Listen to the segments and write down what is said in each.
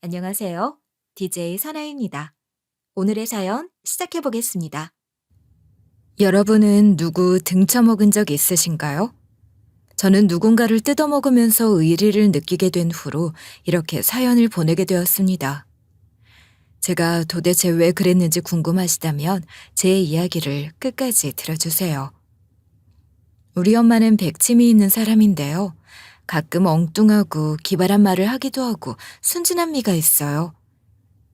안녕하세요. DJ 사나입니다. 오늘의 사연 시작해 보겠습니다. 여러분은 누구 등쳐먹은 적 있으신가요? 저는 누군가를 뜯어먹으면서 의리를 느끼게 된 후로 이렇게 사연을 보내게 되었습니다. 제가 도대체 왜 그랬는지 궁금하시다면 제 이야기를 끝까지 들어주세요. 우리 엄마는 백침이 있는 사람인데요. 가끔 엉뚱하고 기발한 말을 하기도 하고 순진한 미가 있어요.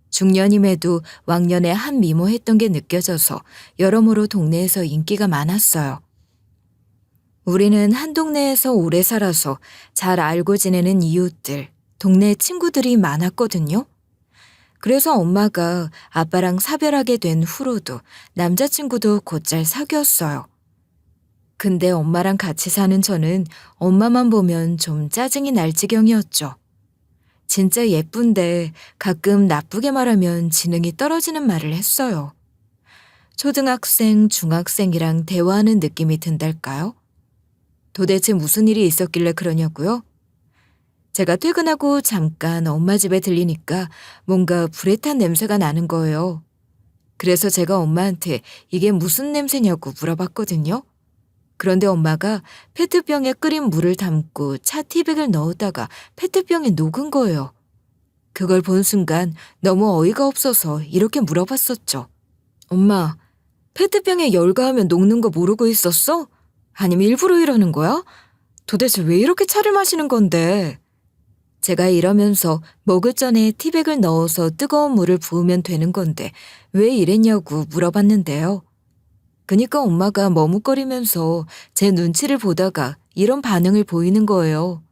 중년임에도 왕년에 한 미모했던 게 느껴져서 여러모로 동네에서 인기가 많았어요. 우리는 한 동네에서 오래 살아서 잘 알고 지내는 이웃들, 동네 친구들이 많았거든요. 그래서 엄마가 아빠랑 사별하게 된 후로도 남자친구도 곧잘 사귀었어요. 근데 엄마랑 같이 사는 저는 엄마만 보면 좀 짜증이 날 지경이었죠. 진짜 예쁜데 가끔 나쁘게 말하면 지능이 떨어지는 말을 했어요. 초등학생, 중학생이랑 대화하는 느낌이 든달까요? 도대체 무슨 일이 있었길래 그러냐고요? 제가 퇴근하고 잠깐 엄마 집에 들리니까 뭔가 불에 탄 냄새가 나는 거예요. 그래서 제가 엄마한테 이게 무슨 냄새냐고 물어봤거든요. 그런데 엄마가 페트병에 끓인 물을 담고 차 티백을 넣었다가 페트병에 녹은 거예요. 그걸 본 순간 너무 어이가 없어서 이렇게 물어봤었죠. 엄마, 페트병에 열 가하면 녹는 거 모르고 있었어? 아니면 일부러 이러는 거야? 도대체 왜 이렇게 차를 마시는 건데? 제가 이러면서 먹을 전에 티백을 넣어서 뜨거운 물을 부으면 되는 건데 왜 이랬냐고 물어봤는데요. 그니까 엄마가 머뭇거리면서 제 눈치를 보다가 이런 반응을 보이는 거예요.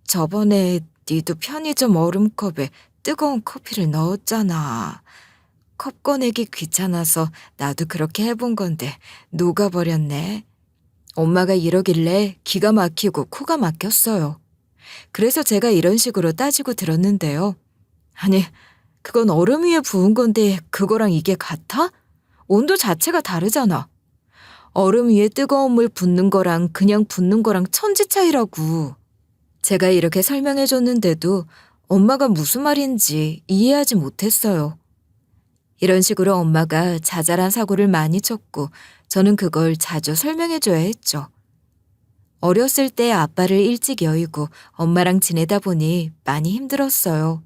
저번에 니도 편의점 얼음컵에 뜨거운 커피를 넣었잖아. 컵 꺼내기 귀찮아서 나도 그렇게 해본 건데 녹아버렸네. 엄마가 이러길래 기가 막히고 코가 막혔어요. 그래서 제가 이런 식으로 따지고 들었는데요. 아니, 그건 얼음 위에 부은 건데 그거랑 이게 같아? 온도 자체가 다르잖아. 얼음 위에 뜨거운 물 붓는 거랑 그냥 붓는 거랑 천지 차이라고. 제가 이렇게 설명해 줬는데도 엄마가 무슨 말인지 이해하지 못했어요. 이런 식으로 엄마가 자잘한 사고를 많이 쳤고 저는 그걸 자주 설명해 줘야 했죠. 어렸을 때 아빠를 일찍 여의고 엄마랑 지내다 보니 많이 힘들었어요.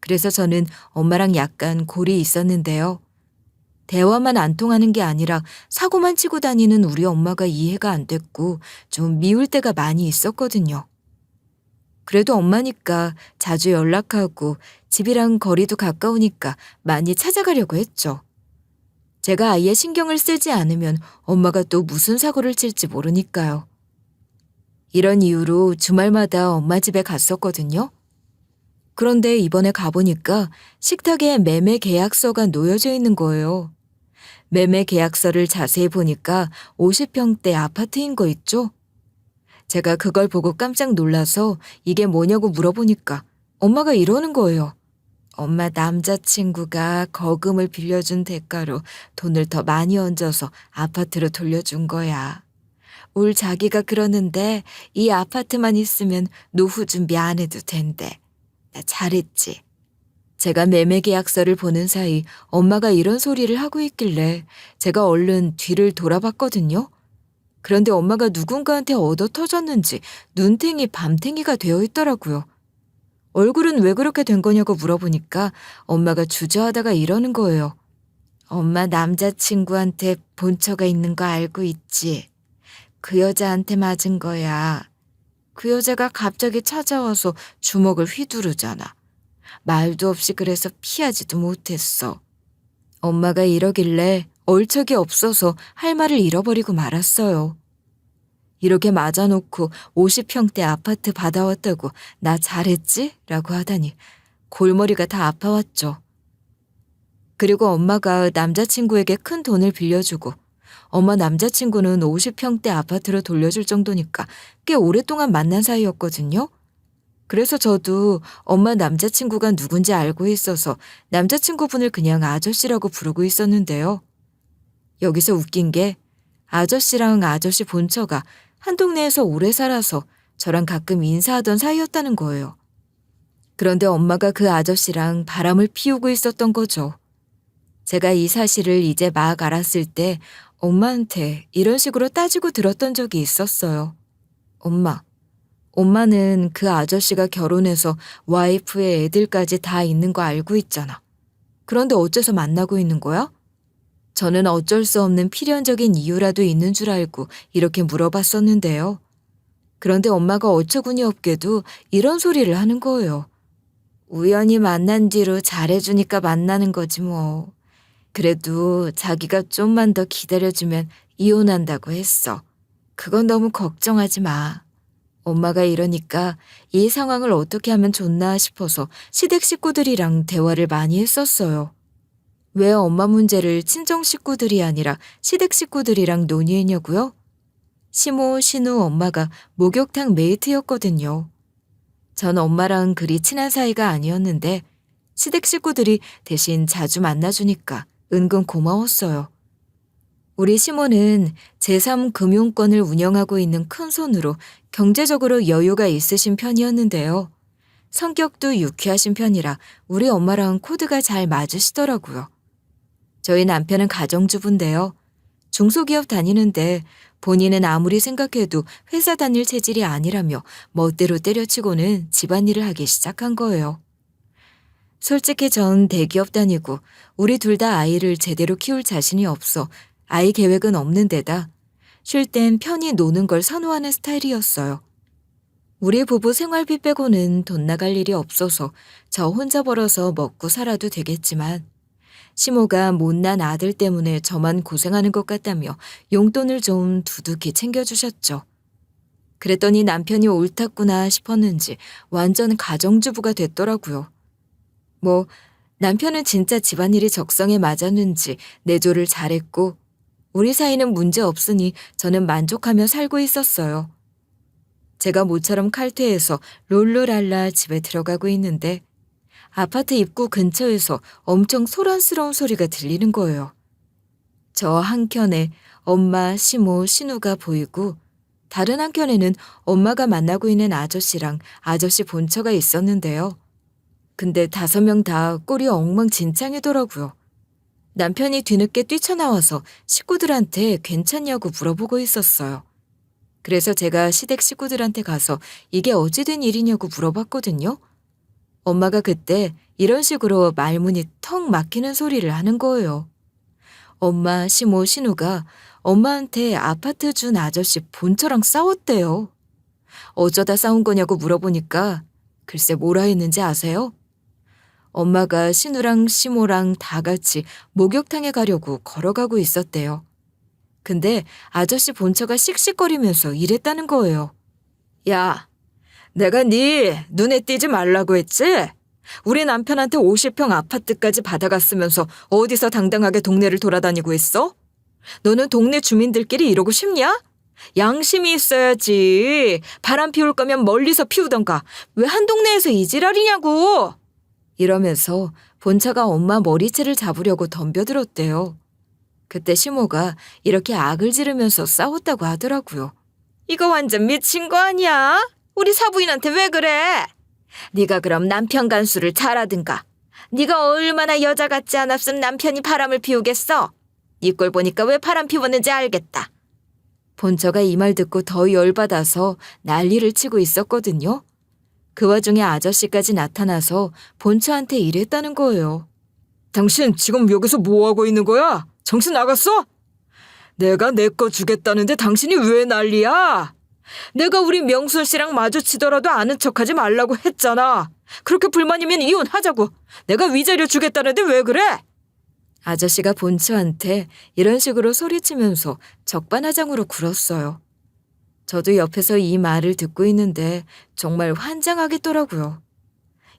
그래서 저는 엄마랑 약간 골이 있었는데요. 대화만 안 통하는 게 아니라 사고만 치고 다니는 우리 엄마가 이해가 안 됐고 좀 미울 때가 많이 있었거든요. 그래도 엄마니까 자주 연락하고 집이랑 거리도 가까우니까 많이 찾아가려고 했죠. 제가 아예 신경을 쓰지 않으면 엄마가 또 무슨 사고를 칠지 모르니까요. 이런 이유로 주말마다 엄마 집에 갔었거든요. 그런데 이번에 가보니까 식탁에 매매 계약서가 놓여져 있는 거예요. 매매 계약서를 자세히 보니까 50평대 아파트인 거 있죠? 제가 그걸 보고 깜짝 놀라서 이게 뭐냐고 물어보니까 엄마가 이러는 거예요. 엄마 남자친구가 거금을 빌려준 대가로 돈을 더 많이 얹어서 아파트로 돌려준 거야. 울 자기가 그러는데 이 아파트만 있으면 노후 준비 안 해도 된대. 나 잘했지. 제가 매매 계약서를 보는 사이 엄마가 이런 소리를 하고 있길래 제가 얼른 뒤를 돌아봤거든요. 그런데 엄마가 누군가한테 얻어 터졌는지 눈탱이 밤탱이가 되어 있더라고요. 얼굴은 왜 그렇게 된 거냐고 물어보니까 엄마가 주저하다가 이러는 거예요. 엄마 남자친구한테 본처가 있는 거 알고 있지? 그 여자한테 맞은 거야. 그 여자가 갑자기 찾아와서 주먹을 휘두르잖아. 말도 없이 그래서 피하지도 못했어. 엄마가 이러길래 얼척이 없어서 할 말을 잃어버리고 말았어요. 이렇게 맞아놓고 50평대 아파트 받아왔다고 나 잘했지? 라고 하다니 골머리가 다 아파왔죠. 그리고 엄마가 남자친구에게 큰 돈을 빌려주고 엄마 남자친구는 50평대 아파트로 돌려줄 정도니까 꽤 오랫동안 만난 사이였거든요. 그래서 저도 엄마 남자친구가 누군지 알고 있어서 남자친구분을 그냥 아저씨라고 부르고 있었는데요. 여기서 웃긴 게 아저씨랑 아저씨 본처가 한 동네에서 오래 살아서 저랑 가끔 인사하던 사이였다는 거예요. 그런데 엄마가 그 아저씨랑 바람을 피우고 있었던 거죠. 제가 이 사실을 이제 막 알았을 때 엄마한테 이런 식으로 따지고 들었던 적이 있었어요. 엄마는 그 아저씨가 결혼해서 와이프의 애들까지 다 있는 거 알고 있잖아. 그런데 어째서 만나고 있는 거야? 저는 어쩔 수 없는 필연적인 이유라도 있는 줄 알고 이렇게 물어봤었는데요. 그런데 엄마가 어처구니 없게도 이런 소리를 하는 거예요. 우연히 만난 뒤로 잘해주니까 만나는 거지 뭐. 그래도 자기가 좀만 더 기다려주면 이혼한다고 했어. 그건 너무 걱정하지 마. 엄마가 이러니까 이 상황을 어떻게 하면 좋나 싶어서 시댁 식구들이랑 대화를 많이 했었어요. 왜 엄마 문제를 친정 식구들이 아니라 시댁 식구들이랑 논의했냐고요? 시모, 신우 엄마가 목욕탕 메이트였거든요. 전 엄마랑 그리 친한 사이가 아니었는데 시댁 식구들이 대신 자주 만나주니까 은근 고마웠어요. 우리 시모는 제3금융권을 운영하고 있는 큰손으로 경제적으로 여유가 있으신 편이었는데요. 성격도 유쾌하신 편이라 우리 엄마랑 코드가 잘 맞으시더라고요. 저희 남편은 가정주부인데요. 중소기업 다니는데 본인은 아무리 생각해도 회사 다닐 체질이 아니라며 멋대로 때려치고는 집안일을 하기 시작한 거예요. 솔직히 전 대기업 다니고 우리 둘 다 아이를 제대로 키울 자신이 없어 아이 계획은 없는 데다 쉴 땐 편히 노는 걸 선호하는 스타일이었어요. 우리 부부 생활비 빼고는 돈 나갈 일이 없어서 저 혼자 벌어서 먹고 살아도 되겠지만 시모가 못난 아들 때문에 저만 고생하는 것 같다며 용돈을 좀 두둑히 챙겨주셨죠. 그랬더니 남편이 옳았구나 싶었는지 완전 가정주부가 됐더라고요. 남편은 진짜 집안일이 적성에 맞았는지 내조를 잘했고 우리 사이는 문제 없으니 저는 만족하며 살고 있었어요. 제가 모처럼 칼퇴해서 롤루랄라 집에 들어가고 있는데 아파트 입구 근처에서 엄청 소란스러운 소리가 들리는 거예요. 저 한켠에 엄마, 시모, 신우가 보이고 다른 한켠에는 엄마가 만나고 있는 아저씨랑 아저씨 본처가 있었는데요. 근데 5명 다 꼴이 엉망진창이더라고요. 남편이 뒤늦게 뛰쳐나와서 식구들한테 괜찮냐고 물어보고 있었어요. 그래서 제가 시댁 식구들한테 가서 이게 어찌 된 일이냐고 물어봤거든요. 엄마가 그때 이런 식으로 말문이 턱 막히는 소리를 하는 거예요. 엄마, 시모, 신우가 엄마한테 아파트 준 아저씨 본처랑 싸웠대요. 어쩌다 싸운 거냐고 물어보니까 글쎄 뭐라 했는지 아세요? 엄마가 신우랑 시모랑 다 같이 목욕탕에 가려고 걸어가고 있었대요. 근데 아저씨 본처가 씩씩거리면서 이랬다는 거예요. 야, 내가 네 눈에 띄지 말라고 했지? 우리 남편한테 50평 아파트까지 받아갔으면서 어디서 당당하게 동네를 돌아다니고 있어? 너는 동네 주민들끼리 이러고 싶냐? 양심이 있어야지. 바람 피울 거면 멀리서 피우던가. 왜 한 동네에서 이 지랄이냐고. 이러면서 본처가 엄마 머리채를 잡으려고 덤벼들었대요. 그때 시모가 이렇게 악을 지르면서 싸웠다고 하더라고요. 이거 완전 미친 거 아니야? 우리 사부인한테 왜 그래? 네가 그럼 남편 간수를 잘하든가. 네가 얼마나 여자 같지 않았으면 남편이 바람을 피우겠어? 네 꼴 보니까 왜 바람 피웠는지 알겠다. 본처가 이 말 듣고 더 열받아서 난리를 치고 있었거든요. 그 와중에 아저씨까지 나타나서 본처한테 이랬다는 거예요. 당신 지금 여기서 뭐하고 있는 거야? 정신 나갔어? 내가 내 거 주겠다는데 당신이 왜 난리야? 내가 우리 명순 씨랑 마주치더라도 아는 척하지 말라고 했잖아. 그렇게 불만이면 이혼하자고. 내가 위자료 주겠다는데 왜 그래? 아저씨가 본처한테 이런 식으로 소리치면서 적반하장으로 굴었어요. 저도 옆에서 이 말을 듣고 있는데 정말 환장하겠더라고요.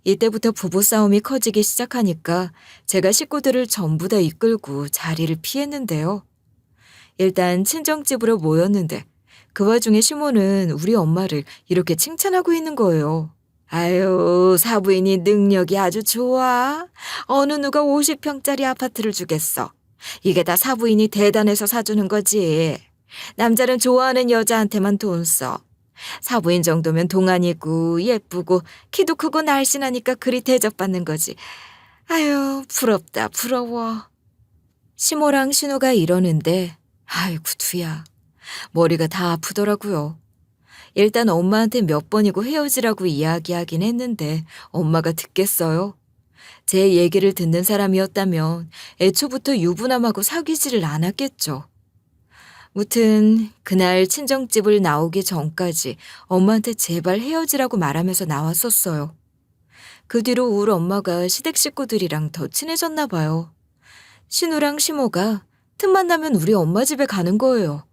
이때부터 부부싸움이 커지기 시작하니까 제가 식구들을 전부 다 이끌고 자리를 피했는데요. 일단 친정집으로 모였는데 그 와중에 시모는 우리 엄마를 이렇게 칭찬하고 있는 거예요. 아유, 사부인이 능력이 아주 좋아. 어느 누가 50평짜리 아파트를 주겠어. 이게 다 사부인이 대단해서 사주는 거지. 남자는 좋아하는 여자한테만 돈 써. 사부인 정도면 동안이고 예쁘고 키도 크고 날씬하니까 그리 대접받는 거지. 아유, 부럽다, 부러워. 시모랑 신우가 이러는데 아이고 두야. 머리가 다 아프더라고요. 일단 엄마한테 몇 번이고 헤어지라고 이야기하긴 했는데 엄마가 듣겠어요. 제 얘기를 듣는 사람이었다면 애초부터 유부남하고 사귀지를 않았겠죠. 무튼 그날 친정집을 나오기 전까지 엄마한테 제발 헤어지라고 말하면서 나왔었어요. 그 뒤로 우리 엄마가 시댁 식구들이랑 더 친해졌나 봐요. 신우랑 시모가 틈만 나면 우리 엄마 집에 가는 거예요.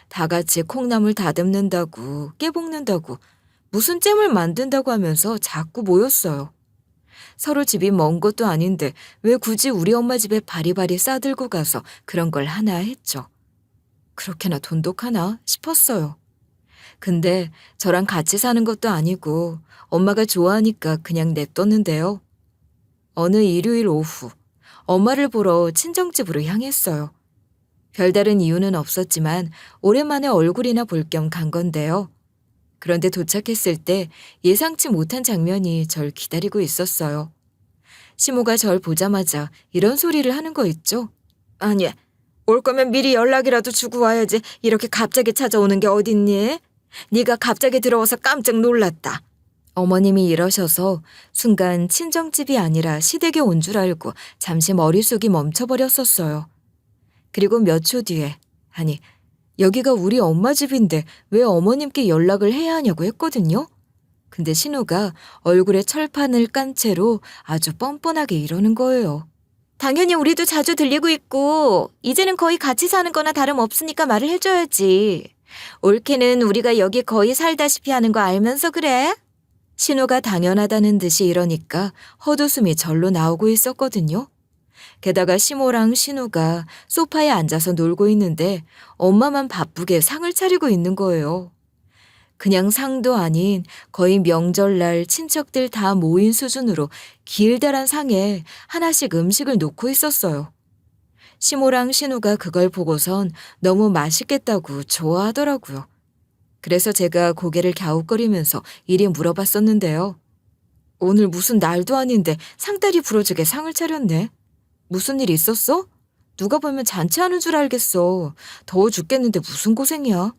다 같이 콩나물 다듬는다고 깨볶는다고 무슨 잼을 만든다고 하면서 자꾸 모였어요. 서로 집이 먼 것도 아닌데 왜 굳이 우리 엄마 집에 바리바리 싸들고 가서 그런 걸 하나 했죠. 그렇게나 돈독하나 싶었어요. 근데 저랑 같이 사는 것도 아니고 엄마가 좋아하니까 그냥 냅뒀는데요. 어느 일요일 오후 엄마를 보러 친정집으로 향했어요. 별다른 이유는 없었지만 오랜만에 얼굴이나 볼 겸 간 건데요. 그런데 도착했을 때 예상치 못한 장면이 절 기다리고 있었어요. 시모가 절 보자마자 이런 소리를 하는 거 있죠? 아니, 올 거면 미리 연락이라도 주고 와야지 이렇게 갑자기 찾아오는 게 어딨니? 네가 갑자기 들어와서 깜짝 놀랐다. 어머님이 이러셔서 순간 친정집이 아니라 시댁에 온 줄 알고 잠시 머릿속이 멈춰버렸었어요. 그리고 몇 초 뒤에 아니 여기가 우리 엄마 집인데 왜 어머님께 연락을 해야 하냐고 했거든요. 근데 신우가 얼굴에 철판을 깐 채로 아주 뻔뻔하게 이러는 거예요. 당연히 우리도 자주 들리고 있고 이제는 거의 같이 사는 거나 다름없으니까 말을 해줘야지. 올케는 우리가 여기 거의 살다시피 하는 거 알면서 그래? 신우가 당연하다는 듯이 이러니까 헛웃음이 절로 나오고 있었거든요. 게다가 시모랑 신우가 소파에 앉아서 놀고 있는데 엄마만 바쁘게 상을 차리고 있는 거예요. 그냥 상도 아닌 거의 명절날 친척들 다 모인 수준으로 길다란 상에 하나씩 음식을 놓고 있었어요. 시모랑 신우가 그걸 보고선 너무 맛있겠다고 좋아하더라고요. 그래서 제가 고개를 갸웃거리면서 이리 물어봤었는데요. 오늘 무슨 날도 아닌데 상다리 부러지게 상을 차렸네. 무슨 일 있었어? 누가 보면 잔치하는 줄 알겠어. 더워 죽겠는데 무슨 고생이야.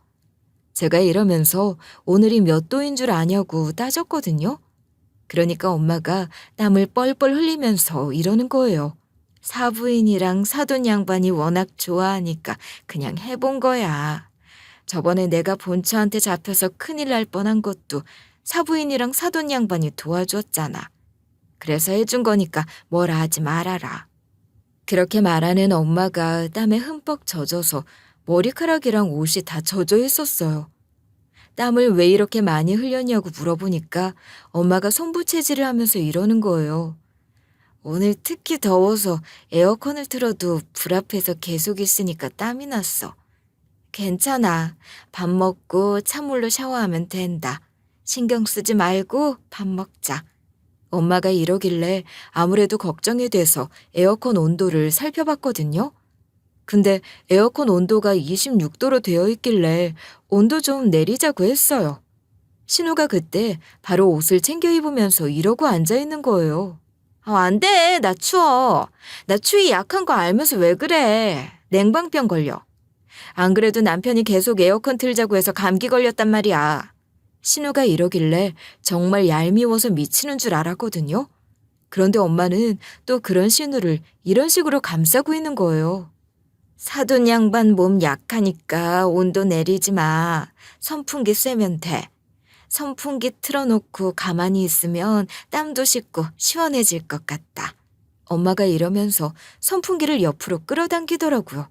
제가 이러면서 오늘이 몇 도인 줄 아냐고 따졌거든요. 그러니까 엄마가 땀을 뻘뻘 흘리면서 이러는 거예요. 사부인이랑 사돈 양반이 워낙 좋아하니까 그냥 해본 거야. 저번에 내가 본처한테 잡혀서 큰일 날 뻔한 것도 사부인이랑 사돈 양반이 도와줬잖아. 그래서 해준 거니까 뭐라 하지 말아라. 그렇게 말하는 엄마가 땀에 흠뻑 젖어서 머리카락이랑 옷이 다 젖어 있었어요. 땀을 왜 이렇게 많이 흘렸냐고 물어보니까 엄마가 손부채질을 하면서 이러는 거예요. 오늘 특히 더워서 에어컨을 틀어도 불 앞에서 계속 있으니까 땀이 났어. 괜찮아. 밥 먹고 찬물로 샤워하면 된다. 신경 쓰지 말고 밥 먹자. 엄마가 이러길래 아무래도 걱정이 돼서 에어컨 온도를 살펴봤거든요. 근데 에어컨 온도가 26도로 되어 있길래 온도 좀 내리자고 했어요. 신우가 그때 바로 옷을 챙겨 입으면서 이러고 앉아있는 거예요. 안 돼. 나 추워. 나 추위 약한 거 알면서 왜 그래. 냉방병 걸려. 안 그래도 남편이 계속 에어컨 틀자고 해서 감기 걸렸단 말이야. 신우가 이러길래 정말 얄미워서 미치는 줄 알았거든요. 그런데 엄마는 또 그런 신우를 이런 식으로 감싸고 있는 거예요. 사돈 양반 몸 약하니까 온도 내리지 마. 선풍기 쐬면 돼. 선풍기 틀어놓고 가만히 있으면 땀도 식고 시원해질 것 같다. 엄마가 이러면서 선풍기를 옆으로 끌어당기더라고요.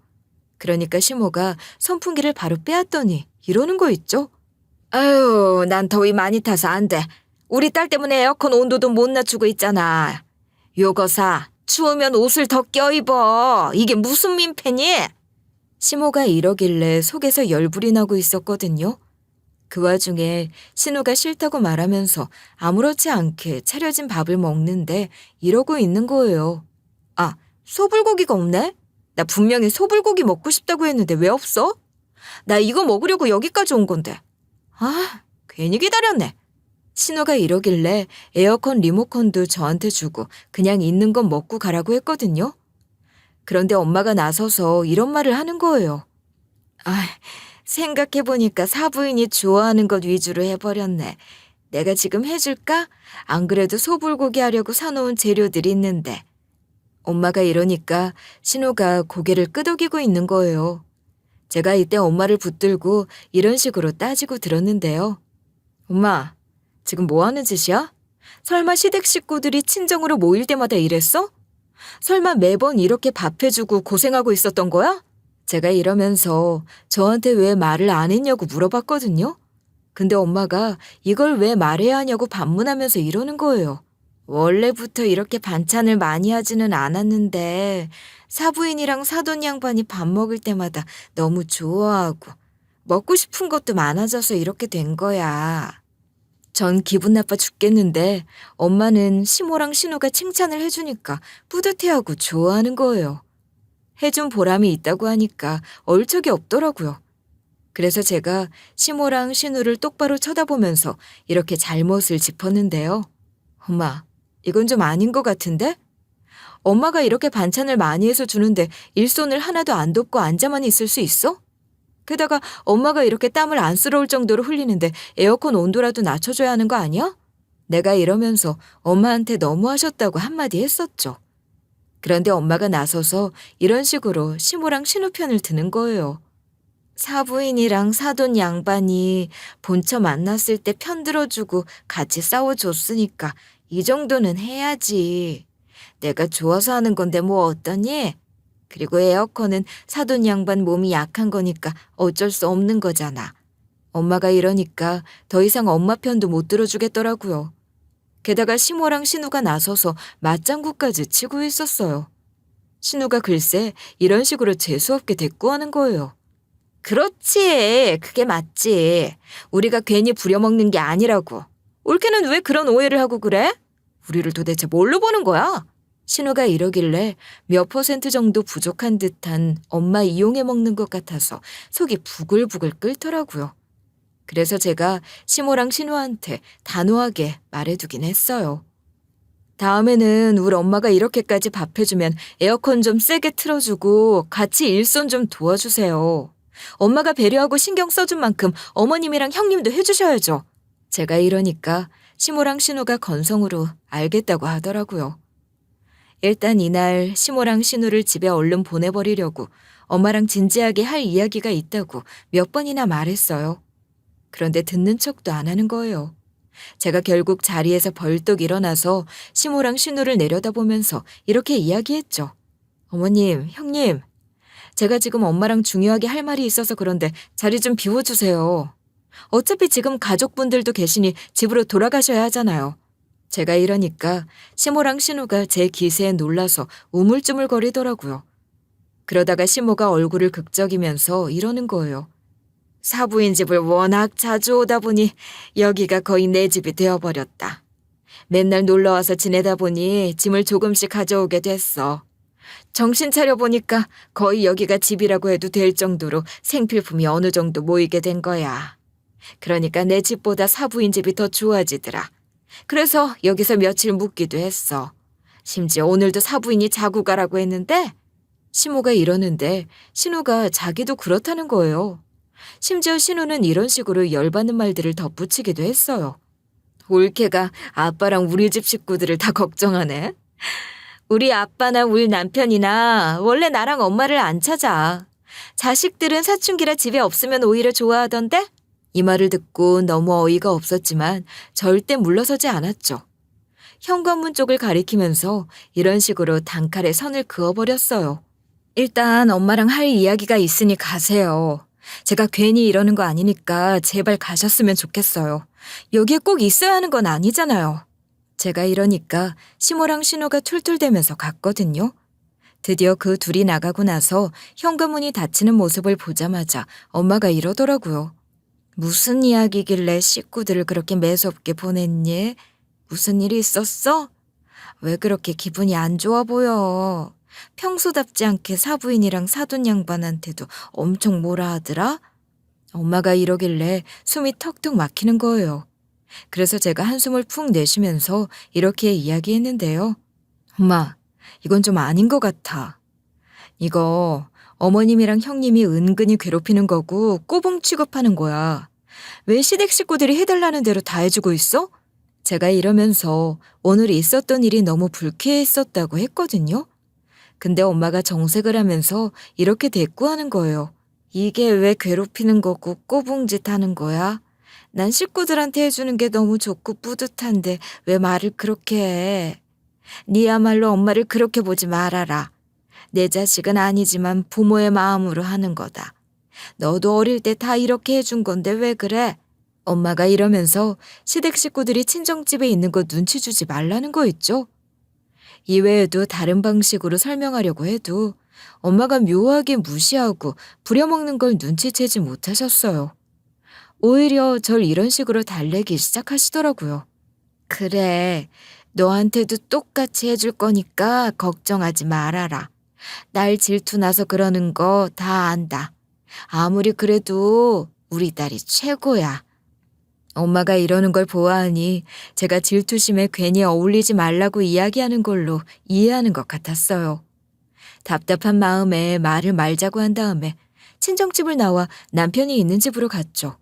그러니까 시모가 선풍기를 바로 빼앗더니 이러는 거 있죠? 아유, 난 더위 많이 타서 안 돼. 우리 딸 때문에 에어컨 온도도 못 낮추고 있잖아. 요거사, 추우면 옷을 더 껴입어. 이게 무슨 민폐니? 시모가 이러길래 속에서 열불이 나고 있었거든요. 그 와중에 신우가 싫다고 말하면서 아무렇지 않게 차려진 밥을 먹는데 이러고 있는 거예요. 아, 소불고기가 없네? 나 분명히 소불고기 먹고 싶다고 했는데 왜 없어? 나 이거 먹으려고 여기까지 온 건데. 아, 괜히 기다렸네. 신호가 이러길래 에어컨 리모컨도 저한테 주고 그냥 있는 건 먹고 가라고 했거든요. 그런데 엄마가 나서서 이런 말을 하는 거예요. 아, 생각해보니까 사부인이 좋아하는 것 위주로 해버렸네. 내가 지금 해줄까? 안 그래도 소불고기 하려고 사놓은 재료들이 있는데. 엄마가 이러니까 신호가 고개를 끄덕이고 있는 거예요. 제가 이때 엄마를 붙들고 이런 식으로 따지고 들었는데요. 엄마, 지금 뭐 하는 짓이야? 설마 시댁 식구들이 친정으로 모일 때마다 이랬어? 설마 매번 이렇게 밥해주고 고생하고 있었던 거야? 제가 이러면서 저한테 왜 말을 안 했냐고 물어봤거든요. 근데 엄마가 이걸 왜 말해야 하냐고 반문하면서 이러는 거예요. 원래부터 이렇게 반찬을 많이 하지는 않았는데 사부인이랑 사돈 양반이 밥 먹을 때마다 너무 좋아하고 먹고 싶은 것도 많아져서 이렇게 된 거야. 전 기분 나빠 죽겠는데 엄마는 시모랑 신우가 칭찬을 해주니까 뿌듯해하고 좋아하는 거예요. 해준 보람이 있다고 하니까 얼척이 없더라고요. 그래서 제가 시모랑 신우를 똑바로 쳐다보면서 이렇게 잘못을 짚었는데요. 엄마, 이건 좀 아닌 것 같은데? 엄마가 이렇게 반찬을 많이 해서 주는데 일손을 하나도 안 돕고 앉아만 있을 수 있어? 게다가 엄마가 이렇게 땀을 안쓰러울 정도로 흘리는데 에어컨 온도라도 낮춰줘야 하는 거 아니야? 내가 이러면서 엄마한테 너무하셨다고 한마디 했었죠. 그런데 엄마가 나서서 이런 식으로 시모랑 신우 편을 드는 거예요. 사부인이랑 사돈 양반이 본처 만났을 때 편들어주고 같이 싸워줬으니까 이 정도는 해야지. 내가 좋아서 하는 건데 뭐 어떠니? 그리고 에어컨은 사돈 양반 몸이 약한 거니까 어쩔 수 없는 거잖아. 엄마가 이러니까 더 이상 엄마 편도 못 들어주겠더라고요. 게다가 시모랑 신우가 나서서 맞장구까지 치고 있었어요. 신우가 글쎄 이런 식으로 재수없게 대꾸하는 거예요. 그렇지, 그게 맞지. 우리가 괜히 부려먹는 게 아니라고. 올케는 왜 그런 오해를 하고 그래? 우리를 도대체 뭘로 보는 거야? 신우가 이러길래 몇 퍼센트 정도 부족한 듯한 엄마 이용해 먹는 것 같아서 속이 부글부글 끓더라고요. 그래서 제가 시모랑 신우한테 단호하게 말해두긴 했어요. 다음에는 우리 엄마가 이렇게까지 밥 해주면 에어컨 좀 세게 틀어주고 같이 일손 좀 도와주세요. 엄마가 배려하고 신경 써준 만큼 어머님이랑 형님도 해주셔야죠. 제가 이러니까 시모랑 신우가 건성으로 알겠다고 하더라고요. 일단 이날 시모랑 신우를 집에 얼른 보내버리려고 엄마랑 진지하게 할 이야기가 있다고 몇 번이나 말했어요. 그런데 듣는 척도 안 하는 거예요. 제가 결국 자리에서 벌떡 일어나서 시모랑 신우를 내려다보면서 이렇게 이야기했죠. 어머님, 형님, 제가 지금 엄마랑 중요하게 할 말이 있어서 그런데 자리 좀 비워주세요. 어차피 지금 가족분들도 계시니 집으로 돌아가셔야 하잖아요. 제가 이러니까 시모랑 신우가 제 기세에 놀라서 우물쭈물거리더라고요. 그러다가 시모가 얼굴을 극적이면서 이러는 거예요. 사부인 집을 워낙 자주 오다 보니 여기가 거의 내 집이 되어버렸다. 맨날 놀러와서 지내다 보니 짐을 조금씩 가져오게 됐어. 정신 차려보니까 거의 여기가 집이라고 해도 될 정도로 생필품이 어느 정도 모이게 된 거야. 그러니까 내 집보다 사부인 집이 더 좋아지더라. 그래서 여기서 며칠 묵기도 했어. 심지어 오늘도 사부인이 자고 가라고 했는데 시모가 이러는데 신우가 자기도 그렇다는 거예요. 심지어 신우는 이런 식으로 열받는 말들을 덧붙이기도 했어요. 올케가 아빠랑 우리 집 식구들을 다 걱정하네. 우리 아빠나 우리 남편이나 원래 나랑 엄마를 안 찾아. 자식들은 사춘기라 집에 없으면 오히려 좋아하던데? 이 말을 듣고 너무 어이가 없었지만 절대 물러서지 않았죠. 현관문 쪽을 가리키면서 이런 식으로 단칼에 선을 그어버렸어요. 일단 엄마랑 할 이야기가 있으니 가세요. 제가 괜히 이러는 거 아니니까 제발 가셨으면 좋겠어요. 여기에 꼭 있어야 하는 건 아니잖아요. 제가 이러니까 시모랑 신우가 툴툴대면서 갔거든요. 드디어 그 둘이 나가고 나서 현관문이 닫히는 모습을 보자마자 엄마가 이러더라고요. 무슨 이야기길래 식구들을 그렇게 매섭게 보냈니? 무슨 일이 있었어? 왜 그렇게 기분이 안 좋아 보여? 평소답지 않게 사부인이랑 사돈 양반한테도 엄청 뭐라 하더라? 엄마가 이러길래 숨이 턱턱 막히는 거예요. 그래서 제가 한숨을 푹 내쉬면서 이렇게 이야기했는데요. 엄마, 이건 좀 아닌 것 같아. 이거 어머님이랑 형님이 은근히 괴롭히는 거고 꼬붕 취급하는 거야. 왜 시댁 식구들이 해달라는 대로 다 해주고 있어? 제가 이러면서 오늘 있었던 일이 너무 불쾌했었다고 했거든요. 근데 엄마가 정색을 하면서 이렇게 대꾸하는 거예요. 이게 왜 괴롭히는 거고 꼬붕짓 하는 거야? 난 식구들한테 해주는 게 너무 좋고 뿌듯한데 왜 말을 그렇게 해? 니야말로 엄마를 그렇게 보지 말아라. 내 자식은 아니지만 부모의 마음으로 하는 거다. 너도 어릴 때 다 이렇게 해준 건데 왜 그래? 엄마가 이러면서 시댁 식구들이 친정집에 있는 거 눈치 주지 말라는 거 있죠? 이외에도 다른 방식으로 설명하려고 해도 엄마가 묘하게 무시하고 부려먹는 걸 눈치채지 못하셨어요. 오히려 절 이런 식으로 달래기 시작하시더라고요. 그래, 너한테도 똑같이 해줄 거니까 걱정하지 말아라. 날 질투나서 그러는 거 다 안다. 아무리 그래도 우리 딸이 최고야. 엄마가 이러는 걸 보아하니 제가 질투심에 괜히 어울리지 말라고 이야기하는 걸로 이해하는 것 같았어요. 답답한 마음에 말을 말자고 한 다음에 친정집을 나와 남편이 있는 집으로 갔죠.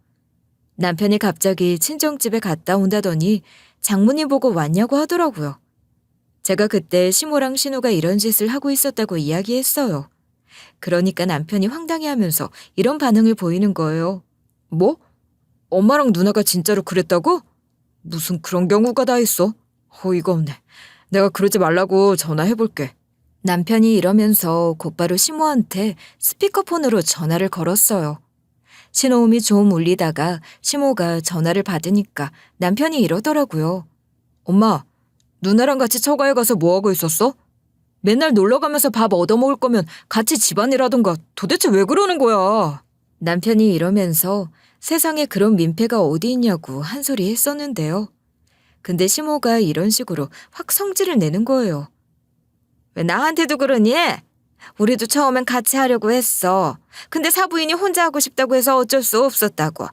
남편이 갑자기 친정집에 갔다 온다더니 장모님 보고 왔냐고 하더라고요. 제가 그때 시모랑 신우가 이런 짓을 하고 있었다고 이야기했어요. 그러니까 남편이 황당해하면서 이런 반응을 보이는 거예요. 뭐? 엄마랑 누나가 진짜로 그랬다고? 무슨 그런 경우가 다 있어? 어이가 없네. 내가 그러지 말라고 전화해볼게. 남편이 이러면서 곧바로 시모한테 스피커폰으로 전화를 걸었어요. 신호음이 좀 울리다가 시모가 전화를 받으니까 남편이 이러더라고요. 엄마, 누나랑 같이 처가에 가서 뭐하고 있었어? 맨날 놀러가면서 밥 얻어먹을 거면 같이 집안일 하던가 도대체 왜 그러는 거야? 남편이 이러면서 세상에 그런 민폐가 어디 있냐고 한 소리 했었는데요. 근데 시모가 이런 식으로 확 성질을 내는 거예요. 왜 나한테도 그러니? 우리도 처음엔 같이 하려고 했어. 근데 사부인이 혼자 하고 싶다고 해서 어쩔 수 없었다고.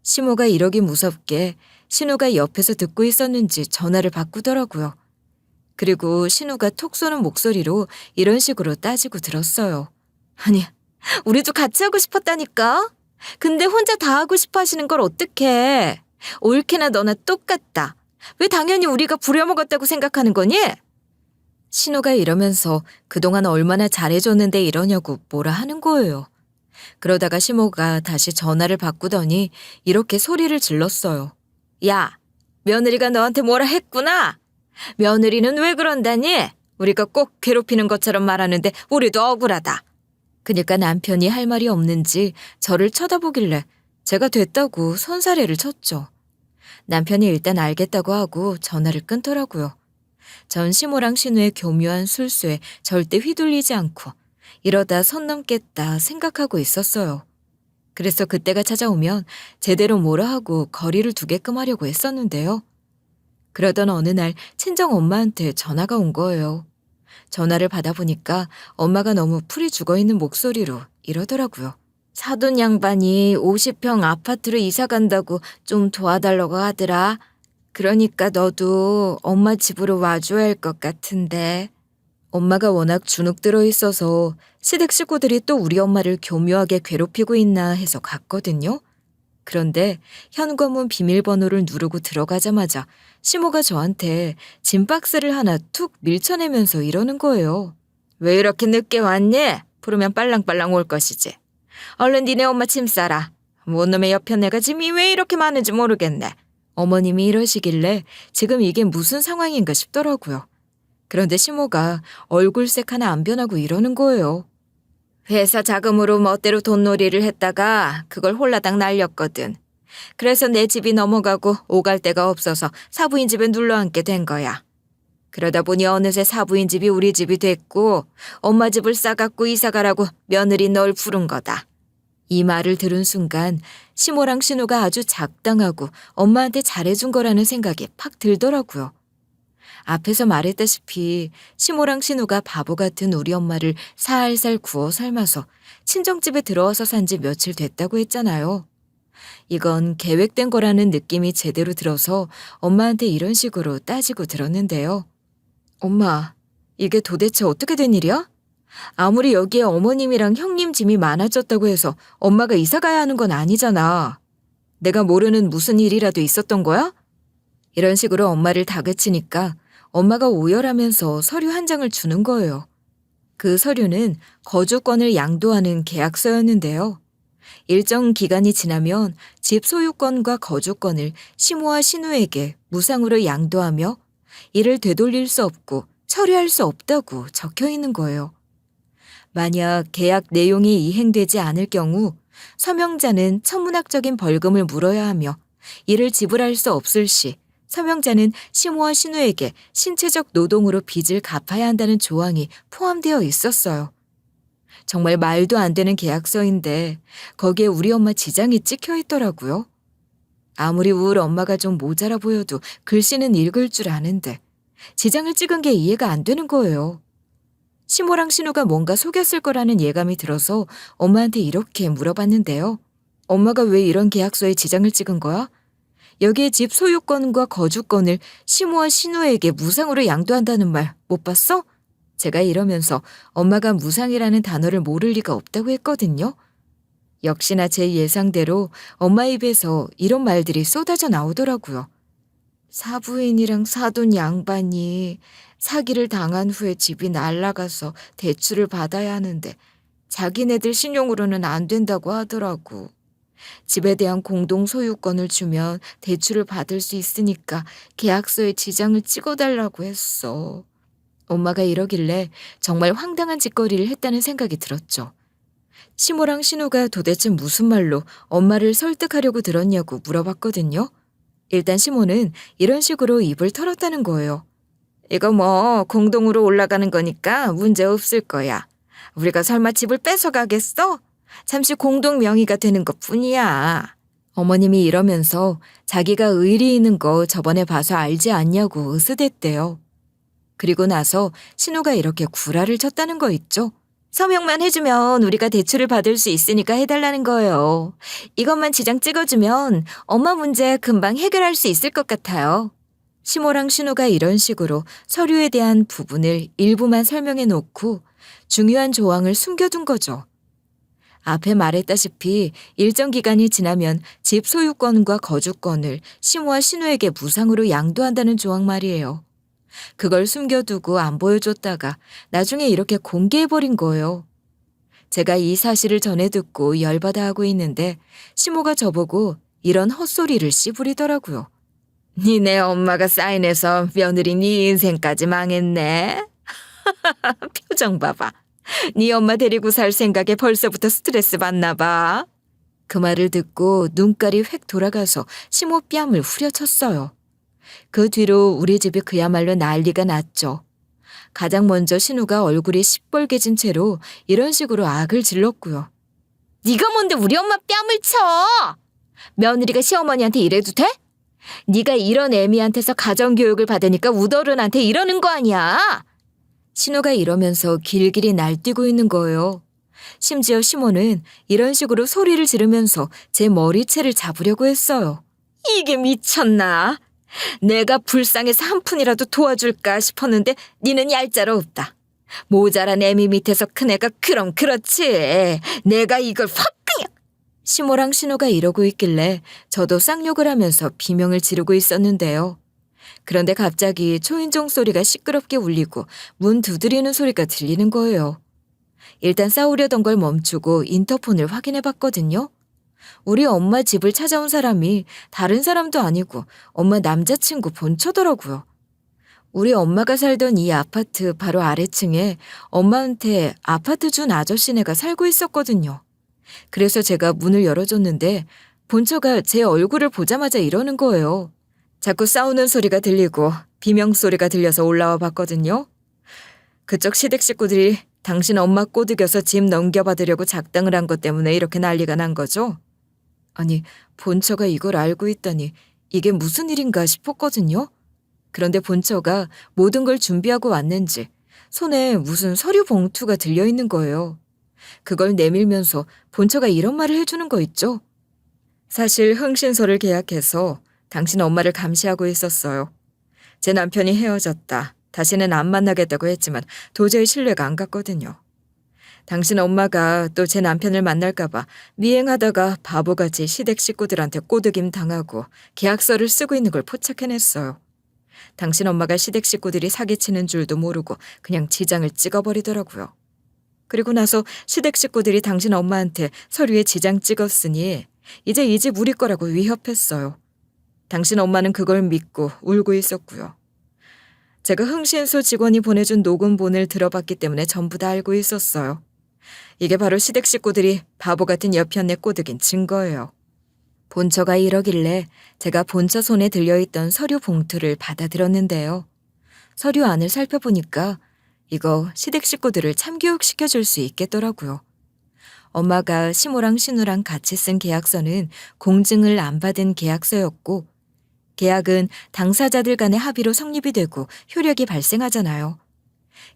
시모가 이러기 무섭게 신우가 옆에서 듣고 있었는지 전화를 바꾸더라고요. 그리고 신우가 톡 쏘는 목소리로 이런 식으로 따지고 들었어요. 아니, 우리도 같이 하고 싶었다니까? 근데 혼자 다 하고 싶어 하시는 걸 어떡해. 옳게나 너나 똑같다. 왜 당연히 우리가 부려먹었다고 생각하는 거니? 신우가 이러면서 그동안 얼마나 잘해줬는데 이러냐고 뭐라 하는 거예요. 그러다가 시모가 다시 전화를 바꾸더니 이렇게 소리를 질렀어요. 야, 며느리가 너한테 뭐라 했구나. 며느리는 왜 그런다니? 우리가 꼭 괴롭히는 것처럼 말하는데 우리도 억울하다. 그러니까 남편이 할 말이 없는지 저를 쳐다보길래 제가 됐다고 손사래를 쳤죠. 남편이 일단 알겠다고 하고 전화를 끊더라고요. 전 시모랑 신우의 교묘한 술수에 절대 휘둘리지 않고 이러다 선 넘겠다 생각하고 있었어요. 그래서 그때가 찾아오면 제대로 뭐라 하고 거리를 두게끔 하려고 했었는데요. 그러던 어느 날 친정 엄마한테 전화가 온 거예요. 전화를 받아보니까 엄마가 너무 풀이 죽어있는 목소리로 이러더라고요. 사돈 양반이 50평 아파트로 이사 간다고 좀 도와달라고 하더라. 그러니까 너도 엄마 집으로 와줘야 할 것 같은데. 엄마가 워낙 주눅 들어 있어서 시댁 식구들이 또 우리 엄마를 교묘하게 괴롭히고 있나 해서 갔거든요. 그런데 현관문 비밀번호를 누르고 들어가자마자 시모가 저한테 짐 박스를 하나 툭 밀쳐내면서 이러는 거예요. 왜 이렇게 늦게 왔니? 부르면 빨랑빨랑 올 것이지. 얼른 니네 엄마 짐 싸라. 뭔 놈의 옆에 내가 짐이 왜 이렇게 많은지 모르겠네. 어머님이 이러시길래 지금 이게 무슨 상황인가 싶더라고요. 그런데 시모가 얼굴색 하나 안 변하고 이러는 거예요. 회사 자금으로 멋대로 돈놀이를 했다가 그걸 홀라당 날렸거든. 그래서 내 집이 넘어가고 오갈 데가 없어서 사부인 집에 눌러앉게 된 거야. 그러다 보니 어느새 사부인 집이 우리 집이 됐고 엄마 집을 싸갖고 이사가라고 며느리 널 부른 거다. 이 말을 들은 순간 시모랑 신우가 아주 작당하고 엄마한테 잘해준 거라는 생각이 팍 들더라고요. 앞에서 말했다시피 시모랑 신우가 바보 같은 우리 엄마를 살살 구워 삶아서 친정집에 들어와서 산지 며칠 됐다고 했잖아요. 이건 계획된 거라는 느낌이 제대로 들어서 엄마한테 이런 식으로 따지고 들었는데요. 엄마, 이게 도대체 어떻게 된 일이야? 아무리 여기에 어머님이랑 형님 짐이 많아졌다고 해서 엄마가 이사 가야 하는 건 아니잖아. 내가 모르는 무슨 일이라도 있었던 거야? 이런 식으로 엄마를 다그치니까 엄마가 오열하면서 서류 한 장을 주는 거예요. 그 서류는 거주권을 양도하는 계약서였는데요. 일정 기간이 지나면 집 소유권과 거주권을 시모와 신우에게 무상으로 양도하며 이를 되돌릴 수 없고 처리할 수 없다고 적혀 있는 거예요. 만약 계약 내용이 이행되지 않을 경우 서명자는 천문학적인 벌금을 물어야 하며 이를 지불할 수 없을 시 서명자는 시모와 신우에게 신체적 노동으로 빚을 갚아야 한다는 조항이 포함되어 있었어요. 정말 말도 안 되는 계약서인데 거기에 우리 엄마 지장이 찍혀 있더라고요. 아무리 우울 엄마가 좀 모자라 보여도 글씨는 읽을 줄 아는데 지장을 찍은 게 이해가 안 되는 거예요. 시모랑 신우가 뭔가 속였을 거라는 예감이 들어서 엄마한테 이렇게 물어봤는데요. 엄마가 왜 이런 계약서에 지장을 찍은 거야? 여기에 집 소유권과 거주권을 시모와 신우에게 무상으로 양도한다는 말 못 봤어? 제가 이러면서 엄마가 무상이라는 단어를 모를 리가 없다고 했거든요. 역시나 제 예상대로 엄마 입에서 이런 말들이 쏟아져 나오더라고요. 사부인이랑 사돈 양반이 사기를 당한 후에 집이 날라가서 대출을 받아야 하는데 자기네들 신용으로는 안 된다고 하더라고. 집에 대한 공동 소유권을 주면 대출을 받을 수 있으니까 계약서에 지장을 찍어달라고 했어. 엄마가 이러길래 정말 황당한 짓거리를 했다는 생각이 들었죠. 시모랑 신우가 도대체 무슨 말로 엄마를 설득하려고 들었냐고 물어봤거든요. 일단 시모는 이런 식으로 입을 털었다는 거예요. 이거 뭐 공동으로 올라가는 거니까 문제 없을 거야. 우리가 설마 집을 뺏어가겠어? 잠시 공동 명의가 되는 것뿐이야. 어머님이 이러면서 자기가 의리 있는 거 저번에 봐서 알지 않냐고 으스댔대요. 그리고 나서 신우가 이렇게 구라를 쳤다는 거 있죠. 서명만 해주면 우리가 대출을 받을 수 있으니까 해달라는 거예요. 이것만 지장 찍어주면 엄마 문제 금방 해결할 수 있을 것 같아요. 시모랑 신우가 이런 식으로 서류에 대한 부분을 일부만 설명해 놓고 중요한 조항을 숨겨둔 거죠. 앞에 말했다시피 일정 기간이 지나면 집 소유권과 거주권을 시모와 신우에게 무상으로 양도한다는 조항 말이에요. 그걸 숨겨두고 안 보여줬다가 나중에 이렇게 공개해버린 거예요. 제가 이 사실을 전해 듣고 열받아 하고 있는데 시모가 저보고 이런 헛소리를 씨부리더라고요. 니네 엄마가 사인해서 며느리 네 인생까지 망했네. 표정 봐봐. 네 엄마 데리고 살 생각에 벌써부터 스트레스 받나 봐. 그 말을 듣고 눈깔이 획 돌아가서 시모 뺨을 후려쳤어요. 그 뒤로 우리 집이 그야말로 난리가 났죠. 가장 먼저 신우가 얼굴이 시뻘개진 채로 이런 식으로 악을 질렀고요. 네가 뭔데 우리 엄마 뺨을 쳐? 며느리가 시어머니한테 이래도 돼? 네가 이런 애미한테서 가정교육을 받으니까 우더른한테 이러는 거 아니야? 신우가 이러면서 길길이 날뛰고 있는 거예요. 심지어 시모는 이런 식으로 소리를 지르면서 제 머리채를 잡으려고 했어요. 이게 미쳤나? 내가 불쌍해서 한 푼이라도 도와줄까 싶었는데 니는 얄짤 없다. 모자란 애미 밑에서 큰애가 그럼 그렇지. 내가 이걸 확 그냥. 시모랑 신우가 이러고 있길래 저도 쌍욕을 하면서 비명을 지르고 있었는데요. 그런데 갑자기 초인종 소리가 시끄럽게 울리고 문 두드리는 소리가 들리는 거예요. 일단 싸우려던 걸 멈추고 인터폰을 확인해봤거든요. 우리 엄마 집을 찾아온 사람이 다른 사람도 아니고 엄마 남자친구 본처더라고요. 우리 엄마가 살던 이 아파트 바로 아래층에 엄마한테 아파트 준 아저씨네가 살고 있었거든요. 그래서 제가 문을 열어줬는데 본처가 제 얼굴을 보자마자 이러는 거예요. 자꾸 싸우는 소리가 들리고 비명소리가 들려서 올라와 봤거든요. 그쪽 시댁 식구들이 당신 엄마 꼬드겨서 집 넘겨받으려고 작당을 한 것 때문에 이렇게 난리가 난 거죠. 아니, 본처가 이걸 알고 있다니 이게 무슨 일인가 싶었거든요. 그런데 본처가 모든 걸 준비하고 왔는지 손에 무슨 서류 봉투가 들려있는 거예요. 그걸 내밀면서 본처가 이런 말을 해주는 거 있죠? 사실 흥신소를 계약해서 당신 엄마를 감시하고 있었어요. 제 남편이 헤어졌다. 다시는 안 만나겠다고 했지만 도저히 신뢰가 안 갔거든요. 당신 엄마가 또 제 남편을 만날까봐 미행하다가 바보같이 시댁 식구들한테 꼬드김 당하고 계약서를 쓰고 있는 걸 포착해냈어요. 당신 엄마가 시댁 식구들이 사기치는 줄도 모르고 그냥 지장을 찍어버리더라고요. 그리고 나서 시댁 식구들이 당신 엄마한테 서류에 지장 찍었으니 이제 이 집 우리 거라고 위협했어요. 당신 엄마는 그걸 믿고 울고 있었고요. 제가 흥신소 직원이 보내준 녹음본을 들어봤기 때문에 전부 다 알고 있었어요. 이게 바로 시댁 식구들이 바보 같은 여편네 꼬드긴 증거예요. 본처가 이러길래 제가 본처 손에 들려있던 서류 봉투를 받아들었는데요. 서류 안을 살펴보니까 이거 시댁 식구들을 참교육시켜줄 수 있겠더라고요. 엄마가 시모랑 신우랑 같이 쓴 계약서는 공증을 안 받은 계약서였고 계약은 당사자들 간의 합의로 성립이 되고 효력이 발생하잖아요.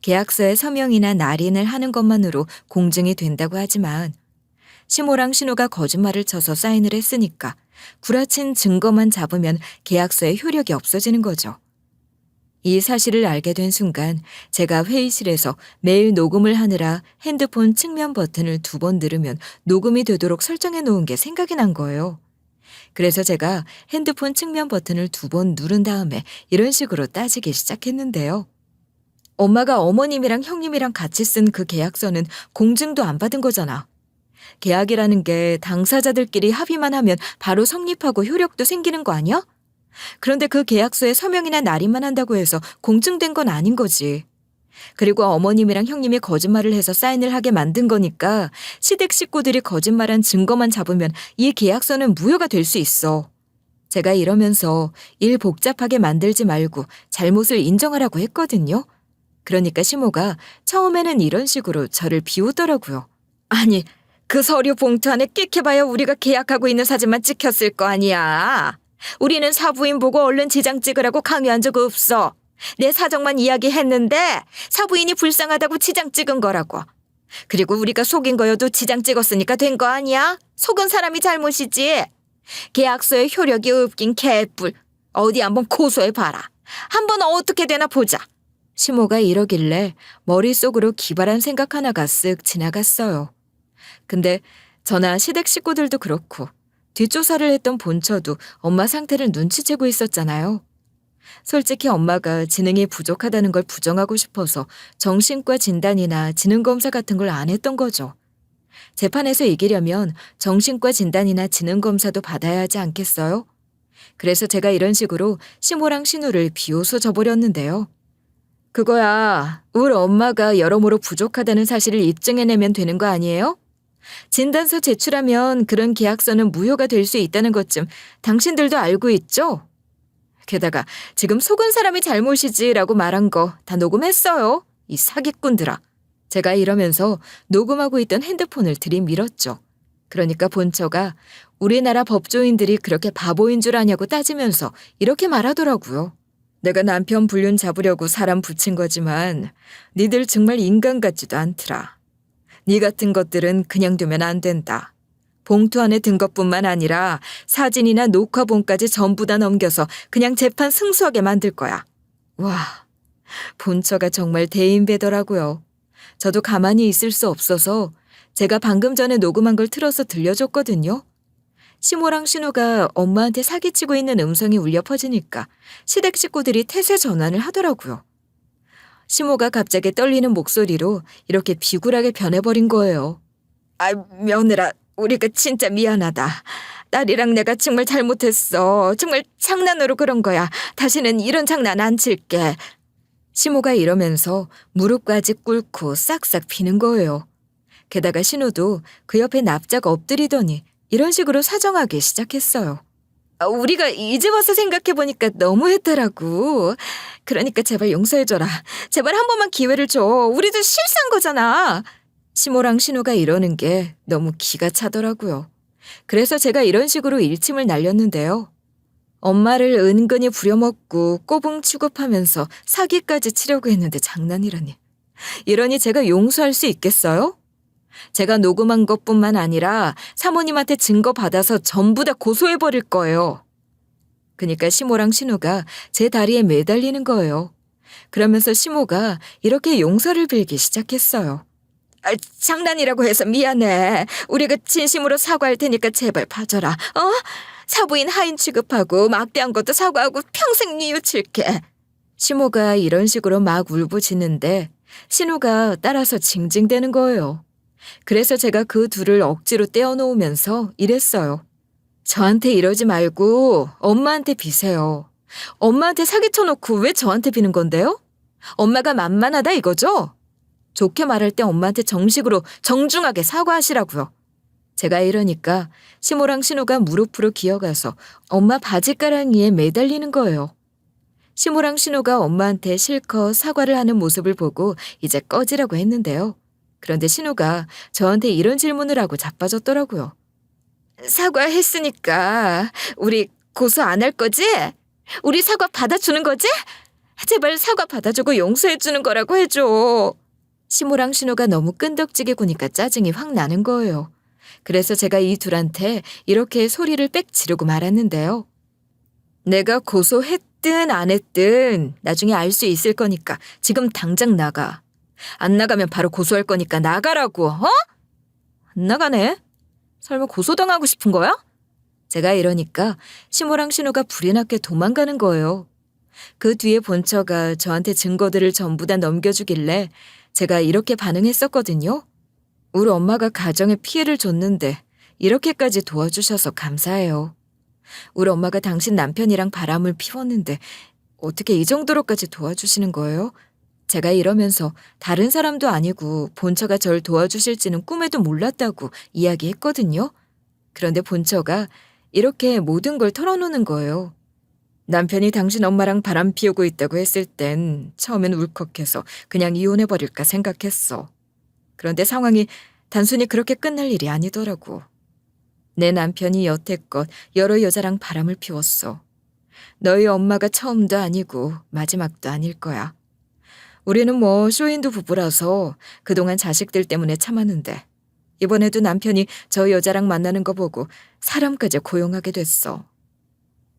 계약서에 서명이나 날인을 하는 것만으로 공증이 된다고 하지만 시모랑 신우가 거짓말을 쳐서 사인을 했으니까 구라친 증거만 잡으면 계약서의 효력이 없어지는 거죠. 이 사실을 알게 된 순간 제가 회의실에서 매일 녹음을 하느라 핸드폰 측면 버튼을 2번 누르면 녹음이 되도록 설정해 놓은 게 생각이 난 거예요. 그래서 제가 핸드폰 측면 버튼을 2번 누른 다음에 이런 식으로 따지기 시작했는데요. 엄마가 어머님이랑 형님이랑 같이 쓴 그 계약서는 공증도 안 받은 거잖아. 계약이라는 게 당사자들끼리 합의만 하면 바로 성립하고 효력도 생기는 거 아니야? 그런데 그 계약서에 서명이나 날인만 한다고 해서 공증된 건 아닌 거지. 그리고 어머님이랑 형님이 거짓말을 해서 사인을 하게 만든 거니까 시댁 식구들이 거짓말한 증거만 잡으면 이 계약서는 무효가 될 수 있어. 제가 이러면서 일 복잡하게 만들지 말고 잘못을 인정하라고 했거든요. 그러니까 시모가 처음에는 이런 식으로 저를 비웃더라고요. 아니, 그 서류 봉투 안에 끽해봐야 우리가 계약하고 있는 사진만 찍혔을 거 아니야. 우리는 사부인 보고 얼른 지장 찍으라고 강요한 적 없어. 내 사정만 이야기했는데 사부인이 불쌍하다고 지장 찍은 거라고. 그리고 우리가 속인 거여도 지장 찍었으니까 된 거 아니야? 속은 사람이 잘못이지. 계약서에 효력이 없긴 개뿔. 어디 한번 고소해봐라. 한번 어떻게 되나 보자. 시모가 이러길래 머릿속으로 기발한 생각 하나가 쓱 지나갔어요. 근데 저나 시댁 식구들도 그렇고 뒷조사를 했던 본처도 엄마 상태를 눈치채고 있었잖아요. 솔직히 엄마가 지능이 부족하다는 걸 부정하고 싶어서 정신과 진단이나 지능검사 같은 걸 안 했던 거죠. 재판에서 이기려면 정신과 진단이나 지능검사도 받아야 하지 않겠어요? 그래서 제가 이런 식으로 시모랑 신우를 비웃어 줘버렸는데요. 그거야, 우리 엄마가 여러모로 부족하다는 사실을 입증해내면 되는 거 아니에요? 진단서 제출하면 그런 계약서는 무효가 될 수 있다는 것쯤 당신들도 알고 있죠? 게다가 지금 속은 사람이 잘못이지라고 말한 거 다 녹음했어요. 이 사기꾼들아. 제가 이러면서 녹음하고 있던 핸드폰을 들이밀었죠. 그러니까 본처가 우리나라 법조인들이 그렇게 바보인 줄 아냐고 따지면서 이렇게 말하더라고요. 내가 남편 불륜 잡으려고 사람 붙인 거지만 니들 정말 인간 같지도 않더라. 니 같은 것들은 그냥 두면 안 된다. 봉투 안에 든 것뿐만 아니라 사진이나 녹화본까지 전부 다 넘겨서 그냥 재판 승소하게 만들 거야. 와, 본처가 정말 대인배더라고요. 저도 가만히 있을 수 없어서 제가 방금 전에 녹음한 걸 틀어서 들려줬거든요. 시모랑 신우가 엄마한테 사기치고 있는 음성이 울려 퍼지니까 시댁 식구들이 태세 전환을 하더라고요. 시모가 갑자기 떨리는 목소리로 이렇게 비굴하게 변해버린 거예요. 아, 며느라, 우리가 진짜 미안하다. 딸이랑 내가 정말 잘못했어. 정말 장난으로 그런 거야. 다시는 이런 장난 안 칠게. 시모가 이러면서 무릎까지 꿇고 싹싹 비는 거예요. 게다가 신우도 그 옆에 납작 엎드리더니 이런 식으로 사정하기 시작했어요. 우리가 이제 와서 생각해보니까 너무했더라고. 그러니까 제발 용서해줘라. 제발 한 번만 기회를 줘. 우리도 실수한 거잖아. 시모랑 신우가 이러는 게 너무 기가 차더라고요. 그래서 제가 이런 식으로 일침을 날렸는데요. 엄마를 은근히 부려먹고 꼬붕 취급하면서 사기까지 치려고 했는데 장난이라니. 이러니 제가 용서할 수 있겠어요? 제가 녹음한 것뿐만 아니라 사모님한테 증거 받아서 전부 다 고소해버릴 거예요. 그러니까 시모랑 신우가 제 다리에 매달리는 거예요. 그러면서 시모가 이렇게 용서를 빌기 시작했어요. 장난이라고 해서 미안해. 우리가 진심으로 사과할 테니까 제발 봐줘라. 사부인 하인 취급하고 막대한 것도 사과하고 평생 뉘우칠게. 시모가 이런 식으로 막 울부짖는데 신우가 따라서 징징대는 거예요. 그래서 제가 그 둘을 억지로 떼어놓으면서 이랬어요. 저한테 이러지 말고 엄마한테 비세요. 엄마한테 사기쳐놓고 왜 저한테 비는 건데요? 엄마가 만만하다 이거죠? 좋게 말할 때 엄마한테 정식으로 정중하게 사과하시라고요. 제가 이러니까 시모랑 신우가 무릎으로 기어가서 엄마 바지가랑이에 매달리는 거예요. 시모랑 신우가 엄마한테 실컷 사과를 하는 모습을 보고 이제 꺼지라고 했는데요. 그런데 신우가 저한테 이런 질문을 하고 자빠졌더라고요. 사과했으니까 우리 고소 안 할 거지? 우리 사과 받아주는 거지? 제발 사과 받아주고 용서해주는 거라고 해줘. 시모랑 신우가 너무 끈덕지게 구니까 짜증이 확 나는 거예요. 그래서 제가 이 둘한테 이렇게 소리를 빽 지르고 말았는데요. 내가 고소했든 안 했든 나중에 알 수 있을 거니까 지금 당장 나가. 안 나가면 바로 고소할 거니까 나가라고, 안 나가네? 설마 고소당하고 싶은 거야? 제가 이러니까 시모랑 신우가 불이 났게 도망가는 거예요. 그 뒤에 본처가 저한테 증거들을 전부 다 넘겨주길래 제가 이렇게 반응했었거든요. 우리 엄마가 가정에 피해를 줬는데 이렇게까지 도와주셔서 감사해요. 우리 엄마가 당신 남편이랑 바람을 피웠는데 어떻게 이 정도로까지 도와주시는 거예요? 제가 이러면서 다른 사람도 아니고 본처가 절 도와주실지는 꿈에도 몰랐다고 이야기했거든요. 그런데 본처가 이렇게 모든 걸 털어놓는 거예요. 남편이 당신 엄마랑 바람 피우고 있다고 했을 땐 처음엔 울컥해서 그냥 이혼해버릴까 생각했어. 그런데 상황이 단순히 그렇게 끝날 일이 아니더라고. 내 남편이 여태껏 여러 여자랑 바람을 피웠어. 너희 엄마가 처음도 아니고 마지막도 아닐 거야. 우리는 쇼윈도 부부라서 그동안 자식들 때문에 참았는데 이번에도 남편이 저 여자랑 만나는 거 보고 사람까지 고용하게 됐어.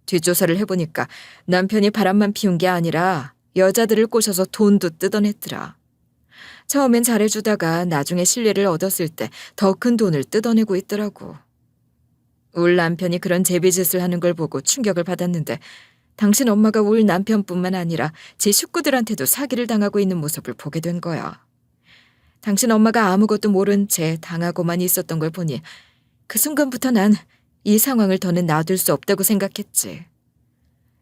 뒷조사를 해보니까 남편이 바람만 피운 게 아니라 여자들을 꼬셔서 돈도 뜯어냈더라. 처음엔 잘해주다가 나중에 신뢰를 얻었을 때 더 큰 돈을 뜯어내고 있더라고. 울 남편이 그런 제비짓을 하는 걸 보고 충격을 받았는데 당신 엄마가 울 남편뿐만 아니라 제 식구들한테도 사기를 당하고 있는 모습을 보게 된 거야. 당신 엄마가 아무것도 모른 채 당하고만 있었던 걸 보니 그 순간부터 난 이 상황을 더는 놔둘 수 없다고 생각했지.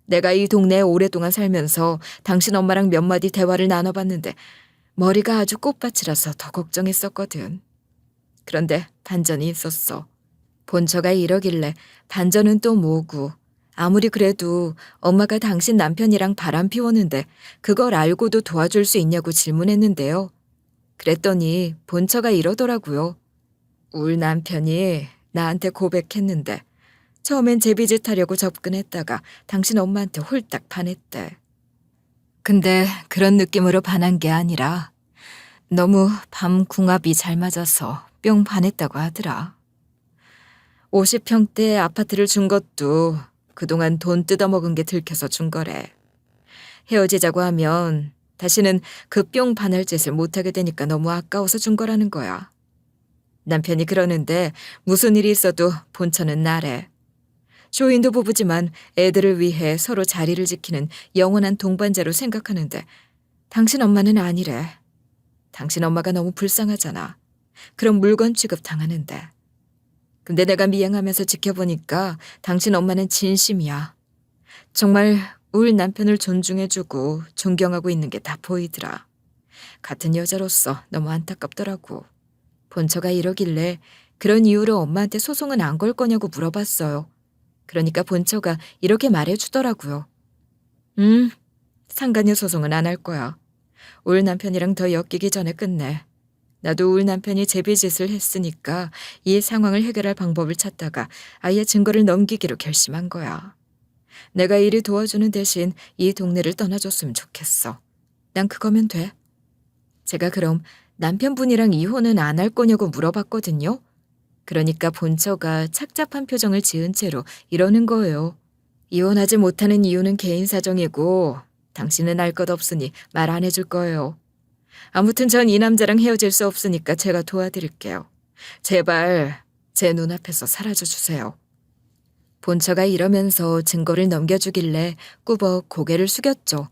내가 이 동네에 오랫동안 살면서 당신 엄마랑 몇 마디 대화를 나눠봤는데 머리가 아주 꽃밭이라서 더 걱정했었거든. 그런데 반전이 있었어. 본처가 이러길래 반전은 또 뭐고 아무리 그래도 엄마가 당신 남편이랑 바람 피웠는데 그걸 알고도 도와줄 수 있냐고 질문했는데요. 그랬더니 본처가 이러더라고요. 울 남편이 나한테 고백했는데 처음엔 제비짓 하려고 접근했다가 당신 엄마한테 홀딱 반했대. 근데 그런 느낌으로 반한 게 아니라 너무 밤 궁합이 잘 맞아서 뿅 반했다고 하더라. 50평대 아파트를 준 것도 그동안 돈 뜯어먹은 게 들켜서 준 거래. 헤어지자고 하면 다시는 그 뿅 반할 짓을 못하게 되니까 너무 아까워서 준 거라는 거야. 남편이 그러는데 무슨 일이 있어도 본처는 나래. 쇼윈도 부부지만 애들을 위해 서로 자리를 지키는 영원한 동반자로 생각하는데 당신 엄마는 아니래. 당신 엄마가 너무 불쌍하잖아. 그런 물건 취급 당하는데. 근데 내가 미행하면서 지켜보니까 당신 엄마는 진심이야. 정말 울 남편을 존중해주고 존경하고 있는 게 다 보이더라. 같은 여자로서 너무 안타깝더라고. 본처가 이러길래 그런 이유로 엄마한테 소송은 안 걸 거냐고 물어봤어요. 그러니까 본처가 이렇게 말해주더라고요. 상간녀 소송은 안 할 거야. 울 남편이랑 더 엮이기 전에 끝내. 나도 울 남편이 제비짓을 했으니까 이 상황을 해결할 방법을 찾다가 아예 증거를 넘기기로 결심한 거야. 내가 일을 도와주는 대신 이 동네를 떠나줬으면 좋겠어. 난 그거면 돼. 제가 그럼 남편분이랑 이혼은 안 할 거냐고 물어봤거든요. 그러니까 본처가 착잡한 표정을 지은 채로 이러는 거예요. 이혼하지 못하는 이유는 개인 사정이고 당신은 알 것 없으니 말 안 해줄 거예요. 아무튼 전 이 남자랑 헤어질 수 없으니까 제가 도와드릴게요. 제발 제 눈앞에서 사라져 주세요. 본처가 이러면서 증거를 넘겨주길래 꾸벅 고개를 숙였죠.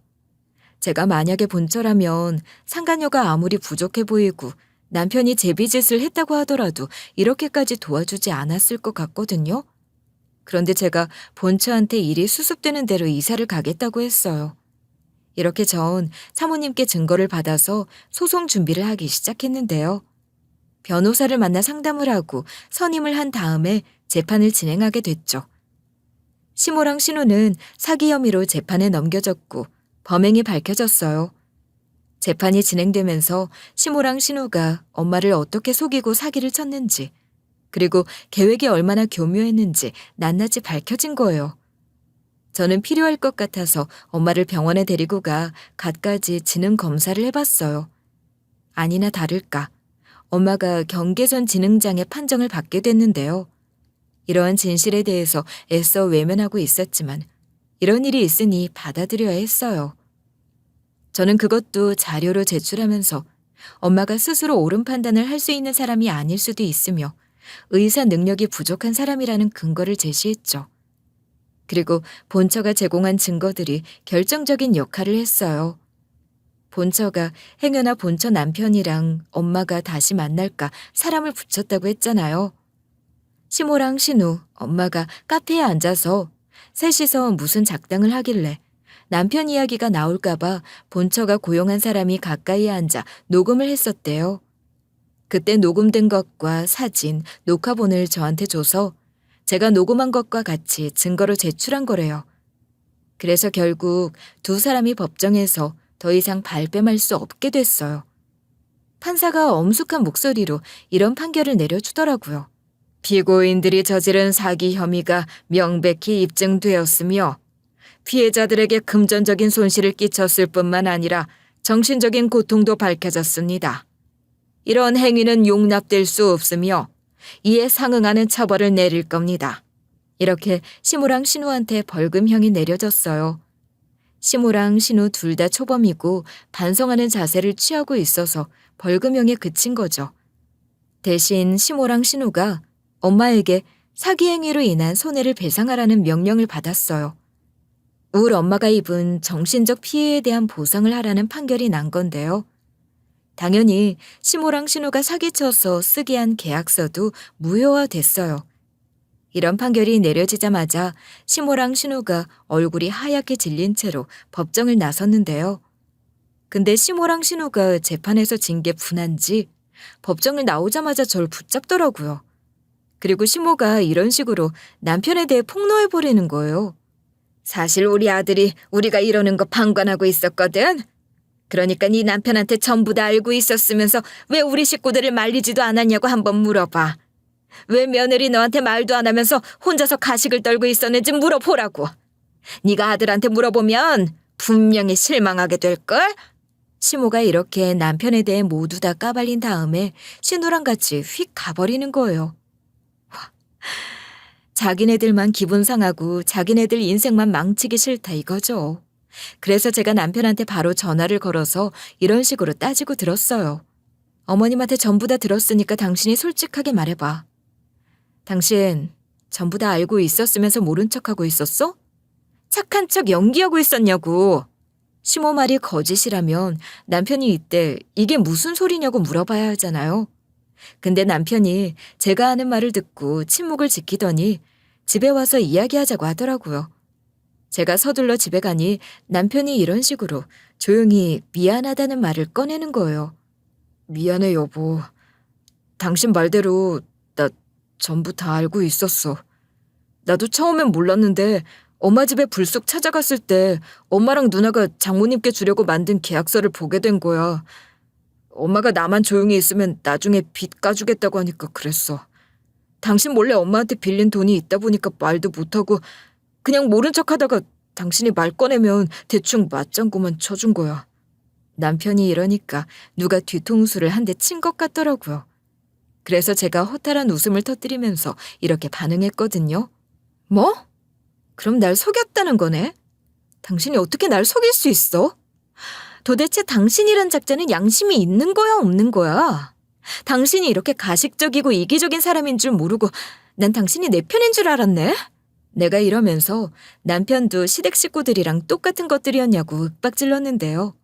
제가 만약에 본처라면 상간녀가 아무리 부족해 보이고 남편이 제비짓을 했다고 하더라도 이렇게까지 도와주지 않았을 것 같거든요. 그런데 제가 본처한테 일이 수습되는 대로 이사를 가겠다고 했어요. 이렇게 전 사모님께 증거를 받아서 소송 준비를 하기 시작했는데요. 변호사를 만나 상담을 하고 선임을 한 다음에 재판을 진행하게 됐죠. 시모랑 신우는 사기 혐의로 재판에 넘겨졌고 범행이 밝혀졌어요. 재판이 진행되면서 시모랑 신우가 엄마를 어떻게 속이고 사기를 쳤는지, 그리고 계획이 얼마나 교묘했는지 낱낱이 밝혀진 거예요. 저는 필요할 것 같아서 엄마를 병원에 데리고 가 갖가지 지능 검사를 해봤어요. 아니나 다를까 엄마가 경계선 지능장애 판정을 받게 됐는데요. 이러한 진실에 대해서 애써 외면하고 있었지만 이런 일이 있으니 받아들여야 했어요. 저는 그것도 자료로 제출하면서 엄마가 스스로 옳은 판단을 할 수 있는 사람이 아닐 수도 있으며 의사 능력이 부족한 사람이라는 근거를 제시했죠. 그리고 본처가 제공한 증거들이 결정적인 역할을 했어요. 본처가 행여나 본처 남편이랑 엄마가 다시 만날까 사람을 붙였다고 했잖아요. 시모랑 신우, 엄마가 카페에 앉아서 셋이서 무슨 작당을 하길래 남편 이야기가 나올까봐 본처가 고용한 사람이 가까이에 앉아 녹음을 했었대요. 그때 녹음된 것과 사진, 녹화본을 저한테 줘서 제가 녹음한 것과 같이 증거로 제출한 거래요. 그래서 결국 두 사람이 법정에서 더 이상 발뺌할 수 없게 됐어요. 판사가 엄숙한 목소리로 이런 판결을 내려주더라고요. 피고인들이 저지른 사기 혐의가 명백히 입증되었으며 피해자들에게 금전적인 손실을 끼쳤을 뿐만 아니라 정신적인 고통도 밝혀졌습니다. 이런 행위는 용납될 수 없으며 이에 상응하는 처벌을 내릴 겁니다. 이렇게 시모랑 신우한테 벌금형이 내려졌어요. 시모랑 신우 둘 다 초범이고 반성하는 자세를 취하고 있어서 벌금형에 그친 거죠. 대신 시모랑 신우가 엄마에게 사기 행위로 인한 손해를 배상하라는 명령을 받았어요. 울 엄마가 입은 정신적 피해에 대한 보상을 하라는 판결이 난 건데요. 당연히 시모랑 신우가 사기쳐서 쓰게 한 계약서도 무효화됐어요. 이런 판결이 내려지자마자 시모랑 신우가 얼굴이 하얗게 질린 채로 법정을 나섰는데요. 근데 시모랑 신우가 재판에서 진 게 분한지 법정을 나오자마자 절 붙잡더라고요. 그리고 시모가 이런 식으로 남편에 대해 폭로해버리는 거예요. 사실 우리 아들이 우리가 이러는 거 방관하고 있었거든. 그러니까 네 남편한테 전부 다 알고 있었으면서 왜 우리 식구들을 말리지도 않았냐고 한번 물어봐. 왜 며느리 너한테 말도 안 하면서 혼자서 가식을 떨고 있었는지 물어보라고. 네가 아들한테 물어보면 분명히 실망하게 될걸? 시모가 이렇게 남편에 대해 모두 다 까발린 다음에 신우랑 같이 휙 가버리는 거예요. 자기네들만 기분 상하고 자기네들 인생만 망치기 싫다 이거죠. 그래서 제가 남편한테 바로 전화를 걸어서 이런 식으로 따지고 들었어요. 어머님한테 전부 다 들었으니까 당신이 솔직하게 말해봐. 당신 전부 다 알고 있었으면서 모른 척하고 있었어? 착한 척 연기하고 있었냐고. 시모 말이 거짓이라면 남편이 이때 이게 무슨 소리냐고 물어봐야 하잖아요. 근데 남편이 제가 하는 말을 듣고 침묵을 지키더니 집에 와서 이야기하자고 하더라고요. 제가 서둘러 집에 가니 남편이 이런 식으로 조용히 미안하다는 말을 꺼내는 거예요. 미안해 여보. 당신 말대로 나 전부 다 알고 있었어. 나도 처음엔 몰랐는데 엄마 집에 불쑥 찾아갔을 때 엄마랑 누나가 장모님께 주려고 만든 계약서를 보게 된 거야. 엄마가 나만 조용히 있으면 나중에 빚 까주겠다고 하니까 그랬어. 당신 몰래 엄마한테 빌린 돈이 있다 보니까 말도 못하고 그냥 모른 척 하다가 당신이 말 꺼내면 대충 맞장구만 쳐준 거야. 남편이 이러니까 누가 뒤통수를 한 대 친 것 같더라고요. 그래서 제가 허탈한 웃음을 터뜨리면서 이렇게 반응했거든요. 뭐? 그럼 날 속였다는 거네? 당신이 어떻게 날 속일 수 있어? 도대체 당신이란 작자는 양심이 있는 거야, 없는 거야? 당신이 이렇게 가식적이고 이기적인 사람인 줄 모르고 난 당신이 내 편인 줄 알았네? 내가 이러면서 남편도 시댁 식구들이랑 똑같은 것들이었냐고 윽박질렀는데요.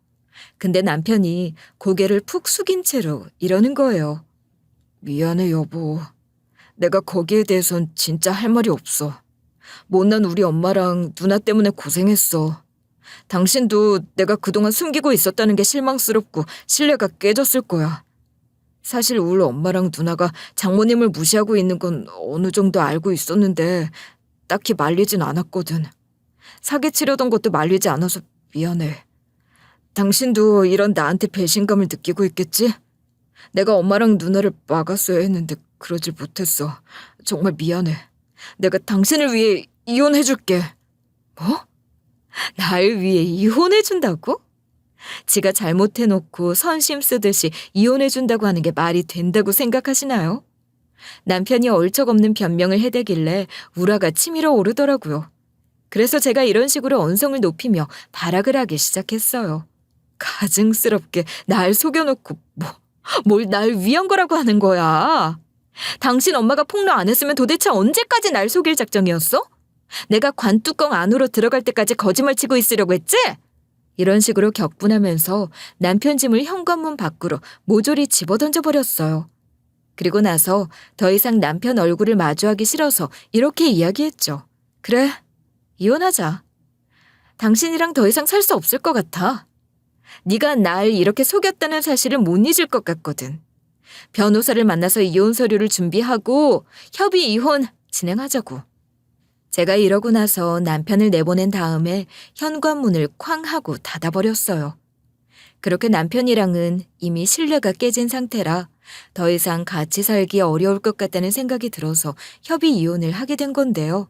근데 남편이 고개를 푹 숙인 채로 이러는 거예요. 미안해, 여보. 내가 거기에 대해선 진짜 할 말이 없어. 못난 우리 엄마랑 누나 때문에 고생했어. 당신도 내가 그동안 숨기고 있었다는 게 실망스럽고 신뢰가 깨졌을 거야. 사실 우리 엄마랑 누나가 장모님을 무시하고 있는 건 어느 정도 알고 있었는데 딱히 말리진 않았거든. 사기치려던 것도 말리지 않아서 미안해. 당신도 이런 나한테 배신감을 느끼고 있겠지? 내가 엄마랑 누나를 막았어야 했는데 그러질 못했어. 정말 미안해. 내가 당신을 위해 이혼해줄게. 뭐? 날 위해 이혼해준다고? 지가 잘못해놓고 선심 쓰듯이 이혼해준다고 하는 게 말이 된다고 생각하시나요? 남편이 얼척없는 변명을 해대길래 우라가 치밀어 오르더라고요. 그래서 제가 이런 식으로 언성을 높이며 발악을 하기 시작했어요. 가증스럽게 날 속여놓고 뭘 날 위한 거라고 하는 거야. 당신 엄마가 폭로 안 했으면 도대체 언제까지 날 속일 작정이었어? 내가 관뚜껑 안으로 들어갈 때까지 거짓말 치고 있으려고 했지? 이런 식으로 격분하면서 남편 짐을 현관문 밖으로 모조리 집어던져 버렸어요. 그리고 나서 더 이상 남편 얼굴을 마주하기 싫어서 이렇게 이야기했죠. 그래, 이혼하자. 당신이랑 더 이상 살 수 없을 것 같아. 네가 날 이렇게 속였다는 사실을 못 잊을 것 같거든. 변호사를 만나서 이혼 서류를 준비하고 협의 이혼 진행하자고. 제가 이러고 나서 남편을 내보낸 다음에 현관문을 쾅 하고 닫아버렸어요. 그렇게 남편이랑은 이미 신뢰가 깨진 상태라 더 이상 같이 살기 어려울 것 같다는 생각이 들어서 협의 이혼을 하게 된 건데요.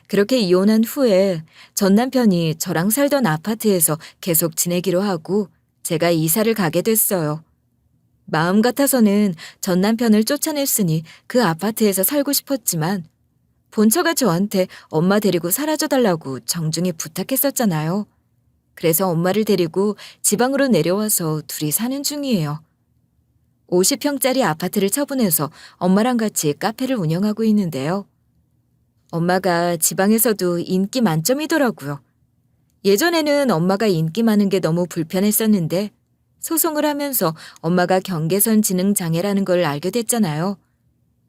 그렇게 이혼한 후에 전 남편이 저랑 살던 아파트에서 계속 지내기로 하고 제가 이사를 가게 됐어요. 마음 같아서는 전 남편을 쫓아냈으니 그 아파트에서 살고 싶었지만 본처가 저한테 엄마 데리고 사라져달라고 정중히 부탁했었잖아요. 그래서 엄마를 데리고 지방으로 내려와서 둘이 사는 중이에요. 50평짜리 아파트를 처분해서 엄마랑 같이 카페를 운영하고 있는데요. 엄마가 지방에서도 인기 만점이더라고요. 예전에는 엄마가 인기 많은 게 너무 불편했었는데 소송을 하면서 엄마가 경계선 지능 장애라는 걸 알게 됐잖아요.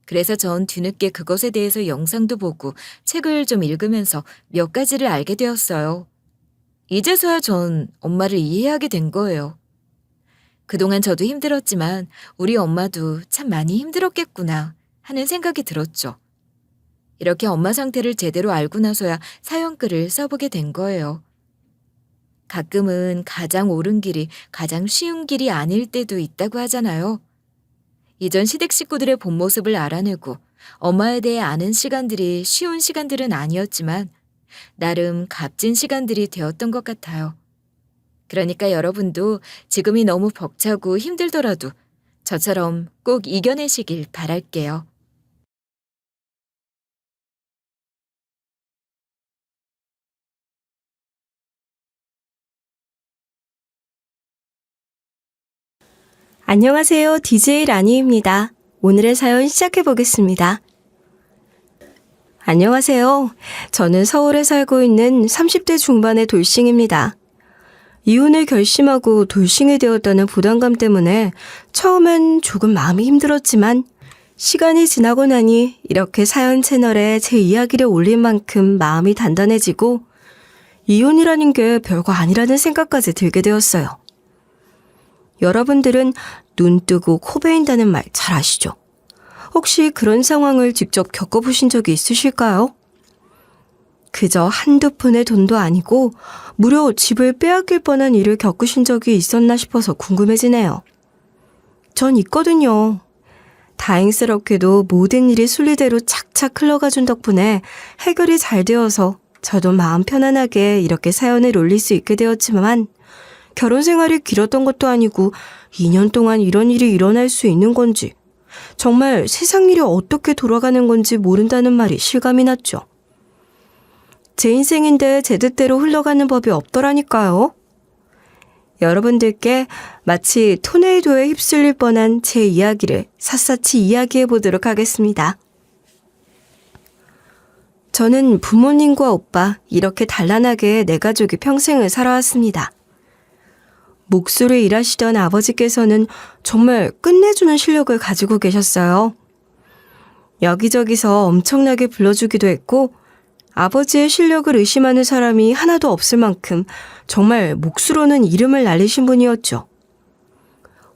그래서 전 뒤늦게 그것에 대해서 영상도 보고 책을 좀 읽으면서 몇 가지를 알게 되었어요. 이제서야 전 엄마를 이해하게 된 거예요. 그동안 저도 힘들었지만 우리 엄마도 참 많이 힘들었겠구나 하는 생각이 들었죠. 이렇게 엄마 상태를 제대로 알고 나서야 사연글을 써보게 된 거예요. 가끔은 가장 옳은 길이 가장 쉬운 길이 아닐 때도 있다고 하잖아요. 이전 시댁 식구들의 본 모습을 알아내고 엄마에 대해 아는 시간들이 쉬운 시간들은 아니었지만 나름 값진 시간들이 되었던 것 같아요. 그러니까 여러분도 지금이 너무 벅차고 힘들더라도 저처럼 꼭 이겨내시길 바랄게요. 안녕하세요. DJ 라니입니다. 오늘의 사연 시작해 보겠습니다. 안녕하세요. 저는 서울에 살고 있는 30대 중반의 돌싱입니다. 이혼을 결심하고 돌싱이 되었다는 부담감 때문에 처음엔 조금 마음이 힘들었지만 시간이 지나고 나니 이렇게 사연 채널에 제 이야기를 올릴 만큼 마음이 단단해지고 이혼이라는 게 별거 아니라는 생각까지 들게 되었어요. 여러분들은 눈 뜨고 코 베인다는 말 잘 아시죠? 혹시 그런 상황을 직접 겪어보신 적이 있으실까요? 그저 한두 푼의 돈도 아니고 무려 집을 빼앗길 뻔한 일을 겪으신 적이 있었나 싶어서 궁금해지네요. 전 있거든요. 다행스럽게도 모든 일이 순리대로 착착 흘러가준 덕분에 해결이 잘 되어서 저도 마음 편안하게 이렇게 사연을 올릴 수 있게 되었지만 결혼 생활이 길었던 것도 아니고 2년 동안 이런 일이 일어날 수 있는 건지 정말 세상 일이 어떻게 돌아가는 건지 모른다는 말이 실감이 났죠. 제 인생인데 제 뜻대로 흘러가는 법이 없더라니까요. 여러분들께 마치 토네이도에 휩쓸릴 뻔한 제 이야기를 샅샅이 이야기해 보도록 하겠습니다. 저는 부모님과 오빠 이렇게 단란하게 네 가족이 평생을 살아왔습니다. 목수로 일하시던 아버지께서는 정말 끝내주는 실력을 가지고 계셨어요. 여기저기서 엄청나게 불러주기도 했고 아버지의 실력을 의심하는 사람이 하나도 없을 만큼 정말 목수로는 이름을 날리신 분이었죠.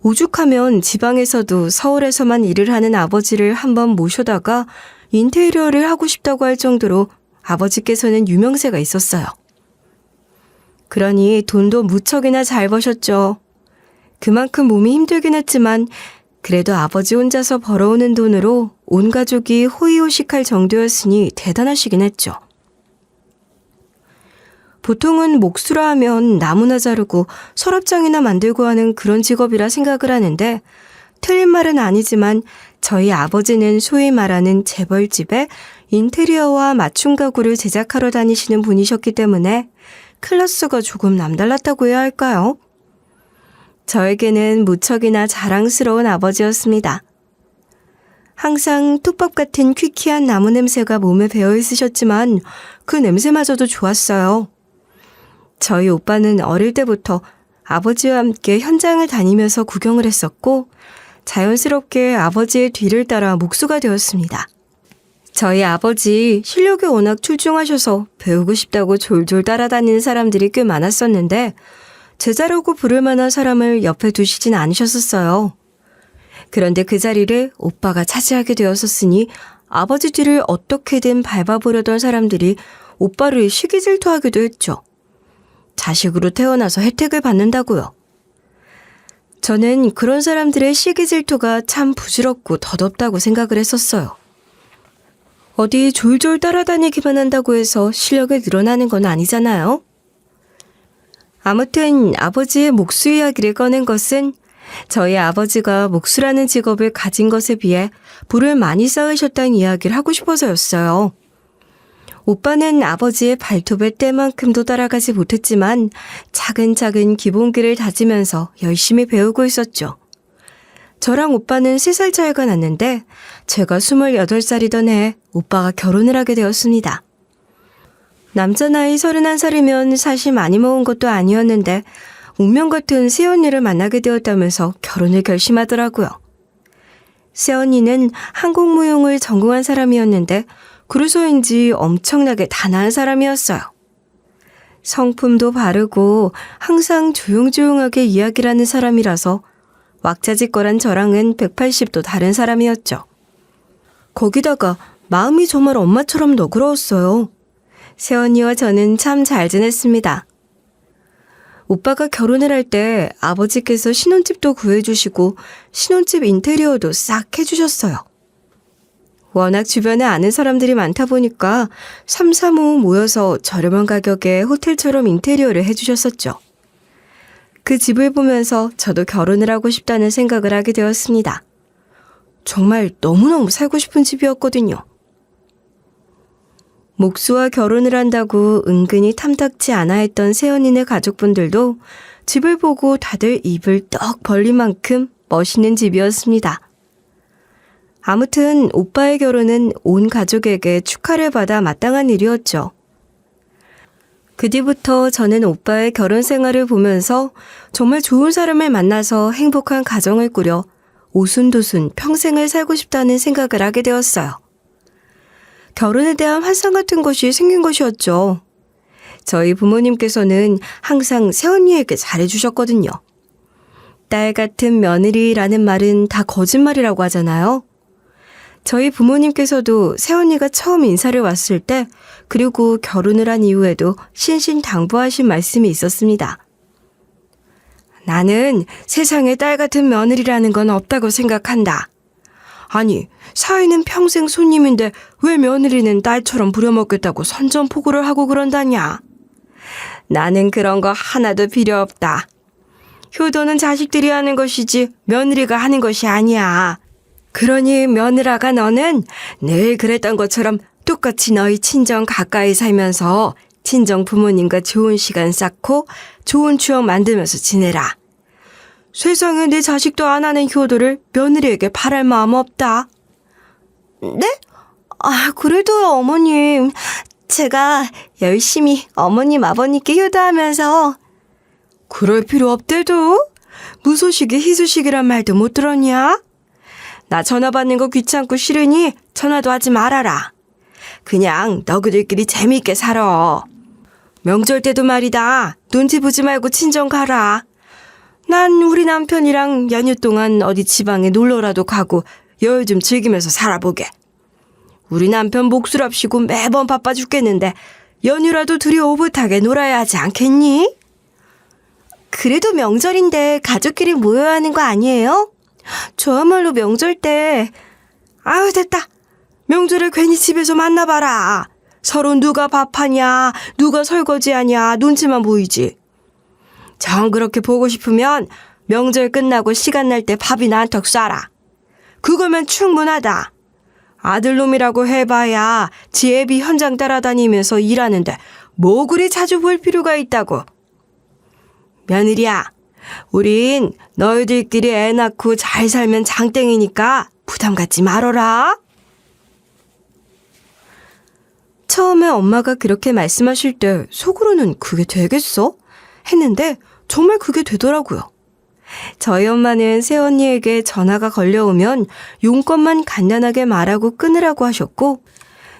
오죽하면 지방에서도 서울에서만 일을 하는 아버지를 한번 모셔다가 인테리어를 하고 싶다고 할 정도로 아버지께서는 유명세가 있었어요. 그러니 돈도 무척이나 잘 버셨죠. 그만큼 몸이 힘들긴 했지만 그래도 아버지 혼자서 벌어오는 돈으로 온 가족이 호의호식할 정도였으니 대단하시긴 했죠. 보통은 목수라 하면 나무나 자르고 서랍장이나 만들고 하는 그런 직업이라 생각을 하는데 틀린 말은 아니지만 저희 아버지는 소위 말하는 재벌집에 인테리어와 맞춤 가구를 제작하러 다니시는 분이셨기 때문에 클래스가 조금 남달랐다고 해야 할까요? 저에게는 무척이나 자랑스러운 아버지였습니다. 항상 뚝밥 같은 퀴퀴한 나무 냄새가 몸에 배어 있으셨지만 그 냄새마저도 좋았어요. 저희 오빠는 어릴 때부터 아버지와 함께 현장을 다니면서 구경을 했었고 자연스럽게 아버지의 뒤를 따라 목수가 되었습니다. 저희 아버지 실력이 워낙 출중하셔서 배우고 싶다고 졸졸 따라다니는 사람들이 꽤 많았었는데 제자라고 부를 만한 사람을 옆에 두시진 않으셨었어요. 그런데 그 자리를 오빠가 차지하게 되었었으니 아버지 뒤를 어떻게든 밟아보려던 사람들이 오빠를 시기 질투하기도 했죠. 자식으로 태어나서 혜택을 받는다고요. 저는 그런 사람들의 시기 질투가 참 부질없고 덧없다고 생각을 했었어요. 어디 졸졸 따라다니기만 한다고 해서 실력이 늘어나는 건 아니잖아요. 아무튼 아버지의 목수 이야기를 꺼낸 것은 저희 아버지가 목수라는 직업을 가진 것에 비해 부를 많이 쌓으셨다는 이야기를 하고 싶어서였어요. 오빠는 아버지의 발톱의 때만큼도 따라가지 못했지만 차근차근 기본기를 다지면서 열심히 배우고 있었죠. 저랑 오빠는 3살 차이가 났는데 제가 28살이던 해에 오빠가 결혼을 하게 되었습니다. 남자 나이 31살이면 사실 많이 먹은 것도 아니었는데 운명 같은 새언니를 만나게 되었다면서 결혼을 결심하더라고요. 새언니는 항공무용을 전공한 사람이었는데 그래서인지 엄청나게 단아한 사람이었어요. 성품도 바르고 항상 조용조용하게 이야기를 하는 사람이라서 왁자지껄한 저랑은 180도 다른 사람이었죠. 거기다가 마음이 정말 엄마처럼 너그러웠어요. 새언니와 저는 참 잘 지냈습니다. 오빠가 결혼을 할 때 아버지께서 신혼집도 구해주시고 신혼집 인테리어도 싹 해주셨어요. 워낙 주변에 아는 사람들이 많다 보니까 삼삼오오 모여서 저렴한 가격에 호텔처럼 인테리어를 해주셨었죠. 그 집을 보면서 저도 결혼을 하고 싶다는 생각을 하게 되었습니다. 정말 너무너무 살고 싶은 집이었거든요. 목수와 결혼을 한다고 은근히 탐탁지 않아 했던 새언니네 가족분들도 집을 보고 다들 입을 떡 벌린 만큼 멋있는 집이었습니다. 아무튼 오빠의 결혼은 온 가족에게 축하를 받아 마땅한 일이었죠. 그 뒤부터 저는 오빠의 결혼 생활을 보면서 정말 좋은 사람을 만나서 행복한 가정을 꾸려 오순도순 평생을 살고 싶다는 생각을 하게 되었어요. 결혼에 대한 환상 같은 것이 생긴 것이었죠. 저희 부모님께서는 항상 새언니에게 잘해주셨거든요. 딸 같은 며느리라는 말은 다 거짓말이라고 하잖아요. 저희 부모님께서도 새언니가 처음 인사를 왔을 때 그리고 결혼을 한 이후에도 신신당부하신 말씀이 있었습니다. 나는 세상에 딸 같은 며느리라는 건 없다고 생각한다. 아니, 사위는 평생 손님인데 왜 며느리는 딸처럼 부려먹겠다고 선전포고를 하고 그런다냐? 나는 그런 거 하나도 필요 없다. 효도는 자식들이 하는 것이지 며느리가 하는 것이 아니야. 그러니 며느라가 너는 늘 그랬던 것처럼 똑같이 너희 친정 가까이 살면서 친정 부모님과 좋은 시간 쌓고 좋은 추억 만들면서 지내라. 세상에 내 자식도 안 하는 효도를 며느리에게 바랄 마음 없다. 네? 그래도요, 어머님. 제가 열심히 어머님, 아버님께 효도하면서. 그럴 필요 없대도. 무소식이 희소식이란 말도 못 들었냐? 나 전화 받는 거 귀찮고 싫으니 전화도 하지 말아라. 그냥 너희들끼리 재미있게 살아. 명절 때도 말이다. 눈치 보지 말고 친정 가라. 난 우리 남편이랑 연휴 동안 어디 지방에 놀러라도 가고 여유 좀 즐기면서 살아보게. 우리 남편 몫을합시고 매번 바빠 죽겠는데 연휴라도 둘이 오붓하게 놀아야 하지 않겠니? 그래도 명절인데 가족끼리 모여야 하는 거 아니에요? 저야말로 명절 때 아유 됐다. 명절에 괜히 집에서 만나봐라. 서로 누가 밥하냐 누가 설거지하냐 눈치만 보이지. 정 그렇게 보고 싶으면 명절 끝나고 시간 날 때 밥이나 한턱 쏴라. 그거면 충분하다. 아들놈이라고 해봐야 지 애비 현장 따라다니면서 일하는데 뭐 그리 자주 볼 필요가 있다고. 며느리야, 우린 너희들끼리 애 낳고 잘 살면 장땡이니까 부담 갖지 말어라. 처음에 엄마가 그렇게 말씀하실 때 속으로는 그게 되겠어? 했는데 정말 그게 되더라고요. 저희 엄마는 새언니에게 전화가 걸려오면 용건만 간단하게 말하고 끊으라고 하셨고,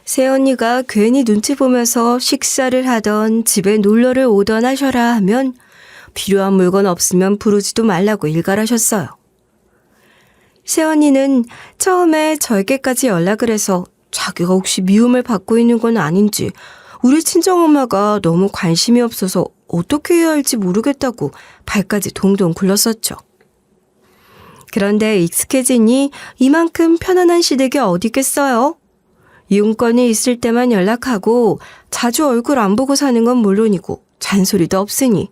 새언니가 괜히 눈치 보면서 식사를 하던 집에 놀러를 오던 하셔라 하면 필요한 물건 없으면 부르지도 말라고 일갈하셨어요. 새언니는 처음에 저에게까지 연락을 해서 자기가 혹시 미움을 받고 있는 건 아닌지 우리 친정엄마가 너무 관심이 없어서 어떻게 해야 할지 모르겠다고 발까지 동동 굴렀었죠. 그런데 익숙해지니 이만큼 편안한 시댁이 어디 있겠어요? 이용권이 있을 때만 연락하고 자주 얼굴 안 보고 사는 건 물론이고 잔소리도 없으니.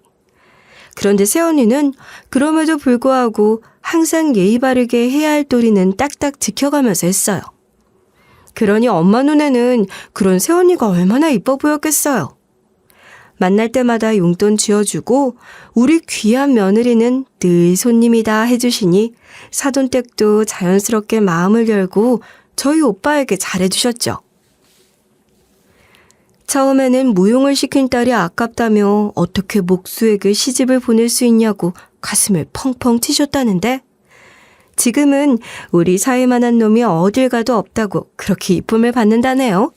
그런데 새언니는 그럼에도 불구하고 항상 예의 바르게 해야 할 도리는 딱딱 지켜가면서 했어요. 그러니 엄마 눈에는 그런 새언니가 얼마나 이뻐 보였겠어요. 만날 때마다 용돈 쥐어주고 우리 귀한 며느리는 늘 손님이다 해주시니 사돈댁도 자연스럽게 마음을 열고 저희 오빠에게 잘해주셨죠. 처음에는 무용을 시킨 딸이 아깝다며 어떻게 목수에게 시집을 보낼 수 있냐고 가슴을 펑펑 치셨다는데 지금은 우리 사이만한 놈이 어딜 가도 없다고 그렇게 이쁨을 받는다네요.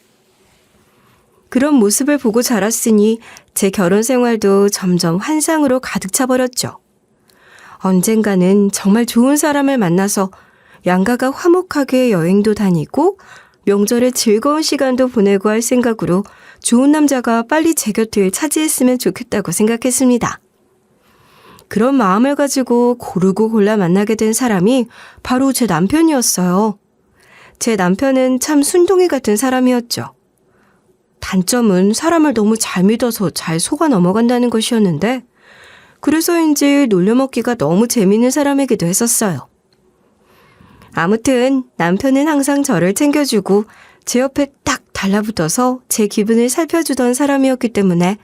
그런 모습을 보고 자랐으니 제 결혼 생활도 점점 환상으로 가득 차버렸죠. 언젠가는 정말 좋은 사람을 만나서 양가가 화목하게 여행도 다니고 명절에 즐거운 시간도 보내고 할 생각으로 좋은 남자가 빨리 제 곁을 차지했으면 좋겠다고 생각했습니다. 그런 마음을 가지고 고르고 골라 만나게 된 사람이 바로 제 남편이었어요. 제 남편은 참 순둥이 같은 사람이었죠. 단점은 사람을 너무 잘 믿어서 잘 속아 넘어간다는 것이었는데 그래서인지 놀려먹기가 너무 재미있는 사람이기도 했었어요. 아무튼 남편은 항상 저를 챙겨주고 제 옆에 딱 달라붙어서 제 기분을 살펴주던 사람이었기 때문에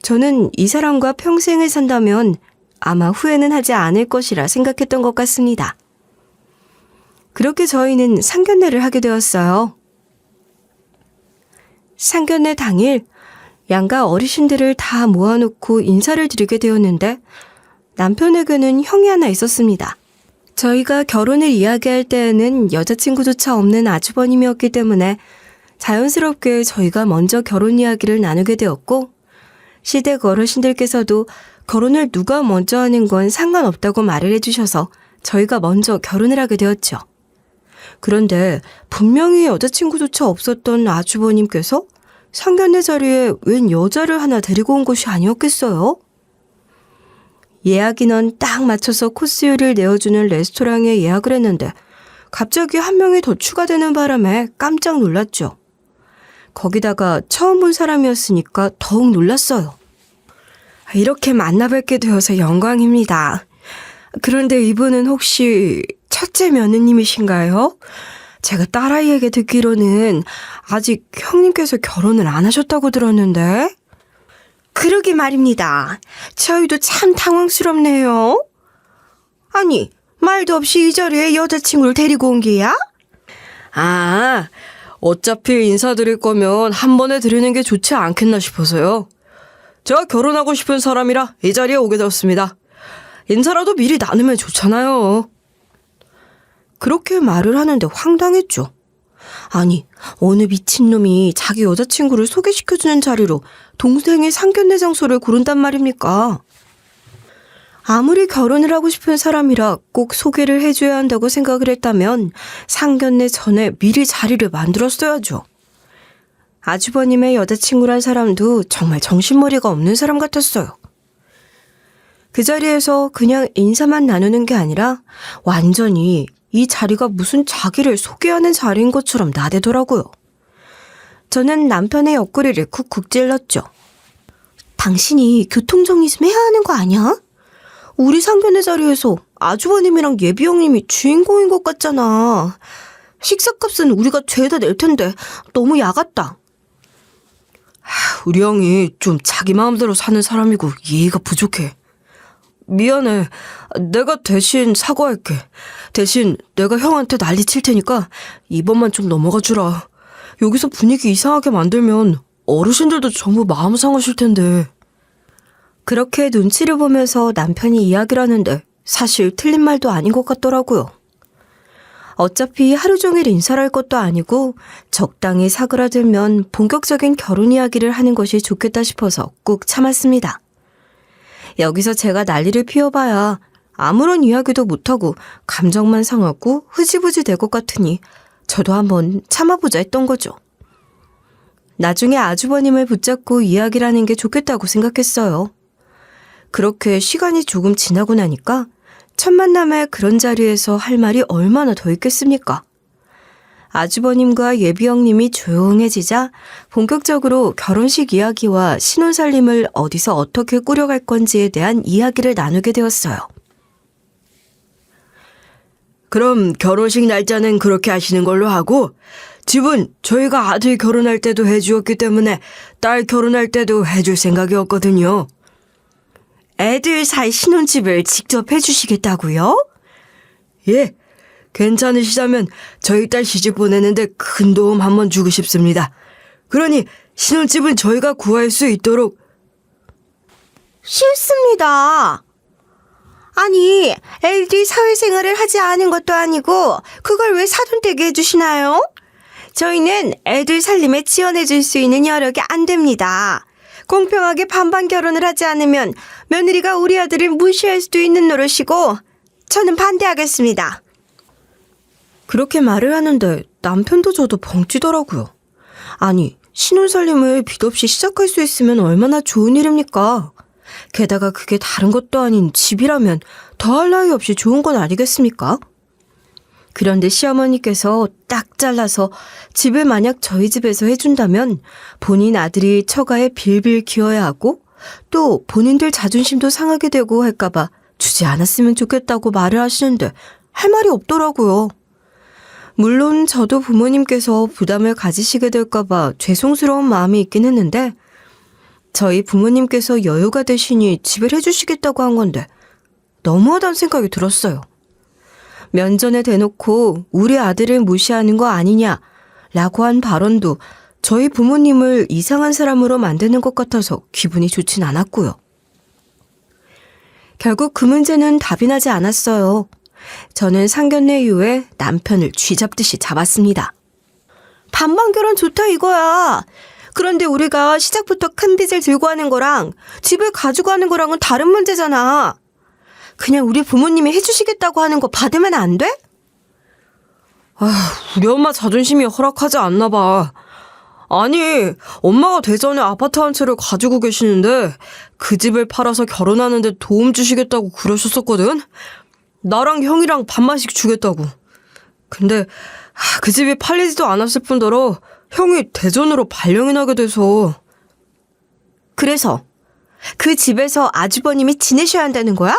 저는 이 사람과 평생을 산다면 아마 후회는 하지 않을 것이라 생각했던 것 같습니다. 그렇게 저희는 상견례를 하게 되었어요. 상견례 당일 양가 어르신들을 다 모아놓고 인사를 드리게 되었는데 남편에게는 형이 하나 있었습니다. 저희가 결혼을 이야기할 때에는 여자친구조차 없는 아주버님이었기 때문에 자연스럽게 저희가 먼저 결혼 이야기를 나누게 되었고 시댁 어르신들께서도 결혼을 누가 먼저 하는 건 상관없다고 말을 해주셔서 저희가 먼저 결혼을 하게 되었죠. 그런데 분명히 여자친구조차 없었던 아주버님께서 상견례 자리에 웬 여자를 하나 데리고 온 것이 아니었겠어요? 예약 인원 딱 맞춰서 코스 요리를 내어주는 레스토랑에 예약을 했는데 갑자기 한 명이 더 추가되는 바람에 깜짝 놀랐죠. 거기다가 처음 본 사람이었으니까 더욱 놀랐어요. 이렇게 만나뵙게 되어서 영광입니다. 그런데 이분은 혹시 첫째 며느님이신가요? 제가 딸아이에게 듣기로는 아직 형님께서 결혼을 안 하셨다고 들었는데. 그러게 말입니다. 저희도 참 당황스럽네요. 아니, 말도 없이 이 자리에 여자친구를 데리고 온 게야? 아, 어차피 인사드릴 거면 한 번에 드리는 게 좋지 않겠나 싶어서요. 제가 결혼하고 싶은 사람이라 이 자리에 오게 되었습니다. 인사라도 미리 나누면 좋잖아요. 그렇게 말을 하는데 황당했죠. 아니, 어느 미친놈이 자기 여자친구를 소개시켜주는 자리로 동생의 상견례 장소를 고른단 말입니까? 아무리 결혼을 하고 싶은 사람이라 꼭 소개를 해줘야 한다고 생각을 했다면 상견례 전에 미리 자리를 만들었어야죠. 아주버님의 여자친구란 사람도 정말 정신머리가 없는 사람 같았어요. 그 자리에서 그냥 인사만 나누는 게 아니라 완전히 이 자리가 무슨 자기를 소개하는 자리인 것처럼 나대더라고요. 저는 남편의 옆구리를 쿡쿡 찔렀죠. 당신이 교통정리 좀 해야 하는 거 아니야? 우리 상견례 자리에서 아주버님이랑 예비 형님이 주인공인 것 같잖아. 식사값은 우리가 죄다 낼 텐데 너무 야같다. 우리 형이 좀 자기 마음대로 사는 사람이고 예의가 부족해. 미안해. 내가 대신 사과할게. 대신 내가 형한테 난리 칠 테니까 이번만 좀 넘어가 주라. 여기서 분위기 이상하게 만들면 어르신들도 전부 마음 상하실 텐데. 그렇게 눈치를 보면서 남편이 이야기를 하는데 사실 틀린 말도 아닌 것 같더라고요. 어차피 하루 종일 인사를 할 것도 아니고 적당히 사그라들면 본격적인 결혼 이야기를 하는 것이 좋겠다 싶어서 꾹 참았습니다. 여기서 제가 난리를 피워봐야 아무런 이야기도 못하고 감정만 상하고 흐지부지 될 것 같으니 저도 한번 참아보자 했던 거죠. 나중에 아주버님을 붙잡고 이야기를 하는 게 좋겠다고 생각했어요. 그렇게 시간이 조금 지나고 나니까 첫 만남에 그런 자리에서 할 말이 얼마나 더 있겠습니까? 아주버님과 예비 형님이 조용해지자 본격적으로 결혼식 이야기와 신혼살림을 어디서 어떻게 꾸려갈 건지에 대한 이야기를 나누게 되었어요. 그럼 결혼식 날짜는 그렇게 하시는 걸로 하고 집은 저희가 아들 결혼할 때도 해주었기 때문에 딸 결혼할 때도 해줄 생각이었거든요. 애들 살 신혼집을 직접 해주시겠다고요? 예, 괜찮으시다면 저희 딸 시집 보내는데 큰 도움 한번 주고 싶습니다. 그러니 신혼집은 저희가 구할 수 있도록. 싫습니다. 아니, 애들이 사회생활을 하지 않은 것도 아니고 그걸 왜 사돈댁에 해주시나요? 저희는 애들 살림에 지원해줄 수 있는 여력이 안 됩니다. 공평하게 반반 결혼을 하지 않으면 며느리가 우리 아들을 무시할 수도 있는 노릇이고 저는 반대하겠습니다. 그렇게 말을 하는데 남편도 저도 벙찌더라고요. 아니, 신혼살림을 빚 없이 시작할 수 있으면 얼마나 좋은 일입니까? 게다가 그게 다른 것도 아닌 집이라면 더할 나위 없이 좋은 건 아니겠습니까? 그런데 시어머니께서 딱 잘라서 집을 만약 저희 집에서 해준다면 본인 아들이 처가에 빌빌 기어야 하고 또 본인들 자존심도 상하게 되고 할까봐 주지 않았으면 좋겠다고 말을 하시는데 할 말이 없더라고요. 물론 저도 부모님께서 부담을 가지시게 될까봐 죄송스러운 마음이 있긴 했는데 저희 부모님께서 여유가 되시니 집을 해주시겠다고 한 건데 너무하다는 생각이 들었어요. 면전에 대놓고 우리 아들을 무시하는 거 아니냐라고 한 발언도 저희 부모님을 이상한 사람으로 만드는 것 같아서 기분이 좋진 않았고요. 결국 그 문제는 답이 나지 않았어요. 저는 상견례 이후에 남편을 쥐잡듯이 잡았습니다. 반반 결혼 좋다 이거야. 그런데 우리가 시작부터 큰 빚을 들고 하는 거랑 집을 가지고 하는 거랑은 다른 문제잖아. 그냥 우리 부모님이 해주시겠다고 하는 거 받으면 안 돼? 우리 엄마 자존심이 허락하지 않나 봐. 아니, 엄마가 대전에 아파트 한 채를 가지고 계시는데 그 집을 팔아서 결혼하는데 도움 주시겠다고 그러셨었거든? 나랑 형이랑 반반씩 주겠다고. 근데 그 집이 팔리지도 않았을 뿐더러 형이 대전으로 발령이 나게 돼서. 그래서 그 집에서 아주버님이 지내셔야 한다는 거야?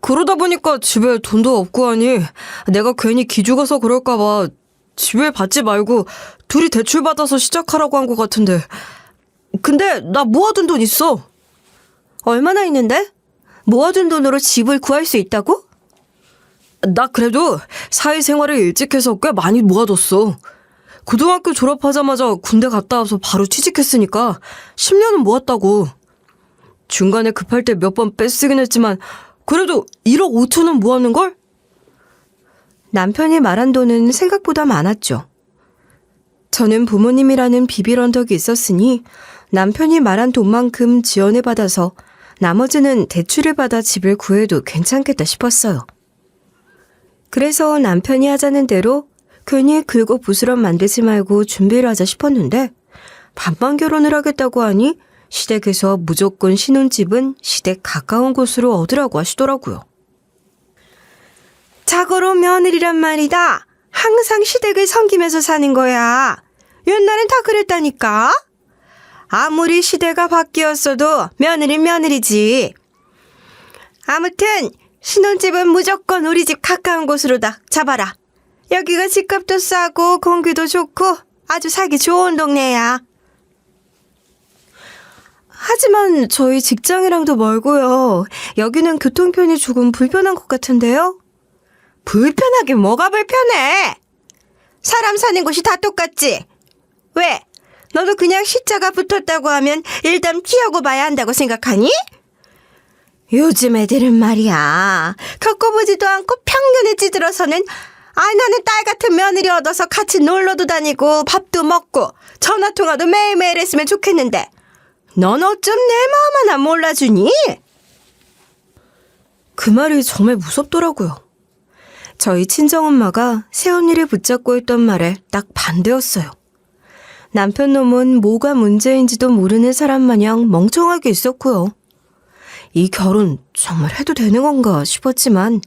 그러다 보니까 집에 돈도 없고 하니 내가 괜히 기죽어서 그럴까봐 집에 받지 말고 둘이 대출 받아서 시작하라고 한 것 같은데. 근데 나 모아둔 돈 있어. 얼마나 있는데? 모아둔 돈으로 집을 구할 수 있다고? 나 그래도 사회생활을 일찍 해서 꽤 많이 모아뒀어. 고등학교 졸업하자마자 군대 갔다 와서 바로 취직했으니까 10년은 모았다고. 중간에 급할 때 몇 번 뺏쓰긴 했지만 그래도 1억 5천은 모았는걸? 남편이 말한 돈은 생각보다 많았죠. 저는 부모님이라는 비빌 언덕이 있었으니 남편이 말한 돈만큼 지원을 받아서 나머지는 대출을 받아 집을 구해도 괜찮겠다 싶었어요. 그래서 남편이 하자는 대로 괜히 긁어 부스럼 만들지 말고 준비를 하자 싶었는데 반반 결혼을 하겠다고 하니 시댁에서 무조건 신혼집은 시댁 가까운 곳으로 얻으라고 하시더라고요. 자고로 며느리란 말이다. 항상 시댁을 섬기면서 사는 거야. 옛날엔 다 그랬다니까. 아무리 시대가 바뀌었어도 며느리는 며느리지. 아무튼 신혼집은 무조건 우리 집 가까운 곳으로 다 잡아라. 여기가 집값도 싸고 공기도 좋고 아주 살기 좋은 동네야. 하지만 저희 직장이랑도 멀고요. 여기는 교통편이 조금 불편한 것 같은데요? 불편하긴 뭐가 불편해? 사람 사는 곳이 다 똑같지? 왜? 너도 그냥 시자가 붙었다고 하면 일단 피하고 봐야 한다고 생각하니? 요즘 애들은 말이야. 겪어보지도 않고 편견에 찌들어서는 나는 딸 같은 며느리 얻어서 같이 놀러도 다니고 밥도 먹고 전화통화도 매일매일 했으면 좋겠는데 넌 어쩜 내 마음 하나 몰라주니? 그 말이 정말 무섭더라고요. 저희 친정엄마가 새언니를 붙잡고 있던 말에 딱 반대였어요. 남편 놈은 뭐가 문제인지도 모르는 사람 마냥 멍청하게 있었고요. 이 결혼 정말 해도 되는 건가 싶었지만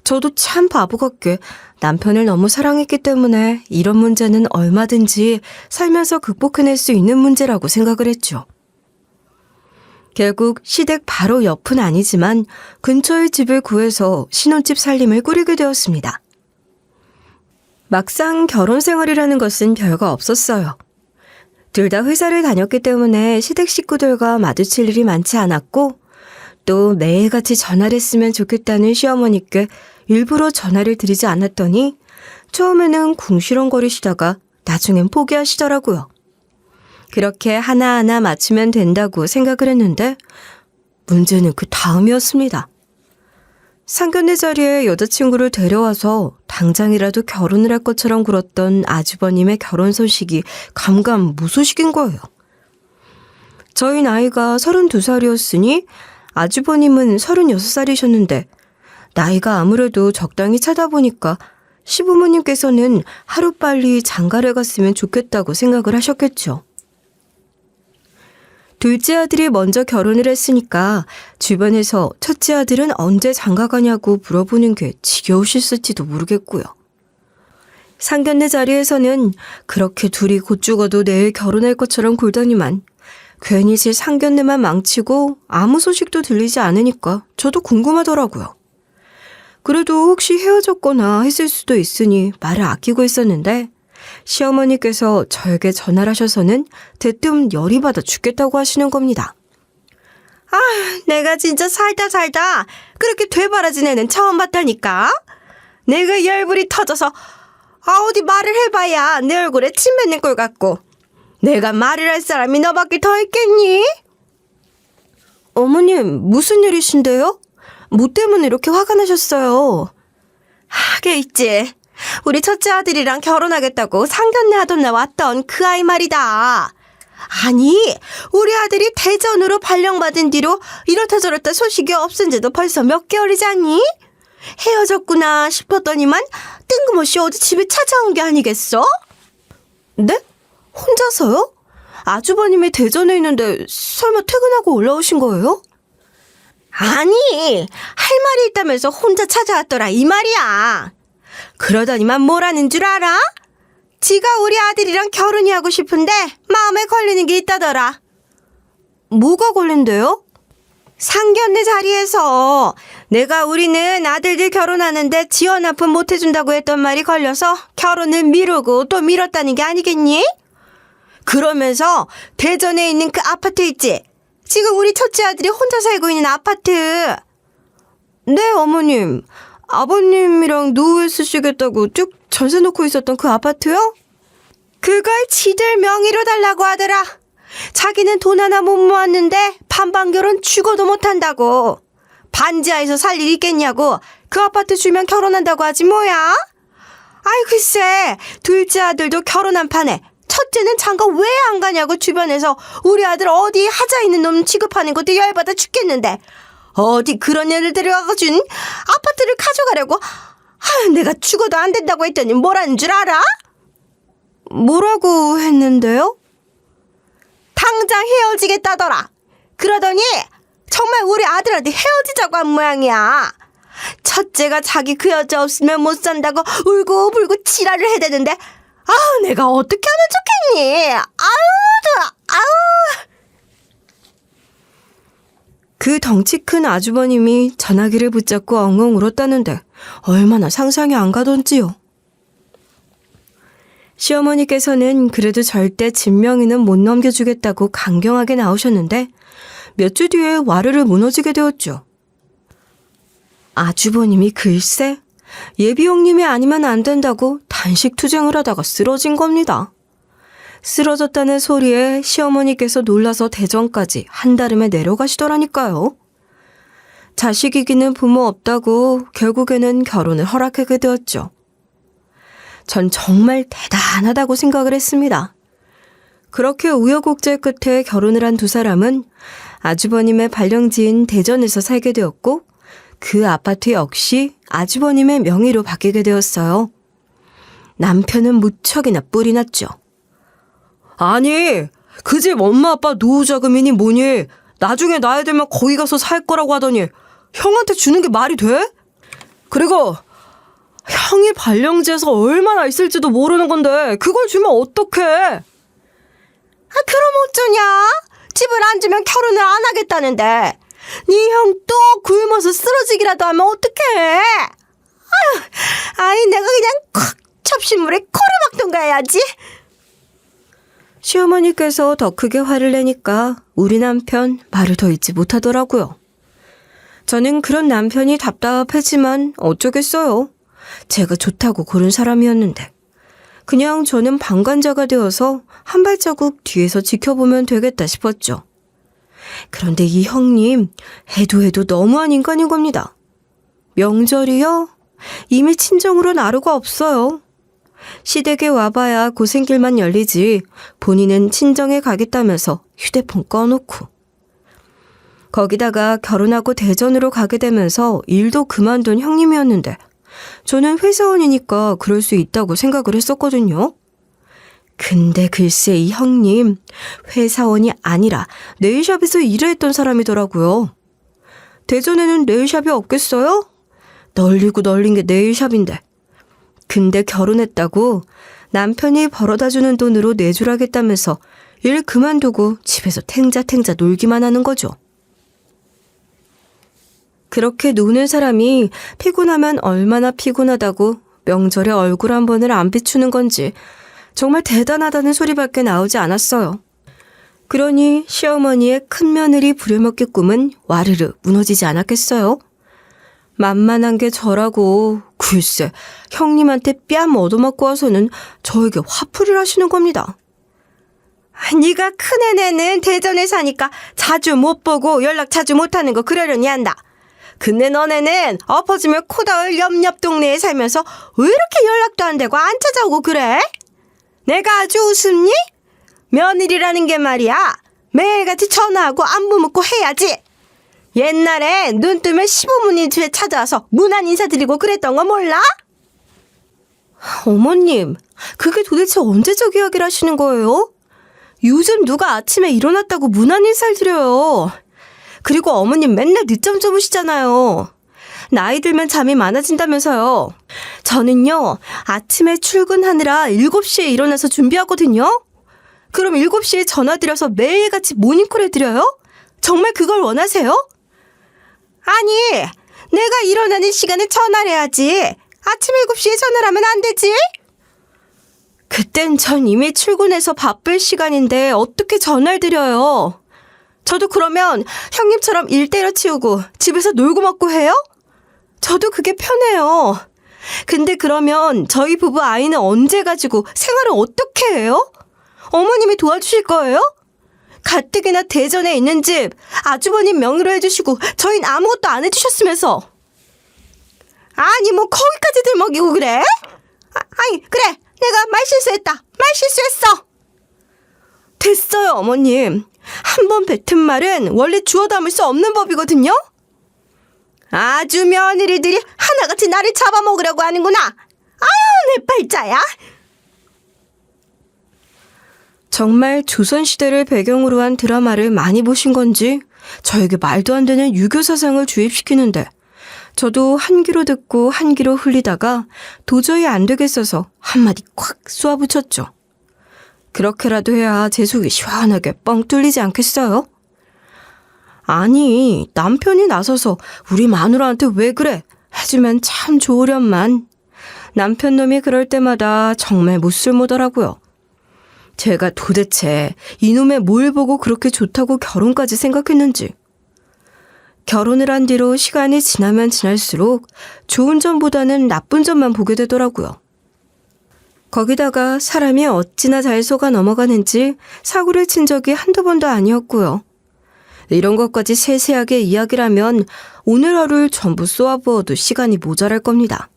저도 참 바보 같게 남편을 너무 사랑했기 때문에 이런 문제는 얼마든지 살면서 극복해낼 수 있는 문제라고 생각을 했죠. 결국 시댁 바로 옆은 아니지만 근처의 집을 구해서 신혼집 살림을 꾸리게 되었습니다. 막상 결혼 생활이라는 것은 별거 없었어요. 둘 다 회사를 다녔기 때문에 시댁 식구들과 마주칠 일이 많지 않았고 또 매일같이 전화를 했으면 좋겠다는 시어머니께 일부러 전화를 드리지 않았더니 처음에는 궁시렁거리시다가 나중엔 포기하시더라고요. 그렇게 하나하나 맞추면 된다고 생각을 했는데 문제는 그 다음이었습니다. 상견례 자리에 여자친구를 데려와서 당장이라도 결혼을 할 것처럼 굴었던 아주버님의 결혼 소식이 감감무소식인 거예요. 저희 나이가 32살이었으니 아주버님은 36살이셨는데 나이가 아무래도 적당히 차다 보니까 시부모님께서는 하루빨리 장가를 갔으면 좋겠다고 생각을 하셨겠죠. 둘째 아들이 먼저 결혼을 했으니까 주변에서 첫째 아들은 언제 장가 가냐고 물어보는 게 지겨우셨을지도 모르겠고요. 상견례 자리에서는 그렇게 둘이 곧 죽어도 내일 결혼할 것처럼 굴더니만 괜히 제 상견례만 망치고 아무 소식도 들리지 않으니까 저도 궁금하더라고요. 그래도 혹시 헤어졌거나 했을 수도 있으니 말을 아끼고 있었는데 시어머니께서 저에게 전화를 하셔서는 대뜸 열이 받아 죽겠다고 하시는 겁니다. 내가 진짜 살다 그렇게 되바라진 애는 처음 봤다니까. 내가 열불이 터져서 어디 말을 해봐야 내 얼굴에 침 뱉는 꼴 같고 내가 말을 할 사람이 너밖에 더 있겠니? 어머님 무슨 일이신데요? 뭐 때문에 이렇게 화가 나셨어요? 하게 있지. 우리 첫째 아들이랑 결혼하겠다고 상견례 하던 날 왔던 그 아이 말이다. 아니 우리 아들이 대전으로 발령받은 뒤로 이렇다 저렇다 소식이 없은 지도 벌써 몇 개월이잖니? 헤어졌구나 싶었더니만 뜬금없이 어디 집에 찾아온 게 아니겠어? 네? 혼자서요? 아주버님이 대전에 있는데 설마 퇴근하고 올라오신 거예요? 아니 말이 있다면서 혼자 찾아왔더라 이 말이야. 그러더니만 뭐라는 줄 알아? 지가 우리 아들이랑 결혼이 하고 싶은데 마음에 걸리는 게 있다더라. 뭐가 걸린대요? 상견례 자리에서 내가 우리는 아들들 결혼하는데 지원 납품 못 해준다고 했던 말이 걸려서 결혼을 미루고 또 미뤘다는 게 아니겠니? 그러면서 대전에 있는 그 아파트 있지? 지금 우리 첫째 아들이 혼자 살고 있는 아파트. 네, 어머님. 아버님이랑 노후에 쓰시겠다고 쭉 전세 놓고 있었던 그 아파트요? 그걸 지들 명의로 달라고 하더라. 자기는 돈 하나 못 모았는데 반반결혼 죽어도 못한다고. 반지하에서 살 일 있겠냐고 그 아파트 주면 결혼한다고 하지 뭐야? 아이 글쎄 둘째 아들도 결혼한 판에 첫째는 장가 왜 안 가냐고 주변에서 우리 아들 어디 하자 있는 놈 취급하는 것도 열받아 죽겠는데 어디 그런 애를 데려가준 아파트를 가져가려고. 아유, 내가 죽어도 안 된다고 했더니 뭐라는 줄 알아? 뭐라고 했는데요? 당장 헤어지겠다더라. 그러더니 정말 우리 아들한테 헤어지자고 한 모양이야. 첫째가 자기 그 여자 없으면 못 산다고 울고불고 지랄을 해대는데 아우 내가 어떻게 하면 좋겠니? 아우. 그 덩치 큰 아주버님이 전화기를 붙잡고 엉엉 울었다는데 얼마나 상상이 안 가던지요. 시어머니께서는 그래도 절대 진명이는 못 넘겨주겠다고 강경하게 나오셨는데 몇 주 뒤에 와르르 무너지게 되었죠. 아주버님이 글쎄 예비용님이 아니면 안 된다고 단식 투쟁을 하다가 쓰러진 겁니다. 쓰러졌다는 소리에 시어머니께서 놀라서 대전까지 한달음에 내려가시더라니까요. 자식 이기는 부모 없다고 결국에는 결혼을 허락하게 되었죠. 전 정말 대단하다고 생각을 했습니다. 그렇게 우여곡절 끝에 결혼을 한 두 사람은 아주버님의 발령지인 대전에서 살게 되었고 그 아파트 역시 아주버님의 명의로 바뀌게 되었어요. 남편은 무척이나 뿔이 났죠. 아니, 그 집 엄마 아빠 노후자금이니 뭐니 나중에 나이 들면 거기 가서 살 거라고 하더니 형한테 주는 게 말이 돼? 그리고 형이 발령지에서 얼마나 있을지도 모르는 건데 그걸 주면 어떡해? 그럼 어쩌냐? 집을 안 주면 결혼을 안 하겠다는데 네 형 또 굶어서 쓰러지기라도 하면 어떡해? 아이 내가 그냥 콱 접시물에 코를 박던가 해야지. 시어머니께서 더 크게 화를 내니까 우리 남편 말을 더 잇지 못하더라고요. 저는 그런 남편이 답답하지만 어쩌겠어요. 제가 좋다고 고른 사람이었는데 그냥 저는 방관자가 되어서 한 발자국 뒤에서 지켜보면 되겠다 싶었죠. 그런데 이 형님 해도 너무한 인간인 겁니다. 명절이요? 이미 친정으로 나루가 없어요. 시댁에 와봐야 고생길만 열리지 본인은 친정에 가겠다면서 휴대폰 꺼놓고 거기다가 결혼하고 대전으로 가게 되면서 일도 그만둔 형님이었는데 저는 회사원이니까 그럴 수 있다고 생각을 했었거든요. 근데 글쎄 이 형님 회사원이 아니라 네일샵에서 일을 했던 사람이더라고요. 대전에는 네일샵이 없겠어요? 널리고 널린 게 네일샵인데. 근데 결혼했다고 남편이 벌어다주는 돈으로 내주라겠다면서 일 그만두고 집에서 탱자탱자 놀기만 하는 거죠. 그렇게 노는 사람이 피곤하면 얼마나 피곤하다고 명절에 얼굴 한 번을 안 비추는 건지 정말 대단하다는 소리밖에 나오지 않았어요. 그러니 시어머니의 큰며느리 부려먹기 꿈은 와르르 무너지지 않았겠어요? 만만한 게 저라고 글쎄 형님한테 뺨 얻어맞고 와서는 저에게 화풀이를 하시는 겁니다. 네가 큰애네는 대전에 사니까 자주 못 보고 연락 자주 못하는 거 그러려니 한다. 근데 너네는 엎어지면 코 닿을 옆 동네에 살면서 왜 이렇게 연락도 안 되고 안 찾아오고 그래? 내가 아주 우습니? 며느리라는 게 말이야 매일같이 전화하고 안부 묻고 해야지. 옛날에 눈 뜨면 시부모님 집에 찾아와서 문안 인사드리고 그랬던 거 몰라? 어머님, 그게 도대체 언제적 이야기를 하시는 거예요? 요즘 누가 아침에 일어났다고 문안 인사를 드려요. 그리고 어머님 맨날 늦잠 주무시잖아요. 나이 들면 잠이 많아진다면서요. 저는요, 아침에 출근하느라 7시에 일어나서 준비하거든요. 그럼 7시에 전화드려서 매일같이 모닝콜 해드려요? 정말 그걸 원하세요? 아니, 내가 일어나는 시간에 전화를 해야지. 아침 7시에 전화를 하면 안 되지? 그땐 전 이미 출근해서 바쁠 시간인데 어떻게 전화를 드려요? 저도 그러면 형님처럼 일 때려치우고 집에서 놀고 먹고 해요? 저도 그게 편해요. 근데 그러면 저희 부부 아이는 언제 가지고 생활을 어떻게 해요? 어머님이 도와주실 거예요? 가뜩이나 대전에 있는 집 아주버님 명의로 해주시고 저희는 아무것도 안 해주셨으면서. 아니 뭐 거기까지들 먹이고 그래? 아니 그래, 내가 말실수했다. 말실수했어. 됐어요 어머님. 한 번 뱉은 말은 원래 주워 담을 수 없는 법이거든요. 아주 며느리들이 하나같이 나를 잡아먹으려고 하는구나. 아유 내 팔자야. 정말 조선시대를 배경으로 한 드라마를 많이 보신 건지 저에게 말도 안 되는 유교 사상을 주입시키는데 저도 한 귀로 듣고 한 귀로 흘리다가 도저히 안 되겠어서 한마디 콱 쏘아붙였죠. 그렇게라도 해야 제 속이 시원하게 뻥 뚫리지 않겠어요? 아니, 남편이 나서서 우리 마누라한테 왜 그래? 해주면 참 좋으련만. 남편 놈이 그럴 때마다 정말 못쓸모더라고요. 제가 도대체 이놈의 뭘 보고 그렇게 좋다고 결혼까지 생각했는지. 결혼을 한 뒤로 시간이 지나면 지날수록 좋은 점보다는 나쁜 점만 보게 되더라고요. 거기다가 사람이 어찌나 잘 속아 넘어가는지 사고를 친 적이 한두 번도 아니었고요. 이런 것까지 세세하게 이야기를 하면 오늘 하루를 전부 쏘아부어도 시간이 모자랄 겁니다.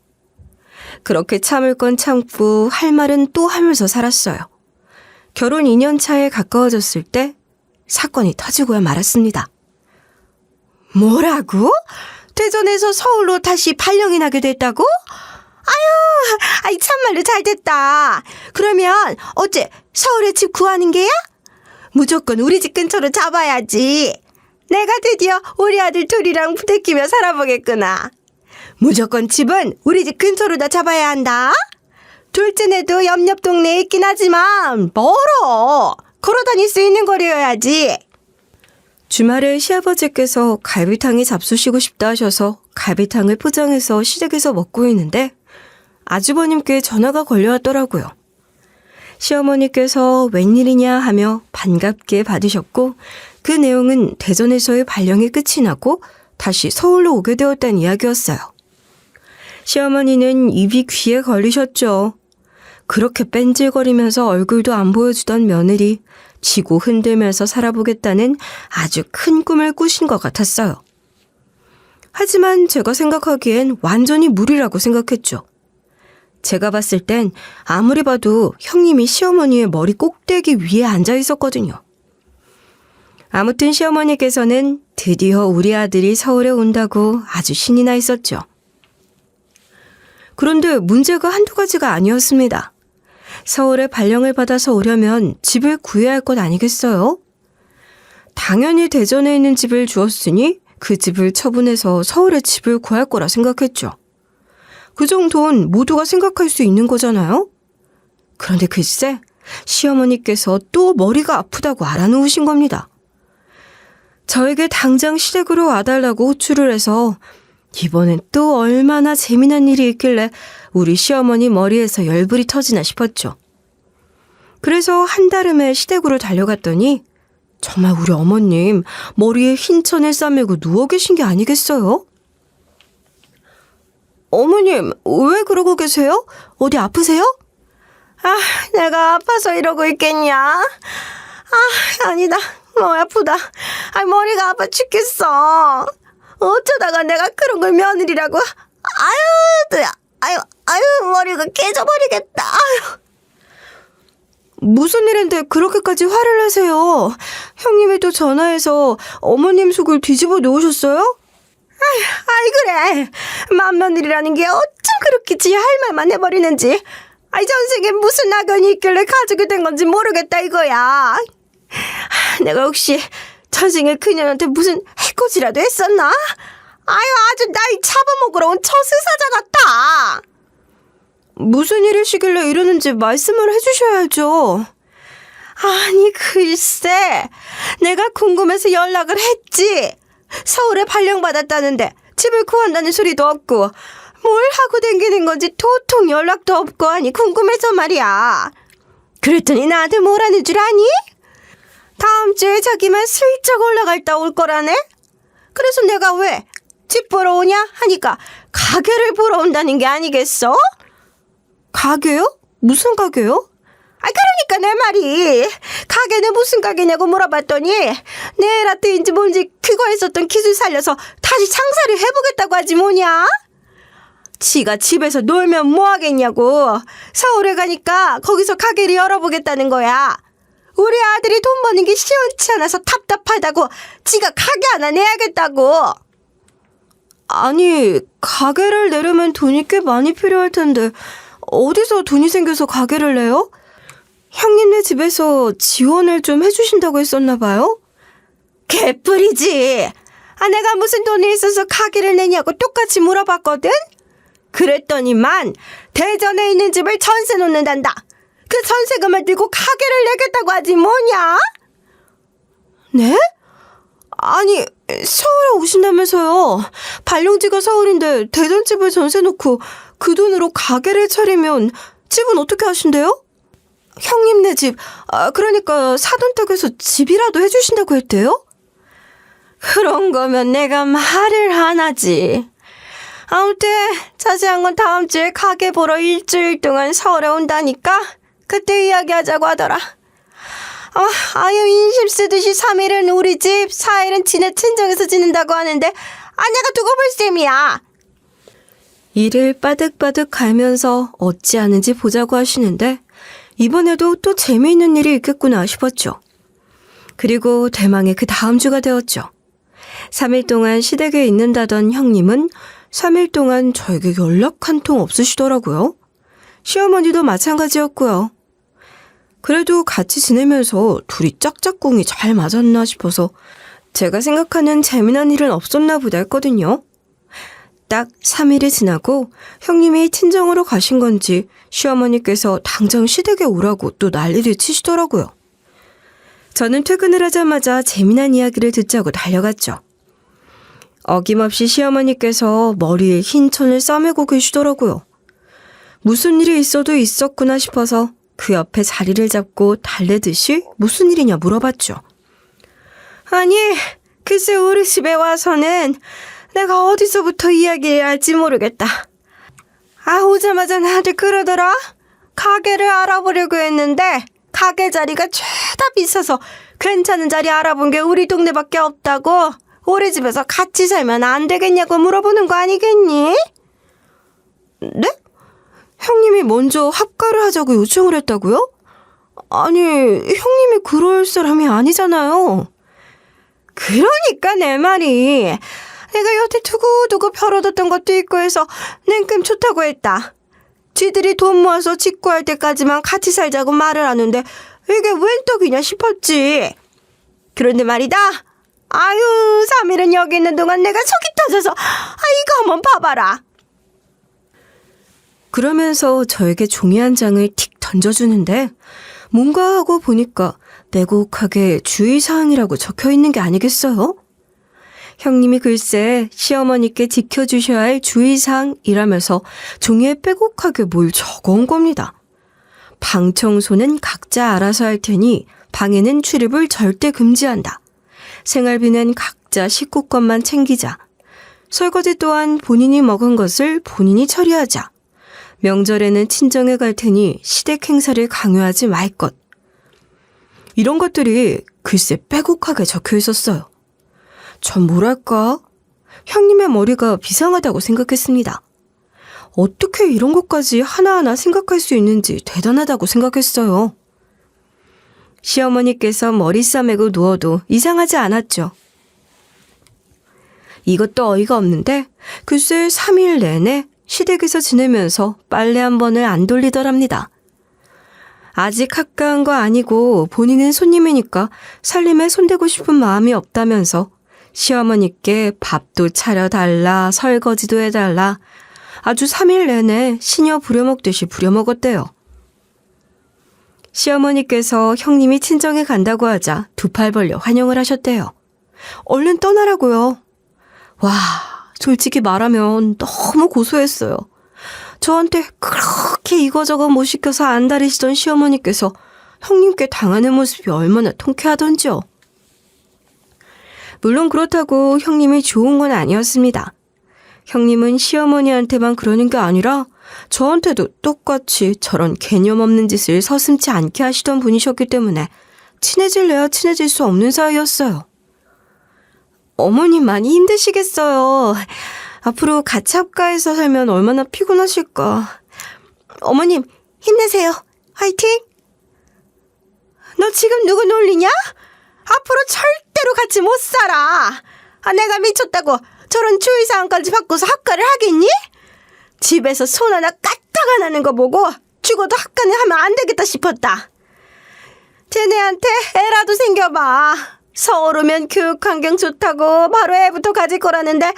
그렇게 참을 건 참고 할 말은 또 하면서 살았어요. 결혼 2년 차에 가까워졌을 때 사건이 터지고야 말았습니다. 뭐라고? 대전에서 서울로 다시 발령이 나게 됐다고? 아유, 참말로 잘 됐다. 그러면 어째 서울에 집 구하는 게야? 무조건 우리 집 근처로 잡아야지. 내가 드디어 우리 아들 둘이랑 부대끼며 살아보겠구나. 무조건 집은 우리 집 근처로 다 잡아야 한다. 둘째네도 옆 동네에 있긴 하지만 멀어. 걸어 다닐 수 있는 거리여야지. 주말에 시아버지께서 갈비탕이 잡수시고 싶다 하셔서 갈비탕을 포장해서 시댁에서 먹고 있는데 아주버님께 전화가 걸려왔더라고요. 시어머니께서 웬일이냐 하며 반갑게 받으셨고 그 내용은 대전에서의 발령이 끝이 나고 다시 서울로 오게 되었다는 이야기였어요. 시어머니는 입이 귀에 걸리셨죠. 그렇게 뺀질거리면서 얼굴도 안 보여주던 며느리 지고 흔들면서 살아보겠다는 아주 큰 꿈을 꾸신 것 같았어요. 하지만 제가 생각하기엔 완전히 무리라고 생각했죠. 제가 봤을 땐 아무리 봐도 형님이 시어머니의 머리 꼭대기 위에 앉아 있었거든요. 아무튼 시어머니께서는 드디어 우리 아들이 서울에 온다고 아주 신이 나 있었죠. 그런데 문제가 한두 가지가 아니었습니다. 서울에 발령을 받아서 오려면 집을 구해야 할 것 아니겠어요? 당연히 대전에 있는 집을 주었으니 그 집을 처분해서 서울에 집을 구할 거라 생각했죠. 그 정도는 모두가 생각할 수 있는 거잖아요? 그런데 글쎄, 시어머니께서 또 머리가 아프다고 알아놓으신 겁니다. 저에게 당장 시댁으로 와달라고 호출을 해서 이번엔 또 얼마나 재미난 일이 있길래 우리 시어머니 머리에서 열불이 터지나 싶었죠. 그래서 한달음에 시댁으로 달려갔더니 정말 우리 어머님 머리에 흰 천을 싸매고 누워 계신 게 아니겠어요? 어머님, 왜 그러고 계세요? 어디 아프세요? 내가 아파서 이러고 있겠냐? 아니다. 아프다. 머리가 아파 죽겠어. 어쩌다가 내가 그런 걸 며느리라고. 머리가 깨져버리겠다. 무슨 일인데 그렇게까지 화를 내세요? 형님이 또 전화해서 어머님 속을 뒤집어 놓으셨어요? 그래. 맏며느리라는 게 어쩜 그렇게 지 할 말만 해버리는지. 전생에 무슨 악연이 있길래 가족이 된 건지 모르겠다 이거야. 내가 혹시 전생에 그녀한테 무슨 해코지라도 했었나? 아주 날 잡아먹으러 온 처스사자 같아. 무슨 일이시길래 이러는지 말씀을 해주셔야죠. 아니 글쎄, 내가 궁금해서 연락을 했지. 서울에 발령받았다는데 집을 구한다는 소리도 없고 뭘 하고 댕기는 건지 도통 연락도 없고 하니 궁금해서 말이야. 그랬더니 나한테 뭐라는 줄 아니? 다음 주에 자기만 슬쩍 올라갔다 올 거라네? 그래서 내가 왜 집 보러 오냐 하니까 가게를 보러 온다는 게 아니겠어? 가게요? 무슨 가게요? 그러니까 내 말이, 가게는 무슨 가게냐고 물어봤더니 네일아트인지 뭔지 그거에 썼던 기술 살려서 다시 장사를 해보겠다고 하지 뭐냐? 지가 집에서 놀면 뭐 하겠냐고 서울에 가니까 거기서 가게를 열어보겠다는 거야. 우리 아들이 돈 버는 게 시원치 않아서 답답하다고 지가 가게 하나 내야겠다고. 아니, 가게를 내려면 돈이 꽤 많이 필요할 텐데 어디서 돈이 생겨서 가게를 내요? 형님네 집에서 지원을 좀 해주신다고 했었나 봐요? 개뿔이지. 내가 무슨 돈이 있어서 가게를 내냐고 똑같이 물어봤거든? 그랬더니만 대전에 있는 집을 전세 놓는단다. 그 전세금을 들고 가게를 내겠다고 하지 뭐냐? 네? 아니, 서울에 오신다면서요. 발령지가 서울인데 대전집을 전세 놓고 그 돈으로 가게를 차리면 집은 어떻게 하신대요? 형님네 집, 그러니까 사돈댁에서 집이라도 해주신다고 했대요? 그런 거면 내가 말을 안 하지. 아무튼 자세한 건 다음 주에 가게 보러 일주일 동안 서울에 온다니까 그때 이야기하자고 하더라. 아유 인심 쓰듯이 3일은 우리 집, 4일은 지네 친정에서 지낸다고 하는데 내가 두고 볼 셈이야. 이를 빠득빠득 갈면서 어찌하는지 보자고 하시는데 이번에도 또 재미있는 일이 있겠구나 싶었죠. 그리고 대망의 그 다음 주가 되었죠. 3일 동안 시댁에 있는다던 형님은 3일 동안 저에게 연락 한 통 없으시더라고요. 시어머니도 마찬가지였고요. 그래도 같이 지내면서 둘이 짝짝꿍이 잘 맞았나 싶어서 제가 생각하는 재미난 일은 없었나 보다 했거든요. 딱 3일이 지나고 형님이 친정으로 가신 건지 시어머니께서 당장 시댁에 오라고 또 난리를 치시더라고요. 저는 퇴근을 하자마자 재미난 이야기를 듣자고 달려갔죠. 어김없이 시어머니께서 머리에 흰 천을 싸매고 계시더라고요. 무슨 일이 있어도 있었구나 싶어서 그 옆에 자리를 잡고 달래듯이 무슨 일이냐 물어봤죠. 아니 글쎄 우리 집에 와서는 내가 어디서부터 이야기해야 할지 모르겠다. 오자마자 나한테 그러더라. 가게를 알아보려고 했는데 가게 자리가 죄다 비싸서 괜찮은 자리 알아본 게 우리 동네밖에 없다고. 우리 집에서 같이 살면 안 되겠냐고 물어보는 거 아니겠니? 네? 형님이 먼저 합가를 하자고 요청을 했다고요? 아니, 형님이 그럴 사람이 아니잖아요. 그러니까 내 말이, 내가 여태 두고두고 벼뤄뒀던 것도 있고 해서 냉큼 좋다고 했다. 쥐들이 돈 모아서 집 구할 때까지만 같이 살자고 말을 하는데 이게 웬 떡이냐 싶었지. 그런데 말이다. 3일은 여기 있는 동안 내가 속이 터져서 이거 한번 봐봐라. 그러면서 저에게 종이 한 장을 틱 던져주는데 뭔가 하고 보니까 빼곡하게 주의사항이라고 적혀 있는 게 아니겠어요? 형님이 글쎄 시어머니께 지켜주셔야 할 주의사항이라면서 종이에 빼곡하게 뭘 적어온 겁니다. 방 청소는 각자 알아서 할 테니 방에는 출입을 절대 금지한다. 생활비는 각자 식구권만 챙기자. 설거지 또한 본인이 먹은 것을 본인이 처리하자. 명절에는 친정에 갈 테니 시댁 행사를 강요하지 말 것. 이런 것들이 글쎄 빼곡하게 적혀 있었어요. 전 뭐랄까? 형님의 머리가 비상하다고 생각했습니다. 어떻게 이런 것까지 하나하나 생각할 수 있는지 대단하다고 생각했어요. 시어머니께서 머리 싸매고 누워도 이상하지 않았죠. 이것도 어이가 없는데 글쎄 3일 내내 시댁에서 지내면서 빨래 한 번을 안 돌리더랍니다. 아직 합가한 거 아니고 본인은 손님이니까 살림에 손대고 싶은 마음이 없다면서 시어머니께 밥도 차려달라, 설거지도 해달라. 아주 3일 내내 시녀 부려먹듯이 부려먹었대요. 시어머니께서 형님이 친정에 간다고 하자 두 팔 벌려 환영을 하셨대요. 얼른 떠나라고요. 와, 솔직히 말하면 너무 고소했어요. 저한테 그렇게 이거저거 못 시켜서 안달이시던 시어머니께서 형님께 당하는 모습이 얼마나 통쾌하던지요. 물론 그렇다고 형님이 좋은 건 아니었습니다. 형님은 시어머니한테만 그러는 게 아니라 저한테도 똑같이 저런 개념 없는 짓을 서슴지 않게 하시던 분이셨기 때문에 친해질래야 친해질 수 없는 사이였어요. 어머님 많이 힘드시겠어요. 앞으로 같이 합가해서 살면 얼마나 피곤하실까. 어머님 힘내세요. 화이팅! 너 지금 누구 놀리냐? 앞으로 절대로 같이 못 살아. 내가 미쳤다고 저런 주의사항까지 바꿔서 합가를 하겠니? 집에서 손 하나 까딱 안 하는 거 보고 죽어도 합가는 하면 안 되겠다 싶었다. 쟤네한테 애라도 생겨봐. 서울 오면 교육 환경 좋다고 바로 애부터 가질 거라는데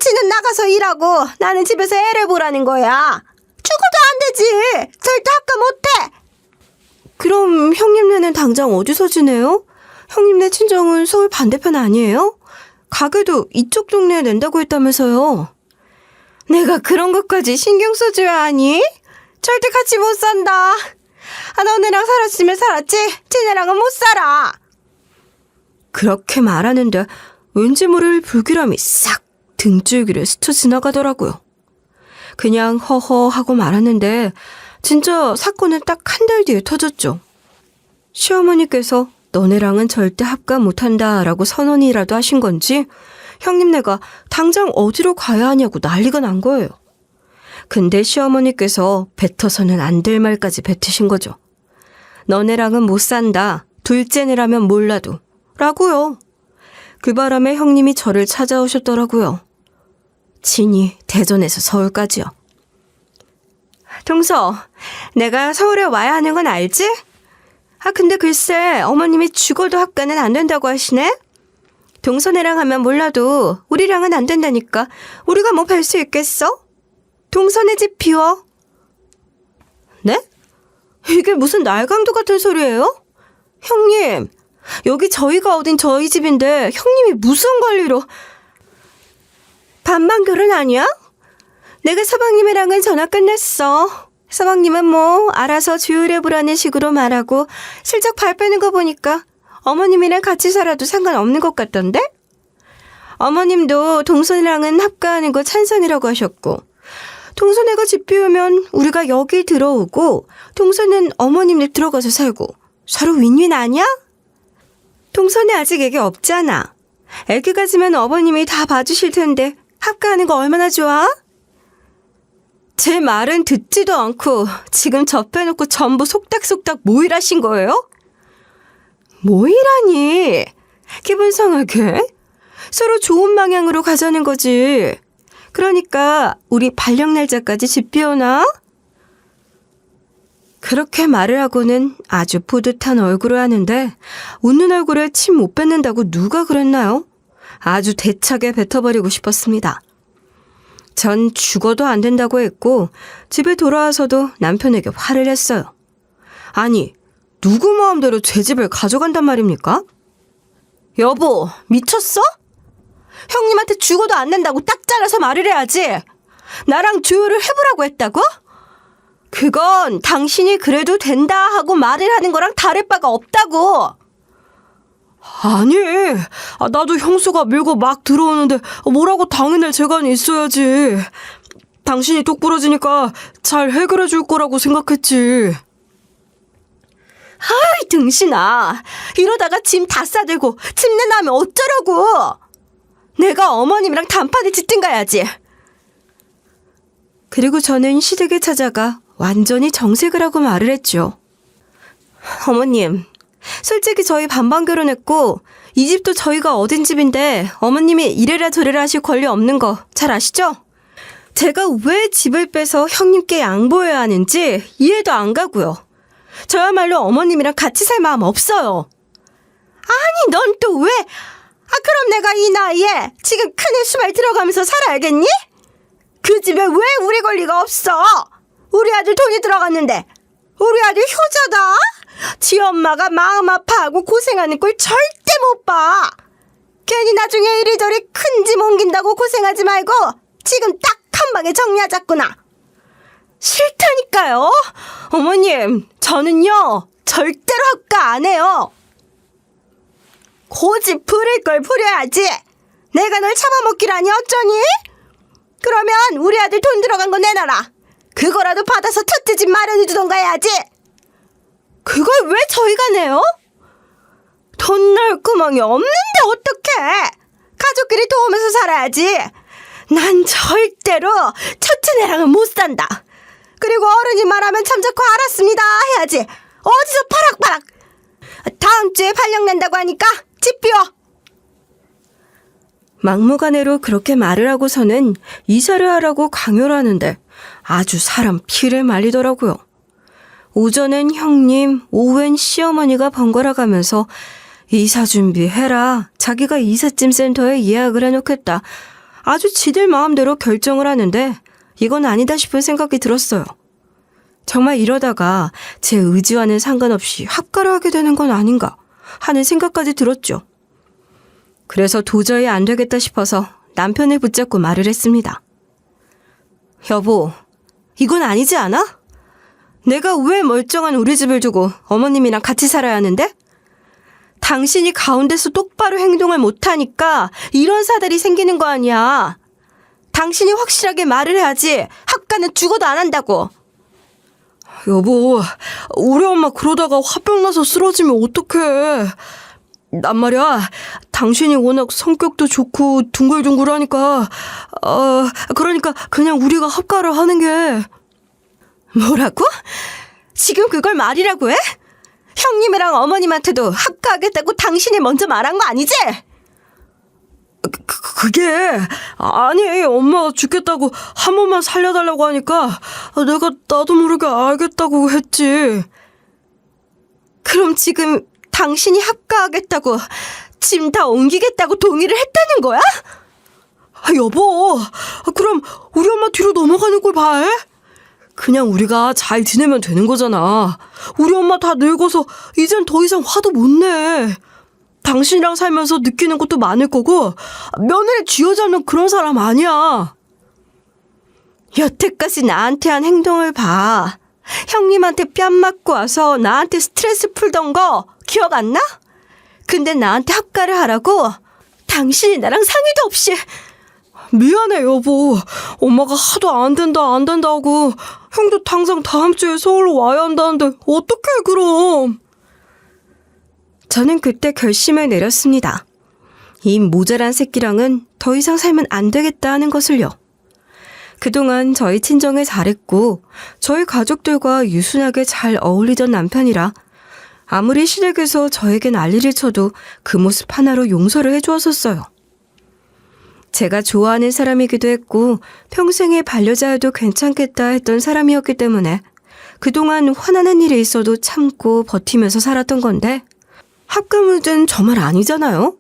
지는 나가서 일하고 나는 집에서 애를 보라는 거야. 죽어도 안 되지. 절대 합가 못해. 그럼 형님네는 당장 어디서 지내요? 형님네 친정은 서울 반대편 아니에요? 가게도 이쪽 동네에 낸다고 했다면서요. 내가 그런 것까지 신경 써줘야 하니? 절대 같이 못 산다. 너네랑 살았으면 살았지 쟤네랑은 못 살아. 그렇게 말하는데 왠지 모를 불길함이 싹 등줄기를 스쳐 지나가더라고요. 그냥 허허 하고 말았는데 진짜 사건은 딱 한 달 뒤에 터졌죠. 시어머니께서 너네랑은 절대 합가 못한다 라고 선언이라도 하신 건지 형님네가 당장 어디로 가야 하냐고 난리가 난 거예요. 근데 시어머니께서 뱉어서는 안 될 말까지 뱉으신 거죠. 너네랑은 못 산다. 둘째네라면 몰라도 라고요. 그 바람에 형님이 저를 찾아오셨더라고요. 친히 대전에서 서울까지요. 동서, 내가 서울에 와야 하는 건 알지? 근데 글쎄 어머님이 죽어도 합가는 안 된다고 하시네? 동서네랑 하면 몰라도 우리랑은 안 된다니까 우리가 뭐 뵐 수 있겠어? 동서네 집 비워. 네? 이게 무슨 날강도 같은 소리예요? 형님, 여기 저희가 얻은 저희 집인데 형님이 무슨 권리로... 반반 결혼 아니야? 내가 서방님이랑은 전화 끝냈어. 서방님은 뭐 알아서 조율해보라는 식으로 말하고 슬쩍 발 빼는 거 보니까 어머님이랑 같이 살아도 상관없는 것 같던데? 어머님도 동선이랑은 합가하는 거 찬성이라고 하셨고 동선애가 집 비우면 우리가 여기 들어오고 동선은 어머님네 들어가서 살고 서로 윈윈 아니야? 동선애 아직 애기 없잖아. 애기 가지면 어머님이 다 봐주실 텐데 합가하는 거 얼마나 좋아? 제 말은 듣지도 않고 지금 접해놓고 전부 속닥속닥 모일하신 거예요? 모이라니? 기분 상하게? 서로 좋은 방향으로 가자는 거지. 그러니까 우리 발령 날짜까지 집 비워놔? 그렇게 말을 하고는 아주 뿌듯한 얼굴을 하는데 웃는 얼굴에 침 못 뱉는다고 누가 그랬나요? 아주 대차게 뱉어버리고 싶었습니다. 전 죽어도 안 된다고 했고 집에 돌아와서도 남편에게 화를 냈어요. 아니, 누구 마음대로 제 집을 가져간단 말입니까? 여보, 미쳤어? 형님한테 죽어도 안 된다고 딱 잘라서 말을 해야지. 나랑 조율을 해보라고 했다고? 그건 당신이 그래도 된다 하고 말을 하는 거랑 다를 바가 없다고. 아니, 나도 형수가 밀고 막 들어오는데 뭐라고 당해낼 재간이 있어야지. 당신이 똑부러지니까 잘 해결해 줄 거라고 생각했지. 아이, 등신아. 이러다가 짐 다 싸들고 침내 나면 어쩌라고. 내가 어머님이랑 단판을 짓든가 해야지. 그리고 저는 시댁에 찾아가 완전히 정색을 하고 말을 했죠. 어머님, 솔직히 저희 반반 결혼했고 이 집도 저희가 얻은 집인데 어머님이 이래라 저래라 하실 권리 없는 거 잘 아시죠? 제가 왜 집을 빼서 형님께 양보해야 하는지 이해도 안 가고요. 저야말로 어머님이랑 같이 살 마음 없어요. 아니, 넌 또 왜... 그럼 내가 이 나이에 지금 큰일 수발 들어가면서 살아야겠니? 그 집에 왜 우리 권리가 없어? 우리 아들 돈이 들어갔는데 우리 아들 효자다? 지 엄마가 마음 아파하고 고생하는 꼴 절대 못 봐. 괜히 나중에 이리저리 큰 짐 옮긴다고 고생하지 말고 지금 딱 한 방에 정리하자꾸나. 싫다니까요. 어머님, 저는요 절대로 합가 안 해요. 고집 부릴 걸 부려야지. 내가 널 잡아먹기라니 어쩌니? 그러면 우리 아들 돈 들어간 거 내놔라. 그거라도 받아서 첫째 집 마련해 주던가 해야지. 그걸 왜 저희가 내요? 돈 넣을 구멍이 없는데 어떡해. 가족끼리 도우면서 살아야지. 난 절대로 첫째네랑은 못 산다. 그리고 어른이 말하면 참자고 알았습니다 해야지. 어디서 파락파락. 다음 주에 발령 낸다고 하니까 집 비워. 막무가내로 그렇게 말을 하고서는 이사를 하라고 강요를 하는데 아주 사람 피를 말리더라고요. 오전엔 형님, 오후엔 시어머니가 번갈아 가면서 이사 준비해라. 자기가 이삿짐 센터에 예약을 해놓겠다. 아주 지들 마음대로 결정을 하는데 이건 아니다 싶은 생각이 들었어요. 정말 이러다가 제 의지와는 상관없이 합가를 하게 되는 건 아닌가 하는 생각까지 들었죠. 그래서 도저히 안 되겠다 싶어서 남편을 붙잡고 말을 했습니다. 여보, 이건 아니지 않아? 내가 왜 멀쩡한 우리 집을 두고 어머님이랑 같이 살아야 하는데? 당신이 가운데서 똑바로 행동을 못하니까 이런 사달이 생기는 거 아니야. 당신이 확실하게 말을 해야지 합가는 죽어도 안 한다고. 여보, 우리 엄마 그러다가 화병 나서 쓰러지면 어떡해. 난 말이야, 당신이 워낙 성격도 좋고 둥글둥글하니까 그러니까 그냥 우리가 합가를 하는 게. 뭐라고? 지금 그걸 말이라고 해? 형님이랑 어머님한테도 합가하겠다고 당신이 먼저 말한 거 아니지? 그게 아니, 엄마가 죽겠다고 한 번만 살려달라고 하니까 내가 나도 모르게 알겠다고 했지. 그럼 지금 당신이 합가하겠다고 짐 다 옮기겠다고 동의를 했다는 거야? 여보, 그럼 우리 엄마 뒤로 넘어가는 걸 봐해? 그냥 우리가 잘 지내면 되는 거잖아. 우리 엄마 다 늙어서 이젠 더 이상 화도 못 내. 당신이랑 살면서 느끼는 것도 많을 거고 며느리 쥐어잡는 그런 사람 아니야. 여태까지 나한테 한 행동을 봐. 형님한테 뺨 맞고 와서 나한테 스트레스 풀던 거 기억 안 나? 근데 나한테 합가를 하라고 당신이 나랑 상의도 없이. 미안해 여보. 엄마가 하도 안 된다 하고 형도 당장 다음 주에 서울로 와야 한다는데 어떡해 그럼. 저는 그때 결심을 내렸습니다. 이 모자란 새끼랑은 더 이상 살면 안 되겠다 하는 것을요. 그동안 저희 친정을 잘했고 저희 가족들과 유순하게 잘 어울리던 남편이라 아무리 시댁에서 저에게 난리를 쳐도 그 모습 하나로 용서를 해주었었어요. 제가 좋아하는 사람이기도 했고 평생의 반려자여도 괜찮겠다 했던 사람이었기 때문에 그동안 화나는 일이 있어도 참고 버티면서 살았던 건데 합가문은 저 말 아니잖아요.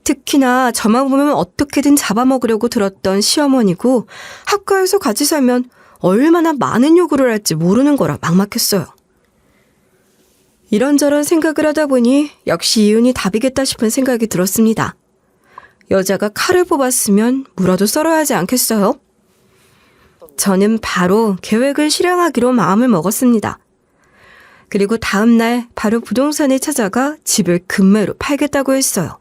특히나 저만 보면 어떻게든 잡아먹으려고 들었던 시어머니고 합가해서 같이 살면 얼마나 많은 요구를 할지 모르는 거라 막막했어요. 이런저런 생각을 하다 보니 역시 이혼이 답이겠다 싶은 생각이 들었습니다. 여자가 칼을 뽑았으면 무라도 썰어야 하지 않겠어요? 저는 바로 계획을 실행하기로 마음을 먹었습니다. 그리고 다음 날 바로 부동산에 찾아가 집을 급매로 팔겠다고 했어요.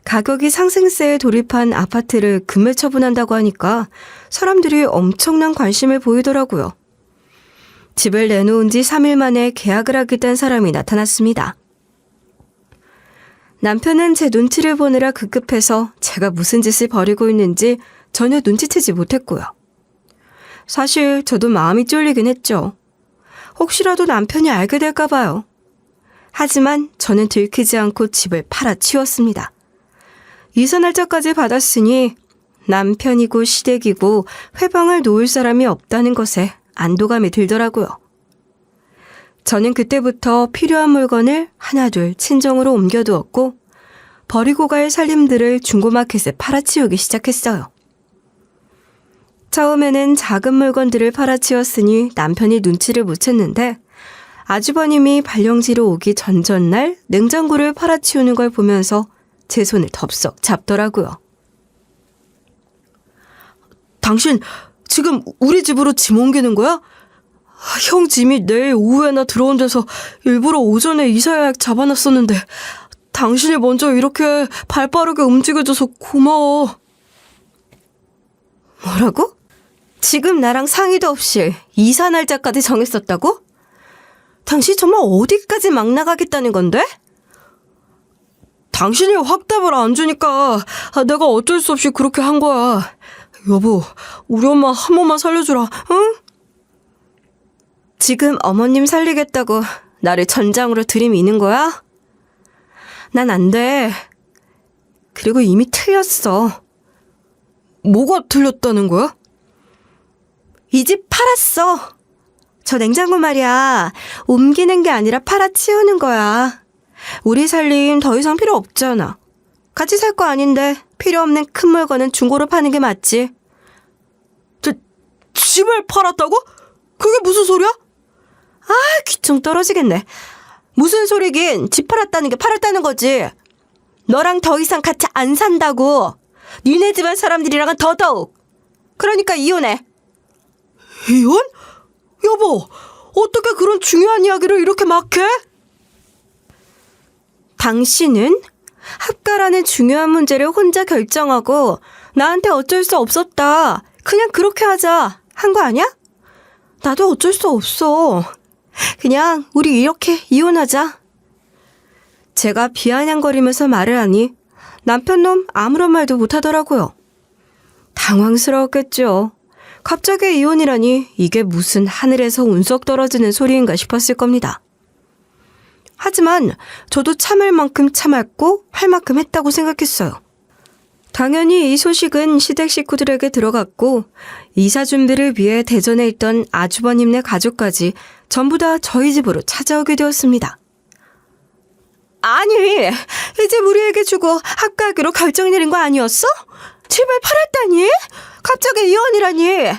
가격이 상승세에 돌입한 아파트를 급매 처분한다고 하니까 사람들이 엄청난 관심을 보이더라고요. 집을 내놓은 지 3일 만에 계약을 하겠다는 사람이 나타났습니다. 남편은 제 눈치를 보느라 급급해서 제가 무슨 짓을 벌이고 있는지 전혀 눈치채지 못했고요. 사실 저도 마음이 쫄리긴 했죠. 혹시라도 남편이 알게 될까 봐요. 하지만 저는 들키지 않고 집을 팔아치웠습니다. 이사 날짜까지 받았으니 남편이고 시댁이고 회방을 놓을 사람이 없다는 것에 안도감이 들더라고요. 저는 그때부터 필요한 물건을 하나둘 친정으로 옮겨두었고 버리고 갈 살림들을 중고마켓에 팔아치우기 시작했어요. 처음에는 작은 물건들을 팔아치웠으니 남편이 눈치를 못 챘는데 아주버님이 발령지로 오기 전날 냉장고를 팔아치우는 걸 보면서 제 손을 덥석 잡더라고요. 당신 지금 우리 집으로 짐 옮기는 거야? 형 짐이 내일 오후에나 들어온대서 일부러 오전에 이사 예약 잡아놨었는데 당신이 먼저 이렇게 발빠르게 움직여줘서 고마워. 뭐라고? 지금 나랑 상의도 없이 이사 날짜까지 정했었다고? 당신 정말 어디까지 막 나가겠다는 건데? 당신이 확답을 안 주니까 내가 어쩔 수 없이 그렇게 한 거야. 여보, 우리 엄마 한 번만 살려주라, 응? 지금 어머님 살리겠다고 나를 전장으로 들이미는 거야? 난 안 돼. 그리고 이미 틀렸어. 뭐가 틀렸다는 거야? 이 집 팔았어. 저 냉장고 말이야. 옮기는 게 아니라 팔아치우는 거야. 우리 살림 더 이상 필요 없잖아. 같이 살 거 아닌데 필요 없는 큰 물건은 중고로 파는 게 맞지. 집을 팔았다고? 그게 무슨 소리야? 아, 귀청 떨어지겠네. 무슨 소리긴. 집 팔았다는 게 팔았다는 거지. 너랑 더 이상 같이 안 산다고. 니네 집안 사람들이랑은 더더욱. 그러니까 이혼해. 이혼? 여보, 어떻게 그런 중요한 이야기를 이렇게 막 해? 당신은 합가라는 중요한 문제를 혼자 결정하고 나한테 어쩔 수 없었다. 그냥 그렇게 하자. 한 거 아니야? 나도 어쩔 수 없어. 그냥 우리 이렇게 이혼하자. 제가 비아냥거리면서 말을 하니 남편놈 아무런 말도 못하더라고요. 당황스러웠겠죠. 갑자기 이혼이라니 이게 무슨 하늘에서 운석 떨어지는 소리인가 싶었을 겁니다. 하지만 저도 참을 만큼 참았고 할 만큼 했다고 생각했어요. 당연히 이 소식은 시댁 식구들에게 들어갔고 이사 준비를 위해 대전에 있던 아주버님네 가족까지 전부 다 저희 집으로 찾아오게 되었습니다. 아니, 이 집 우리에게 주고 합가하기로 결정 내린 거 아니었어? 집을 팔았다니? 갑자기 이혼이라니?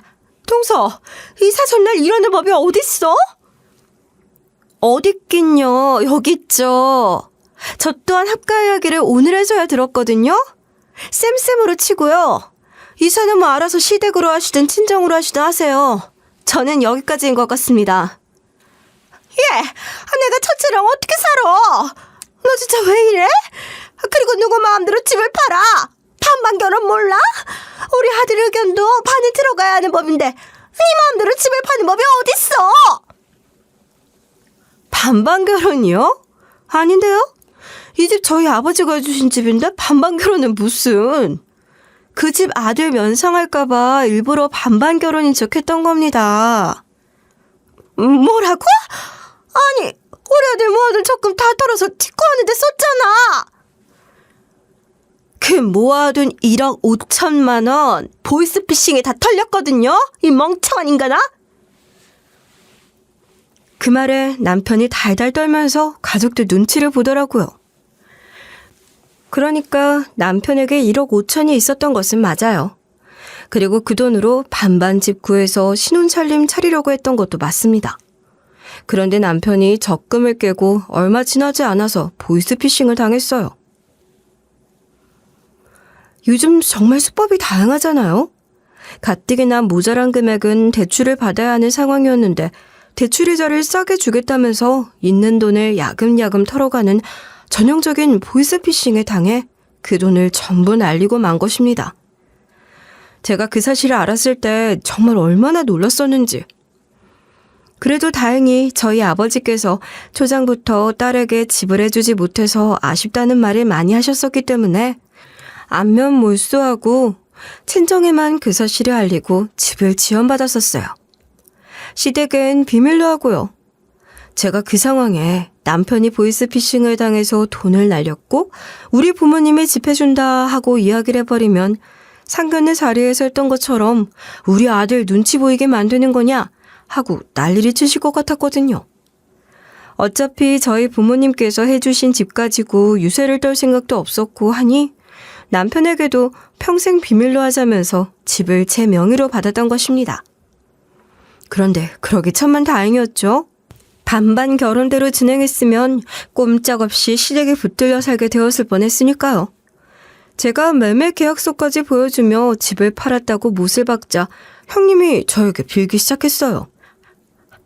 동서, 이사 전날 이러는 법이 어딨어? 어딨긴요. 여기 있죠. 저 또한 합가 이야기를 오늘에서야 들었거든요. 쌤쌤으로 치고요. 이사는 뭐 알아서 시댁으로 하시든 친정으로 하시든 하세요. 저는 여기까지인 것 같습니다. 내가 첫째랑 어떻게 살아? 너 진짜 왜 이래? 그리고 누구 마음대로 집을 팔아? 반반 결혼 몰라? 우리 아들 의견도 반이 들어가야 하는 법인데 네 마음대로 집을 파는 법이 어딨어? 반반 결혼이요? 아닌데요? 이 집 저희 아버지가 해주신 집인데 반반 결혼은 무슨. 그 집 아들 면상할까봐 일부러 반반 결혼인 척 했던 겁니다. 뭐라고? 아니, 우리 아들 모아둔 적금 다 털어서 티코하는데 썼잖아. 그 모아둔 1억 5천만 원 보이스피싱에 다 털렸거든요. 이 멍청한 인간아. 그 말에 남편이 달달 떨면서 가족들 눈치를 보더라고요. 그러니까 남편에게 1억 5천이 있었던 것은 맞아요. 그리고 그 돈으로 반반 집 구해서 신혼살림 차리려고 했던 것도 맞습니다. 그런데 남편이 적금을 깨고 얼마 지나지 않아서 보이스피싱을 당했어요. 요즘 정말 수법이 다양하잖아요. 가뜩이나 모자란 금액은 대출을 받아야 하는 상황이었는데 대출이자를 싸게 주겠다면서 있는 돈을 야금야금 털어가는 전형적인 보이스피싱에 당해 그 돈을 전부 날리고 만 것입니다. 제가 그 사실을 알았을 때 정말 얼마나 놀랐었는지. 그래도 다행히 저희 아버지께서 초장부터 딸에게 집을 해주지 못해서 아쉽다는 말을 많이 하셨었기 때문에 안면 몰수하고 친정에만 그 사실을 알리고 집을 지원받았었어요. 시댁은 비밀로 하고요. 제가 그 상황에 남편이 보이스피싱을 당해서 돈을 날렸고 우리 부모님이 집 해준다 하고 이야기를 해버리면 상견례 자리에서 했던 것처럼 우리 아들 눈치 보이게 만드는 거냐 하고 난리를 치실 것 같았거든요. 어차피 저희 부모님께서 해주신 집 가지고 유세를 떨 생각도 없었고 하니 남편에게도 평생 비밀로 하자면서 집을 제 명의로 받았던 것입니다. 그런데 그러기 천만 다행이었죠. 반반 결혼대로 진행했으면 꼼짝없이 시댁에 붙들려 살게 되었을 뻔했으니까요. 제가 매매 계약서까지 보여주며 집을 팔았다고 못을 박자 형님이 저에게 빌기 시작했어요.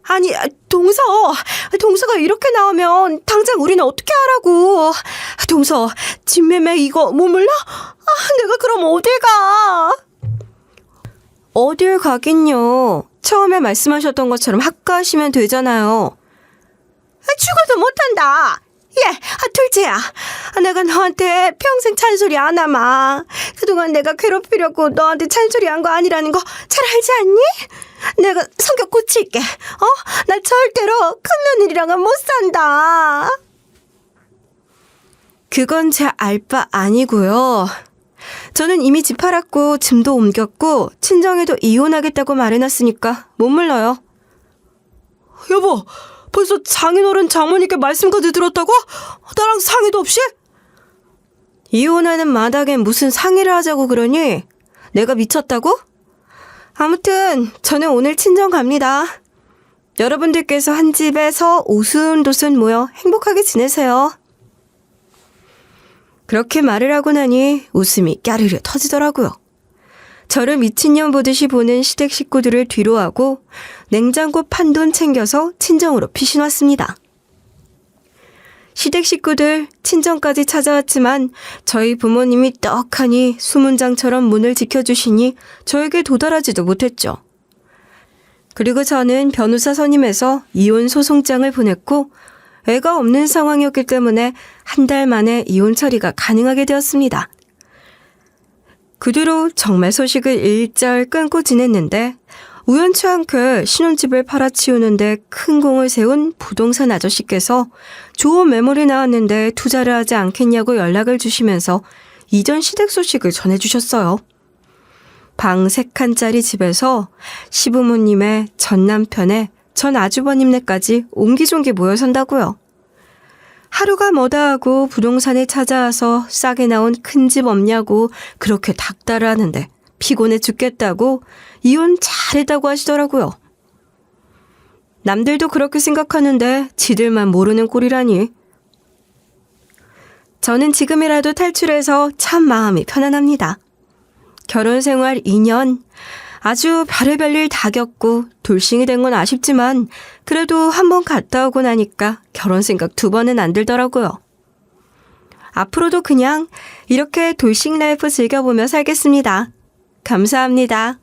아니, 동서가 이렇게 나오면 당장 우리는 어떻게 하라고. 동서, 집 매매 이거 못 몰라? 내가 그럼 어딜 가? 어딜 가긴요. 처음에 말씀하셨던 것처럼 학가하시면 되잖아요. 죽어도 못한다. 둘째야. 내가 너한테 평생 잔소리 안 하마. 그동안 내가 괴롭히려고 너한테 잔소리 한 거 아니라는 거 잘 알지 않니? 내가 성격 고칠게. 나 절대로 큰 며느리랑은 못 산다. 그건 제 알 바 아니고요. 저는 이미 집 팔았고 짐도 옮겼고 친정에도 이혼하겠다고 말해놨으니까 못 물러요. 여보, 벌써 장인어른 장모님께 말씀까지 들었다고? 나랑 상의도 없이? 이혼하는 마당에 무슨 상의를 하자고 그러니? 내가 미쳤다고? 아무튼 저는 오늘 친정 갑니다. 여러분들께서 한 집에서 오순도순 모여 행복하게 지내세요. 그렇게 말을 하고 나니 웃음이 까르르 터지더라고요. 저를 미친년 보듯이 보는 시댁 식구들을 뒤로하고 냉장고 판돈 챙겨서 친정으로 피신 왔습니다. 시댁 식구들 친정까지 찾아왔지만 저희 부모님이 떡하니 수문장처럼 문을 지켜주시니 저에게 도달하지도 못했죠. 그리고 저는 변호사 선임해서 이혼 소송장을 보냈고 애가 없는 상황이었기 때문에 한 달 만에 이혼 처리가 가능하게 되었습니다. 그 뒤로 정말 소식을 일절 끊고 지냈는데 우연치 않게 신혼집을 팔아치우는데 큰 공을 세운 부동산 아저씨께서 좋은 매물이 나왔는데 투자를 하지 않겠냐고 연락을 주시면서 이전 시댁 소식을 전해주셨어요. 방 3칸짜리 집에서 시부모님의 전 남편의 전 아주버님네까지 옹기종기 모여 산다고요. 하루가 뭐다 하고 부동산에 찾아와서 싸게 나온 큰 집 없냐고 그렇게 닥달을 하는데 피곤해 죽겠다고 이혼 잘했다고 하시더라고요. 남들도 그렇게 생각하는데 지들만 모르는 꼴이라니. 저는 지금이라도 탈출해서 참 마음이 편안합니다. 결혼 생활 2년, 아주 별의별 일 다 겪고 돌싱이 된 건 아쉽지만 그래도 한번 갔다 오고 나니까 결혼 생각 2번은 안 들더라고요. 앞으로도 그냥 이렇게 돌싱 라이프 즐겨보며 살겠습니다. 감사합니다.